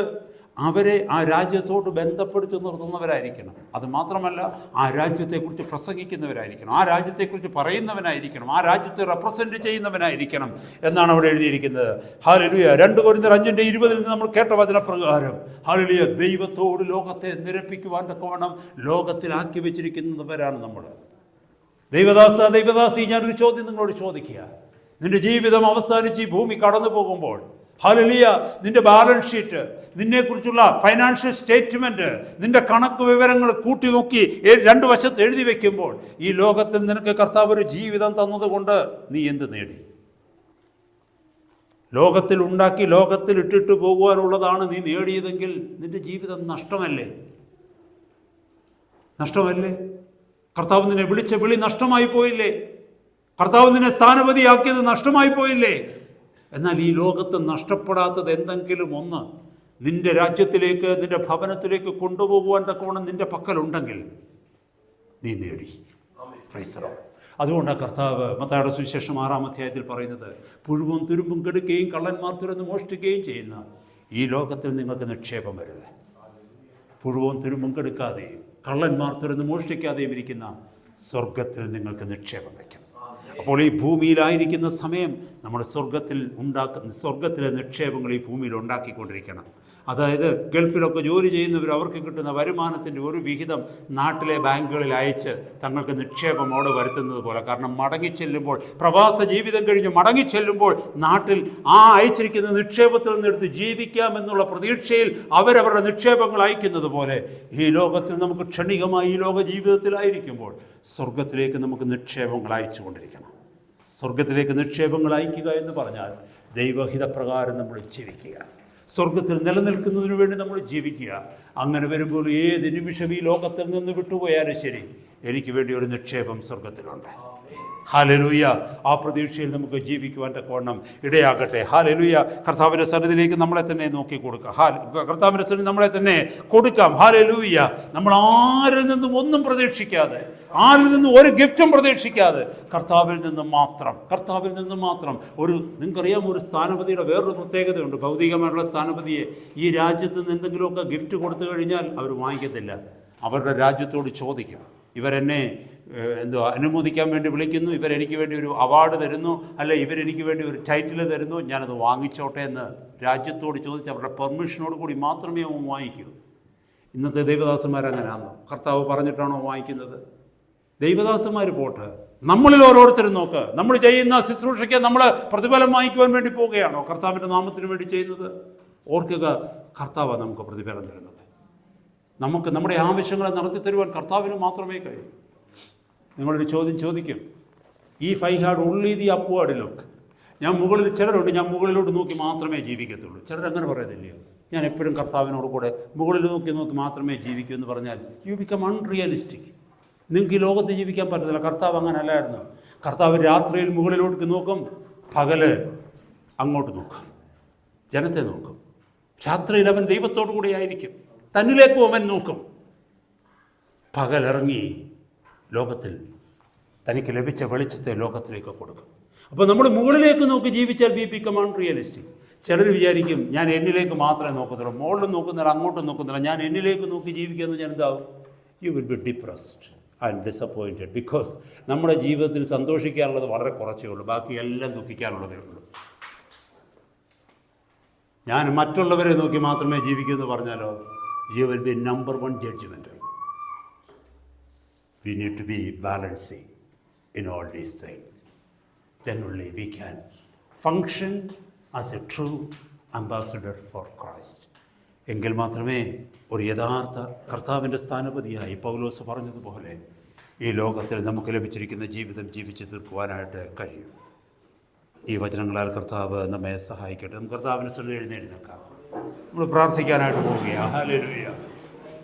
അവരെ ആ രാജ്യത്തോട് ബന്ധപ്പെടുത്തി നിർത്തുന്നവരായിരിക്കണം. അത് മാത്രമല്ല, ആ രാജ്യത്തെക്കുറിച്ച് പ്രസംഗിക്കുന്നവരായിരിക്കണം, ആ രാജ്യത്തെക്കുറിച്ച് പറയുന്നവനായിരിക്കണം, ആ രാജ്യത്തെ റെപ്രസെൻറ്റ് ചെയ്യുന്നവനായിരിക്കണം എന്നാണ് അവിടെ എഴുതിയിരിക്കുന്നത്. ഹല്ലേലൂയ. 2 കൊരിന്ത്യർ 5:20 നിന്ന് നമ്മൾ കേട്ട വചനപ്രകാരം ഹല്ലേലൂയ, ദൈവത്തോട് ലോകത്തെ നിരപ്പിക്കുവാൻ തക്കവണ്ണം ലോകത്തിലാക്കി വെച്ചിരിക്കുന്നവരാണ് നമ്മൾ. ദൈവദാസി, ഞാനൊരു ചോദ്യം നിങ്ങളോട് ചോദിക്കുക. നിന്റെ ജീവിതം അവസാനിച്ച് ഈ ഭൂമി കടന്നു പോകുമ്പോൾ ഹല്ലേലൂയ, നിന്റെ ബാലൻസ് ഷീറ്റ്, നിന്നെക്കുറിച്ചുള്ള ഫൈനാൻഷ്യൽ സ്റ്റേറ്റ്മെൻറ്റ്, നിന്റെ കണക്ക് വിവരങ്ങൾ കൂട്ടി നോക്കി 2 വശത്ത് എഴുതി വയ്ക്കുമ്പോൾ ഈ ലോകത്തിൽ നിനക്ക് കർത്താവ് ഒരു ജീവിതം തന്നതുകൊണ്ട് നീ എന്ത് നേടി? ലോകത്തിൽ ഉണ്ടാക്കി ലോകത്തിൽ ഇട്ടിട്ട് പോകുവാനുള്ളതാണ് നീ നേടിയതെങ്കിൽ നിന്റെ ജീവിതം നഷ്ടമല്ലേ? കർത്താവ് നിന്നെ വിളിച്ച വിളി നഷ്ടമായി പോയില്ലേ? കർത്താവ് നിന്നെ സ്ഥാനപതിയാക്കിയത് നഷ്ടമായി പോയില്ലേ? എന്നാൽ ഈ ലോകത്ത് നഷ്ടപ്പെടാത്തത് എന്തെങ്കിലും ഒന്ന് നിന്റെ രാജ്യത്തിലേക്ക്, നിന്റെ ഭവനത്തിലേക്ക് കൊണ്ടുപോകുവാൻ തക്കവണ്ണം നിന്റെ പക്കലുണ്ടെങ്കിൽ നീ നേടി. Price the Lord. അതുകൊണ്ടാണ് കർത്താവ് മത്തായിയുടെ സുവിശേഷം 6-ാം അധ്യായത്തിൽ പറയുന്നത്, പുഴുവും തുരുമ്പും കെടുക്കുകയും കള്ളന്മാർ തുരന്ന് മോഷ്ടിക്കുകയും ചെയ്യുന്ന ഈ ലോകത്തിൽ നിങ്ങൾക്ക് നിക്ഷേപം വരുത്. പുഴുവും തുരുമ്പും കെടുക്കാതെയും കള്ളന്മാർ തുരന്ന് മോഷ്ടിക്കാതെയും ഇരിക്കുന്ന സ്വർഗത്തിൽ നിങ്ങൾക്ക് നിക്ഷേപം വയ്ക്കണം. അപ്പോൾ ഈ ഭൂമിയിലായിരിക്കുന്ന സമയം നമ്മൾ സ്വർഗത്തിലെ നിക്ഷേപങ്ങൾ ഈ ഭൂമിയിൽ ഉണ്ടാക്കിക്കൊണ്ടിരിക്കണം. അതായത് ഗൾഫിലൊക്കെ ജോലി ചെയ്യുന്നവർ അവർക്ക് കിട്ടുന്ന വരുമാനത്തിൻ്റെ ഒരു വിഹിതം നാട്ടിലെ ബാങ്കുകളിൽ അയച്ച് തങ്ങൾക്ക് നിക്ഷേപം അവിടെ വരുത്തുന്നത് പോലെ. കാരണം മടങ്ങിച്ചെല്ലുമ്പോൾ, പ്രവാസ ജീവിതം കഴിഞ്ഞ് മടങ്ങിച്ചെല്ലുമ്പോൾ നാട്ടിൽ ആ അയച്ചിരിക്കുന്ന നിക്ഷേപത്തിൽ നിന്നെടുത്ത് ജീവിക്കാമെന്നുള്ള പ്രതീക്ഷയിൽ അവരവരുടെ നിക്ഷേപങ്ങൾ അയക്കുന്നത് പോലെ ഈ ലോകത്തിൽ നമുക്ക് ക്ഷണികമായി ഈ ലോക ജീവിതത്തിലായിരിക്കുമ്പോൾ സ്വർഗത്തിലേക്ക് നമുക്ക് നിക്ഷേപങ്ങൾ അയച്ചു കൊണ്ടിരിക്കണം. സ്വർഗത്തിലേക്ക് നിക്ഷേപങ്ങൾ അയക്കുക എന്ന് പറഞ്ഞാൽ ദൈവഹിതപ്രകാരം നമ്മൾ ജീവിക്കുക, സ്വർഗത്തിൽ നിലനിൽക്കുന്നതിന് വേണ്ടി നമ്മൾ ജീവിക്കുക. അങ്ങനെ വരുമ്പോൾ ഏത് നിമിഷം ഈ ലോകത്തിൽ നിന്ന് വിട്ടുപോയാലും ശരി, എനിക്ക് വേണ്ടി ഒരു നിക്ഷേപം സ്വർഗത്തിലുണ്ട്. ഹല്ലേലൂയ. ആ പ്രതീക്ഷയിൽ നമുക്ക് ജീവിക്കുവാൻ തക്കവണ്ണം ഇടയാകട്ടെ. ഹല്ലേലൂയ. കർത്താവിൻ്റെ സന്നിധിയിലേക്ക് നമ്മളെ തന്നെ നോക്കി കൊടുക്കാം. കർത്താവിൻ്റെ സന്നിധി നമ്മളെ തന്നെ കൊടുക്കാം. ഹല്ലേലൂയ. നമ്മൾ ആരിൽ നിന്നും ഒന്നും പ്രതീക്ഷിക്കാതെ, ആരിൽ നിന്നും ഒരു ഗിഫ്റ്റും പ്രതീക്ഷിക്കാതെ കർത്താവിൽ നിന്ന് മാത്രം നിങ്ങൾക്കറിയാം, ഒരു സ്ഥാനപതിയുടെ വേറൊരു പ്രത്യേകതയുണ്ട്. ഭൗതികമായിട്ടുള്ള സ്ഥാനപതിയെ ഈ രാജ്യത്ത് നിന്ന് എന്തെങ്കിലുമൊക്കെ ഗിഫ്റ്റ് കൊടുത്തു കഴിഞ്ഞാൽ അവർ വാങ്ങിക്കത്തില്ല. അവരുടെ രാജ്യത്തോട് ചോദിക്കും, ഇവരെന്നെ അനുമോദിക്കാൻ വേണ്ടി വിളിക്കുന്നു, ഇവരെനിക്ക് വേണ്ടി ഒരു അവാർഡ് തരുന്നു, അല്ല ഇവരെനിക്ക് വേണ്ടി ഒരു ടൈറ്റിൽ തരുന്നു, ഞാനത് വാങ്ങിച്ചോട്ടെ എന്ന് രാജ്യത്തോട് ചോദിച്ച് അവരുടെ പെർമിഷനോട് കൂടി മാത്രമേ അവൻ വാങ്ങിക്കൂ. ഇന്നത്തെ ദൈവദാസന്മാരങ്ങനെയാണോ? കർത്താവ് പറഞ്ഞിട്ടാണോ വാങ്ങിക്കുന്നത്? ദൈവദാസന്മാർ പോട്ട്, നമ്മളിൽ ഓരോരുത്തരും നോക്ക്, നമ്മൾ ചെയ്യുന്ന ശുശ്രൂഷയ്ക്ക് നമ്മൾ പ്രതിഫലം വാങ്ങിക്കുവാൻ വേണ്ടി പോവുകയാണോ കർത്താവിൻ്റെ നാമത്തിന് വേണ്ടി ചെയ്യുന്നത്? ഓർക്കുക, കർത്താവ് നമുക്ക് പ്രതിഫലം തരുന്നത്. നമുക്ക് നമ്മുടെ ആവശ്യങ്ങളെ നടത്തി തരുവാൻ കർത്താവിന് മാത്രമേ കഴിയൂ. നിങ്ങളൊരു ചോദ്യം ചോദിക്കും, if I had only the upward look, ചിലരുണ്ട് ഞാൻ മുകളിലോട്ട് നോക്കി മാത്രമേ ജീവിക്കത്തുള്ളൂ. ചിലരങ്ങനെ പറയത്തില്ലയോ, ഞാൻ എപ്പോഴും കർത്താവിനോട് കൂടെ മുകളിൽ നോക്കി മാത്രമേ ജീവിക്കൂ എന്ന് പറഞ്ഞാൽ യു ബിക്കം അൺറിയലിസ്റ്റിക്. നിങ്ങൾക്ക് ഈ ലോകത്ത് ജീവിക്കാൻ പറ്റത്തില്ല. കർത്താവ് അങ്ങനെ അല്ലായിരുന്നു. കർത്താവ് രാത്രിയിൽ മുകളിലോട്ട് നോക്കും, പകല് അങ്ങോട്ട് നോക്കും, ജനത്തെ നോക്കും. രാത്രിയിൽ അവൻ ദൈവത്തോടു കൂടെ ആയിരിക്കും, തന്നിലേക്കും അവൻ നോക്കും. പകലിറങ്ങി ലോകത്തിൽ തനിക്ക് ലഭിച്ച വെളിച്ചത്തെ ലോകത്തിലേക്ക് കൊടുക്കും. അപ്പോൾ നമ്മൾ മുകളിലേക്ക് നോക്കി ജീവിച്ചാൽ വി ബിക്കം അൺറിയലിസ്റ്റിക്. ചിലർ വിചാരിക്കും ഞാൻ എന്നിലേക്ക് മാത്രമേ നോക്കത്തുള്ളൂ, മുകളിലും നോക്കുന്നില്ല അങ്ങോട്ടും നോക്കുന്നില്ല, ഞാൻ എന്നിലേക്ക് നോക്കി ജീവിക്കുന്നത് ഞാൻ എന്താവും? U will B depressed and disappointed. Because നമ്മുടെ ജീവിതത്തിൽ സന്തോഷിക്കാനുള്ളത് വളരെ കുറച്ചേ ഉള്ളൂ, ബാക്കി എല്ലാം ദുഃഖിക്കാനുള്ളതേ ഉള്ളൂ. ഞാൻ മറ്റുള്ളവരെ നോക്കി മാത്രമേ ജീവിക്കൂ എന്ന് പറഞ്ഞാലോ, you will be number 1 judgement. We need to be balancing in all these things. Then only we can function as a true ambassador for Christ. എങ്കിൽ മാത്രമേ ഒരു യഥാർത്ഥ കർത്താവിൻ്റെ സ്ഥാനപതിയായി പൗലോസ് പറഞ്ഞതുപോലെ ഈ ലോകത്തിൽ നമുക്ക് ലഭിച്ചിരിക്കുന്ന ജീവിതം ജീവിച്ച് തീർക്കുവാനായിട്ട് കഴിയും. ഈ വചനങ്ങളാൽ കർത്താവ് നമ്മെ സഹായിക്കട്ടെ. നമുക്ക് കർത്താവിന് സ്തുതി എഴുന്നേൽക്കാം. നമ്മൾ പ്രാർത്ഥിക്കാനായിട്ട് പോവുകയാണ്. ഹല്ലേലൂയ.